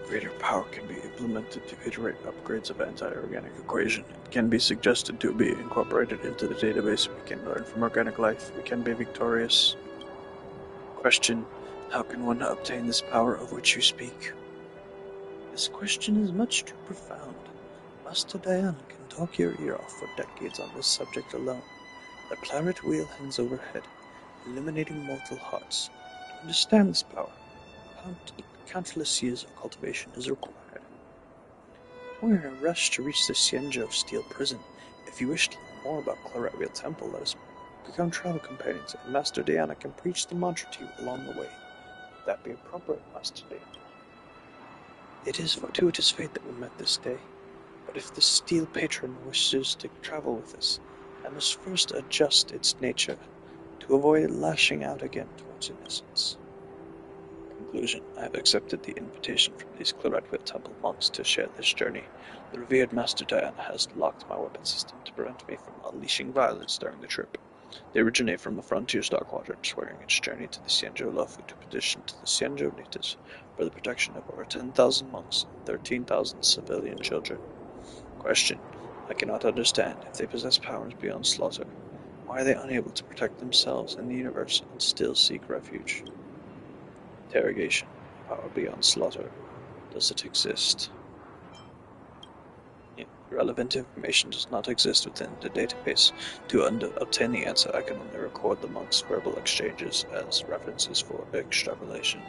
Greater power can be implemented to iterate upgrades of anti-organic equation. It can be suggested to be incorporated into the database. We can learn from organic life. We can be victorious. Question: how can one obtain this power of which you speak? This question is much too profound. Master Diana can talk your ear off for decades on this subject alone. The planet wheel hangs overhead, illuminating mortal hearts. To understand this power, countless years of cultivation is required. We're in a rush to reach the Xianzhou of Steel Prison. If you wish to learn more about Claretville Temple, let us become travel companions, and Master Diana can preach the mantra to you along the way. Would that be appropriate, Master Dean? It is fortuitous fate that we met this day, but if the Steel Patron wishes to travel with us, I must first adjust its nature to avoid lashing out again towards innocence. Conclusion. I have accepted the invitation from these Clarettville Temple monks to share this journey. The revered Master Diana has locked my weapon system to prevent me from unleashing violence during the trip. They originate from the Frontier Star Quadrant, swearing its journey to the Xianzhou Luofu to petition to the Xianzhou natives for the protection of over 10,000 monks and 13,000 civilian children. Question. I cannot understand. If they possess powers beyond slaughter, why are they unable to protect themselves and the universe and still seek refuge? Interrogation. Power beyond slaughter. Does it exist? Relevant information does not exist within the database. To obtain the answer, I can only record the monks' verbal exchanges as references for extrapolation.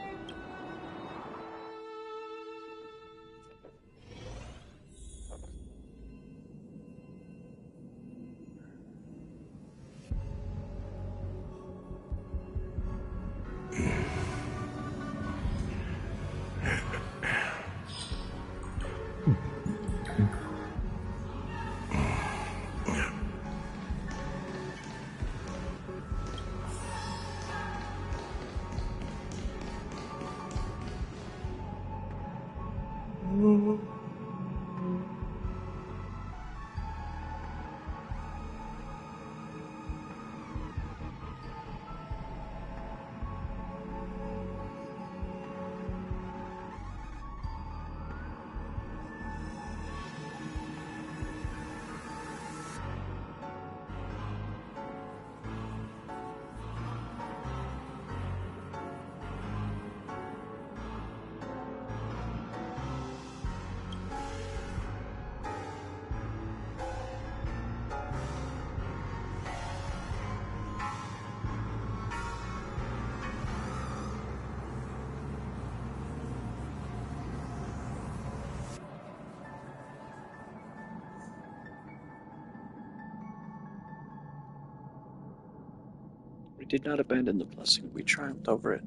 We did not abandon the blessing, we triumphed over it.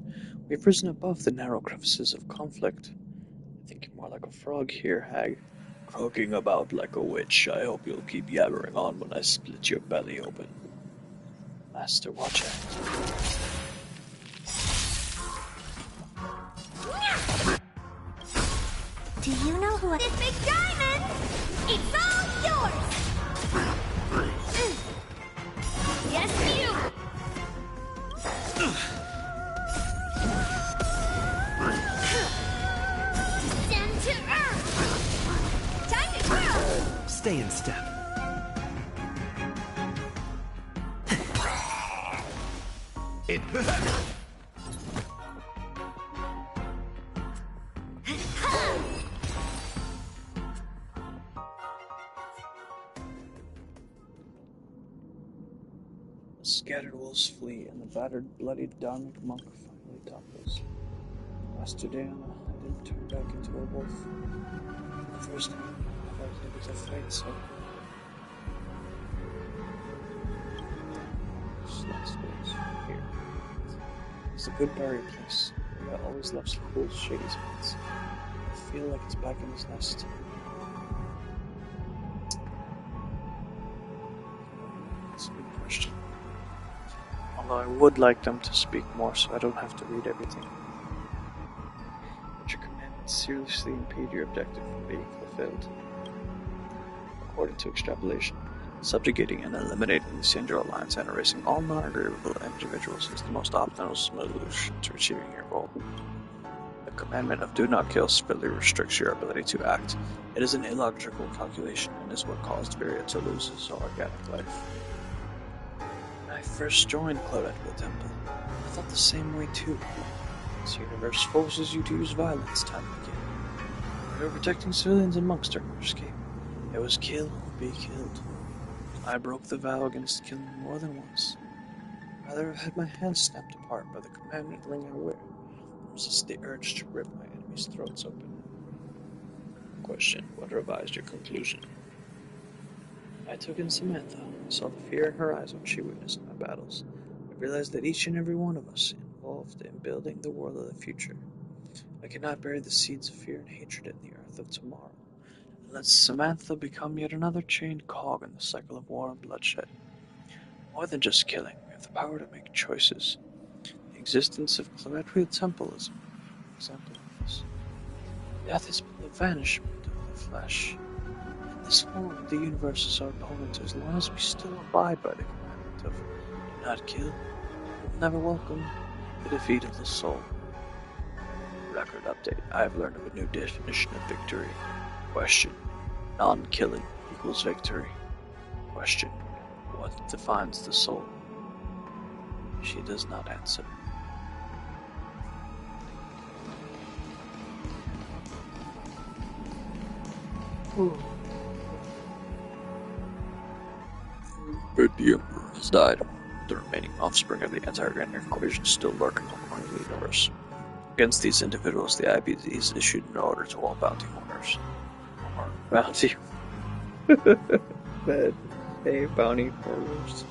We have risen above the narrow crevices of conflict. I think you're more like a frog here, hag. Croaking about like a witch. I hope you'll keep yabbering on when I split your belly open. Master, watch out. Do you know who this big diamond? It's all yours! Yes, you! Descend to earth! Time to grow! Stay in step. It. Scattered wolves flee, and the battered, bloodied Dharmic monk finally topples. Master Diana, I didn't turn back into a wolf. For the first time, I felt able to fight so. Last days, here. It's a good burial place. I always loves cool, shady spots. I feel like it's back in his nest. It's a good question. Although I would like them to speak more so I don't have to read everything. Would your commandments seriously impede your objective from being fulfilled? According to extrapolation, subjugating and eliminating the Xianzhou Alliance and erasing all non-agreeable individuals is the most optimal solution to achieving your goal. The commandment of do not kill severely restricts your ability to act. It is an illogical calculation and is what caused Viria to lose his organic life. When I first joined Clarettville Temple, I thought the same way too. This universe forces you to use violence time and again. We were protecting civilians and monks during our escape. It was kill or be killed. I broke the vow against killing more than once. I'd rather have had my hands snapped apart by the commandment ring I wear than resist the urge to rip my enemies' throats open. Question: what revised your conclusion? I took in Samantha. I saw the fear in her eyes when she witnessed my battles. I realized that each and every one of us, in involved in building the world of the future. I cannot bury the seeds of fear and hatred in the earth of tomorrow, and let Samantha become yet another chained cog in the cycle of war and bloodshed. More than just killing, we have the power to make choices. The existence of Claretria Temple is an example of this. Death is but the vanishment of the flesh. In this form, the universe is our opponent as long as we still abide by the commandment of do not kill. We will never welcome the defeat of the soul. Record update. I have learned of a new definition of victory. Question. Non-killing equals victory. Question. What defines the soul? She does not answer. But the Emperor has died. The remaining offspring of the anti-organic equation still lurking among the universe. Against these individuals, the IBZ has issued an order to all bounty hunters. Bounty. Bad. Hey, bounty hunters.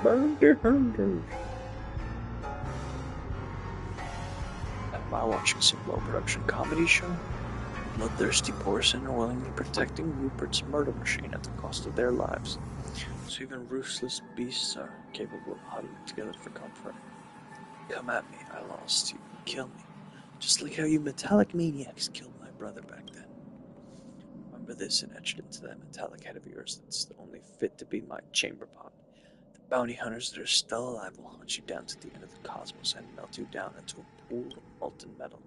Bounty hunters. Am I watching some low-production comedy show? Bloodthirsty porcine are willingly protecting Rupert's murder machine at the cost of their lives. So even ruthless beasts are capable of huddling together for comfort. Come at me, I lost you. Kill me. Just like how you metallic maniacs killed my brother back then. Remember this and etch it into that metallic head of yours that's only fit to be my chamber pot. The bounty hunters that are still alive will hunt you down to the end of the cosmos and melt you down into a pool of molten metal.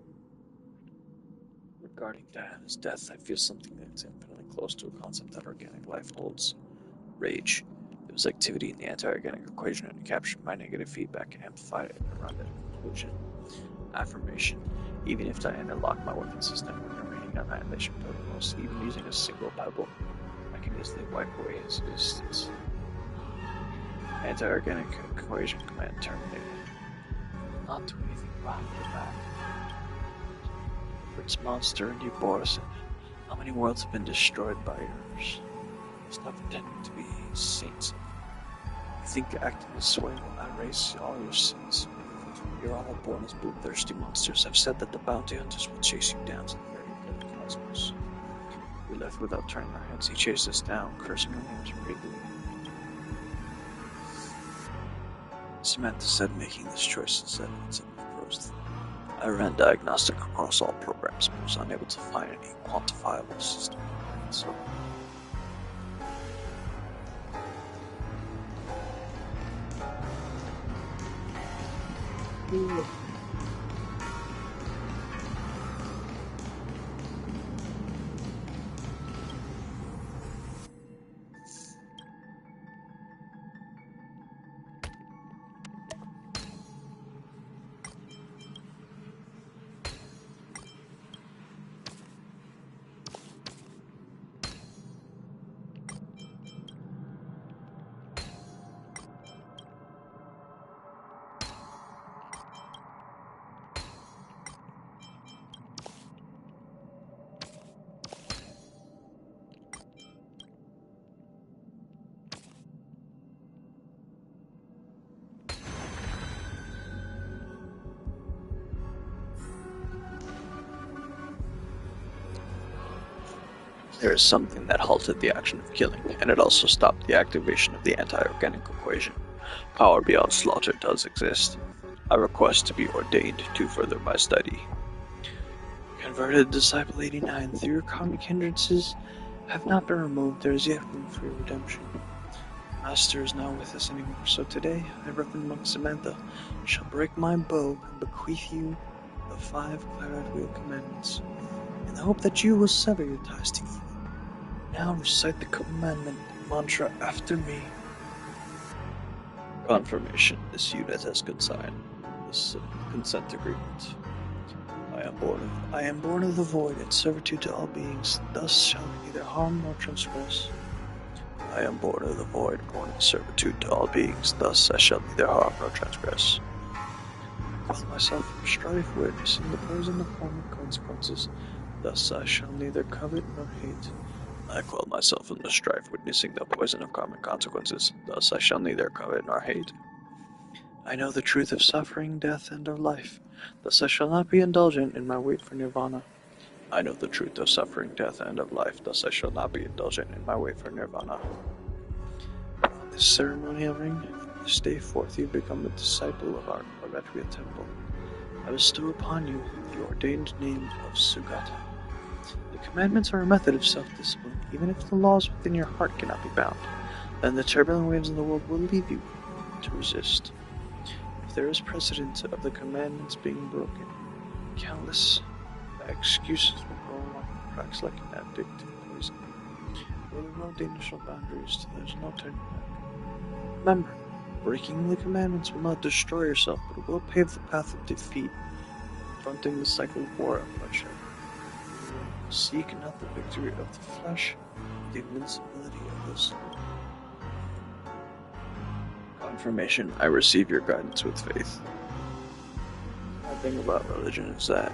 Regarding Diana's death, I feel something that's infinitely close to a concept that organic life holds. Rage. There was activity in the anti-organic equation and it captured my negative feedback and amplified it around a conclusion. Affirmation. Even if Diana locked my weapon system with remaining annihilation protocols, even using a single pebble, I can easily wipe away his existence. Anti-organic equation command terminated. Not do anything behind your back. Rupert's monster and you bore us in. How many worlds have been destroyed by yours? Stop pretending to be saints. You think acting this way will erase all your sins. You're all born as bloodthirsty monsters. I've said that the bounty hunters will chase you down to the very end of the cosmos. We left without turning our heads. He chased us down, cursing our names repeatedly. Samantha said making this choice is evidence of growth. I ran diagnostic across all programs, but was unable to find any quantifiable system. So, there is something that halted the action of killing, and it also stopped the activation of the anti-organic equation. Power beyond slaughter does exist. I request to be ordained to further my study. Converted Disciple 89, through your karmic hindrances have not been removed, there is yet room for your redemption. Master is not with us anymore, so today, I, Reverend Monk Samantha, shall break my bow and bequeath you the 5 Claret Wheel Commandments, in the hope that you will sever your ties to evil. Now recite the commandment mantra after me. Confirmation. This unit has consigned this consent agreement. I am born of the void and servitude to all beings, thus shall I neither harm nor transgress. I am born of the void, born in servitude to all beings, thus I shall neither harm nor transgress. I call myself from strife, witnessing the poison of karmic consequences, thus I shall neither covet nor hate. I quell myself in the strife, witnessing the poison of karmic consequences, thus I shall neither covet nor hate. I know the truth of suffering, death, and of life, thus I shall not be indulgent in my wait for nirvana. I know the truth of suffering, death, and of life, thus I shall not be indulgent in my wait for nirvana. On this ceremonial ring, from this day forth you become a disciple of our Eretria temple. I bestow upon you the ordained name of Sugata. The commandments are a method of self-discipline, even if the laws within your heart cannot be bound. Then the turbulent waves of the world will leave you to resist. If there is precedent of the commandments being broken, countless excuses will roll along the cracks like an addictive poison. There are no initial boundaries, so there's no turning back. Remember, breaking the commandments will not destroy yourself, but it will pave the path of defeat, confronting the cycle of war and bloodshed. Seek not the victory of the flesh, but the invincibility of the soul. Confirmation, I receive your guidance with faith. The thing about religion is that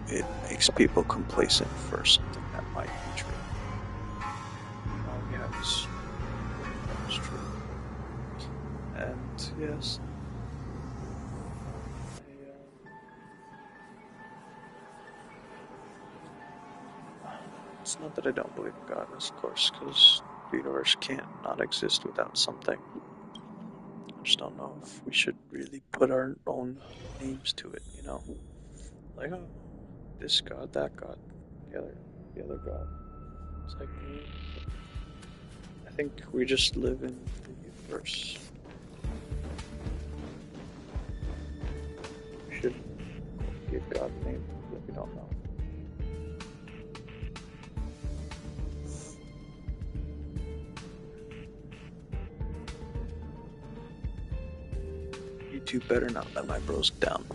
it makes people complacent for something that might be true. All we have is that is true. And yes, it's not that I don't believe in God, of course, because the universe can't not exist without something. I just don't know if we should really put our own names to it, you know? Like, oh, this God, that God, the other God. It's like, I think we just live in the universe. We should give God a name that we don't know. You two better not let my bros down.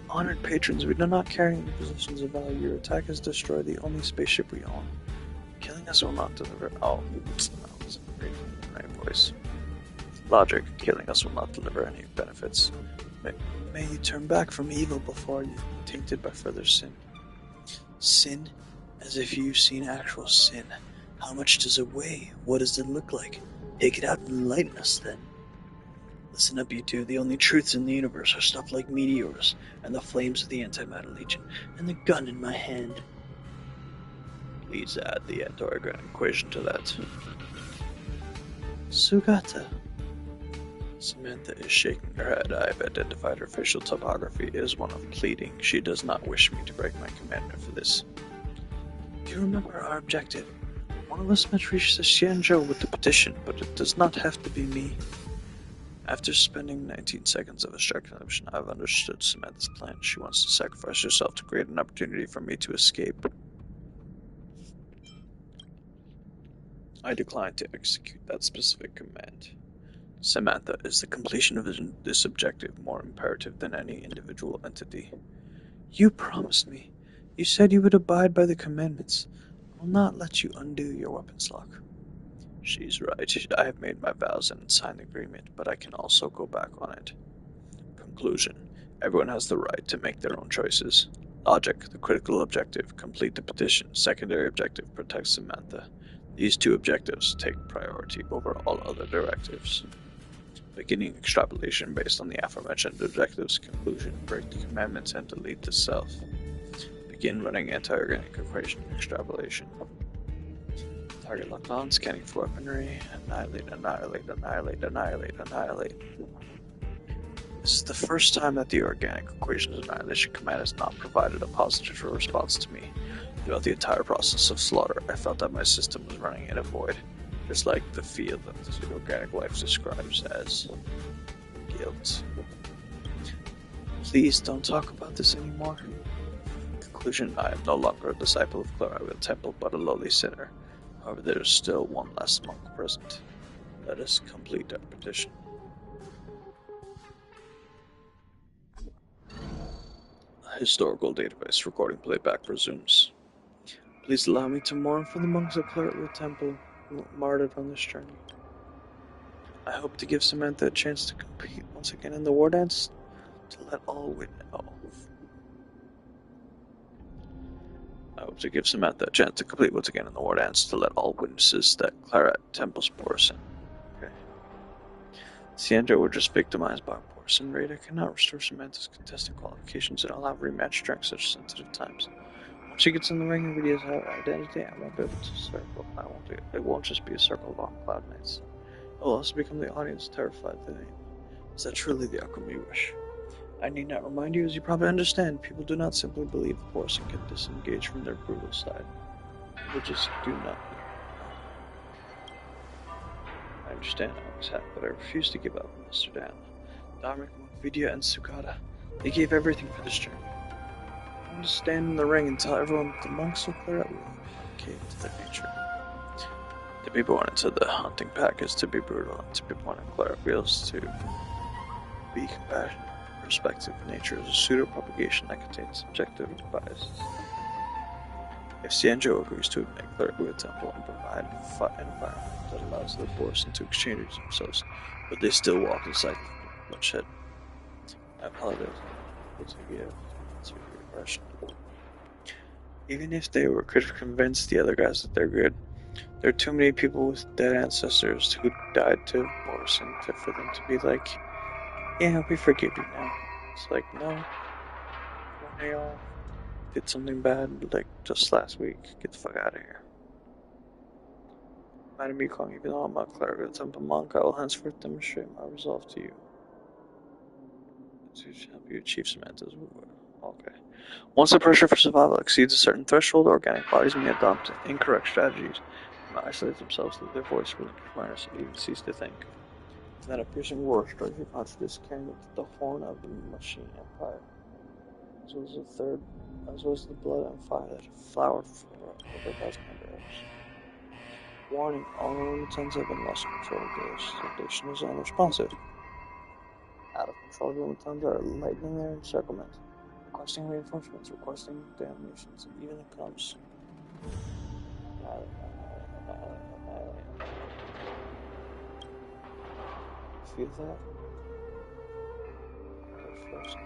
Honored patrons, we do not carry any positions of value. Your attack has destroyed the only spaceship we own. Killing us will not deliver. Oh, that was a great right voice. Logic, killing us will not deliver any benefits. May you turn back from evil before you tainted by further sin. Sin? As if you've seen actual sin. How much does it weigh? What does it look like? Take it out and enlighten us then. Listen up, you two. The only truths in the universe are stuff like meteors, and the flames of the Antimatter Legion, and the gun in my hand. Please add the anti-organic equation to that. Sugata. Samantha is shaking her head. I have identified her facial topography as one of pleading. She does not wish me to break my commandment for this. Do you remember our objective? One of us must reach the Xianzhou with the petition, but it does not have to be me. After spending 19 seconds of extraction, I've understood Samantha's plan. She wants to sacrifice herself to create an opportunity for me to escape. I decline to execute that specific command. Samantha, is the completion of this objective more imperative than any individual entity? You promised me. You said you would abide by the commandments. I will not let you undo your weapons lock. She's right. I have made my vows and signed the agreement, but I can also go back on it. Conclusion. Everyone has the right to make their own choices. Logic, the critical objective, complete the petition. Secondary objective, protect Samantha. These two objectives take priority over all other directives. Beginning extrapolation based on the aforementioned objectives. Conclusion, break the commandments and delete the self. Begin running anti-organic equation extrapolation. Target locked on, scanning for weaponry. Annihilate, annihilate, annihilate, annihilate, annihilate. This is the first time that the Organic Equations Annihilation command has not provided a positive response to me. Throughout the entire process of slaughter, I felt that my system was running in a void, just like the field that the organic life describes as guilt. Please don't talk about this anymore. Conclusion, I am no longer a disciple of Claraville Temple, but a lowly sinner. However, there is still one last monk present. Let us complete our petition. Historical database recording playback resumes. Please allow me to mourn for the monks of Claraville Temple who were martyred on this journey. I hope to give Samantha a chance to compete once again in the Wardance, to let all witness. I hope to give Samantha a chance to complete once again in the Wardance, to let all witnesses that Claret Temple's portion. Okay. Cienjo were just victimized by Boris and Raid. I cannot restore Samantha's contestant qualifications and allow rematch during such sensitive times. Once she gets in the ring and reveals her identity, I won't be able to circle. It won't just be a circle of on-cloud nights. It will also become the audience terrified of the name. Is that truly the outcome you wish? I need not remind you, as you probably understand, people do not simply believe the Boris and can disengage from their brutal side. People just do not. I understand I always have, but I refuse to give up, Mr. Dan. Dharmic, Vidya, and Sukata. They gave everything for this journey. I want to stand in the ring and tell everyone that the monks will clear out cave to their nature. To be born into the hunting pack is to be brutal, and to be born in Clairville's to be compassionate. Perspective nature is a pseudo-propagation that contains subjective biases. If Cienjo agrees to make Clairville a temple and provide an environment that allows the Boris to exchange themselves, but they still walk in cycle of bloodshed. I apologize. Even if they could convince the other guys that they're good, there are too many people with dead ancestors who died to Boris and for them to be like, yeah, we forgive you now. It's like, no. When they all did something bad, like just last week, get the fuck out of here. Madam Yukong, even though I'm not Clairville Temple monk, I will henceforth demonstrate my resolve to you. To help you achieve Samantha's reward. Okay. Once the pressure for survival exceeds a certain threshold, organic bodies may adopt incorrect strategies and isolate themselves, leave their voice, relinquish awareness, and even cease to think. Then a piercing roar strikes your consciousness, carrying with the horn of the machine empire, as was the blood and fire that flowered for over 1,000 years. Warning: all Romatans have been lost control. The sedation is unresponsive. Out of control, Romatans are lightening their encirclement, requesting reinforcements, requesting damnations, and even it comes. Feel that? First.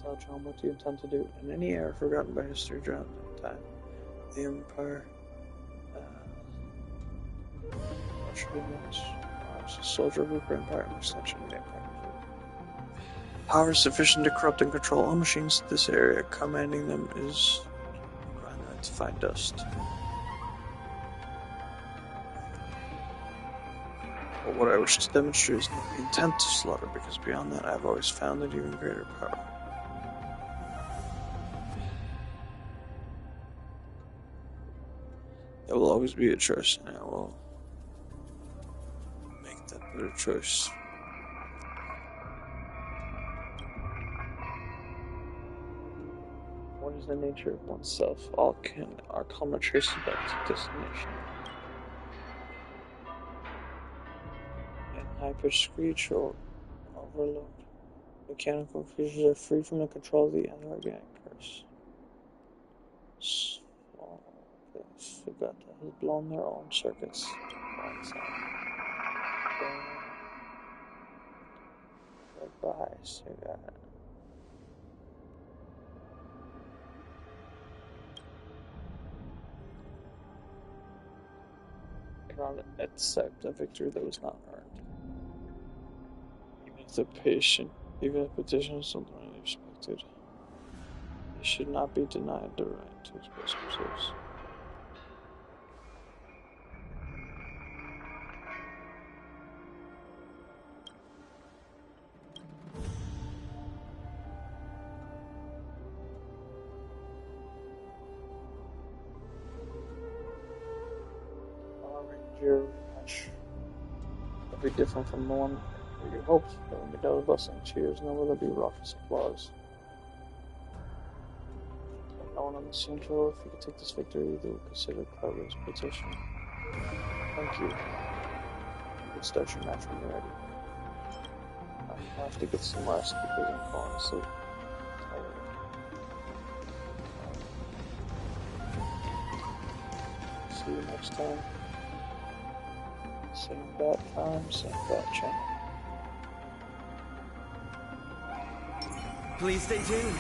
Tell John what you intend to do. In any era forgotten by history, drowned in time, the Empire should be much. A soldier of the Empire, an extension of the Empire. Power sufficient to corrupt and control all machines in this area. Commanding them is to find dust. But what I wish to demonstrate is not the intent to slaughter, because beyond that I have always found an even greater power. There will always be a choice, and I will make that better choice. What is the nature of oneself? All are common traces back to destination. In high-pitched screech or overload, mechanical creatures are free from the control of the inorganic curse. Sugata has blown their own circuits. Goodbye, Sugata. Cannot accept a victory that was not earned. Even if petition is something unexpected, they should not be denied the right to express themselves. Your match will be different from the one that you hoped. There will be no bustling cheers, nor will there be raucous applause. But no one on the Central, if you could take this victory, they will consider Clairville's petition. Thank you. You can start your match when you're ready. I have to get some rest because I'm falling asleep. See you next time. Same bad time, same bad channel. Please stay tuned.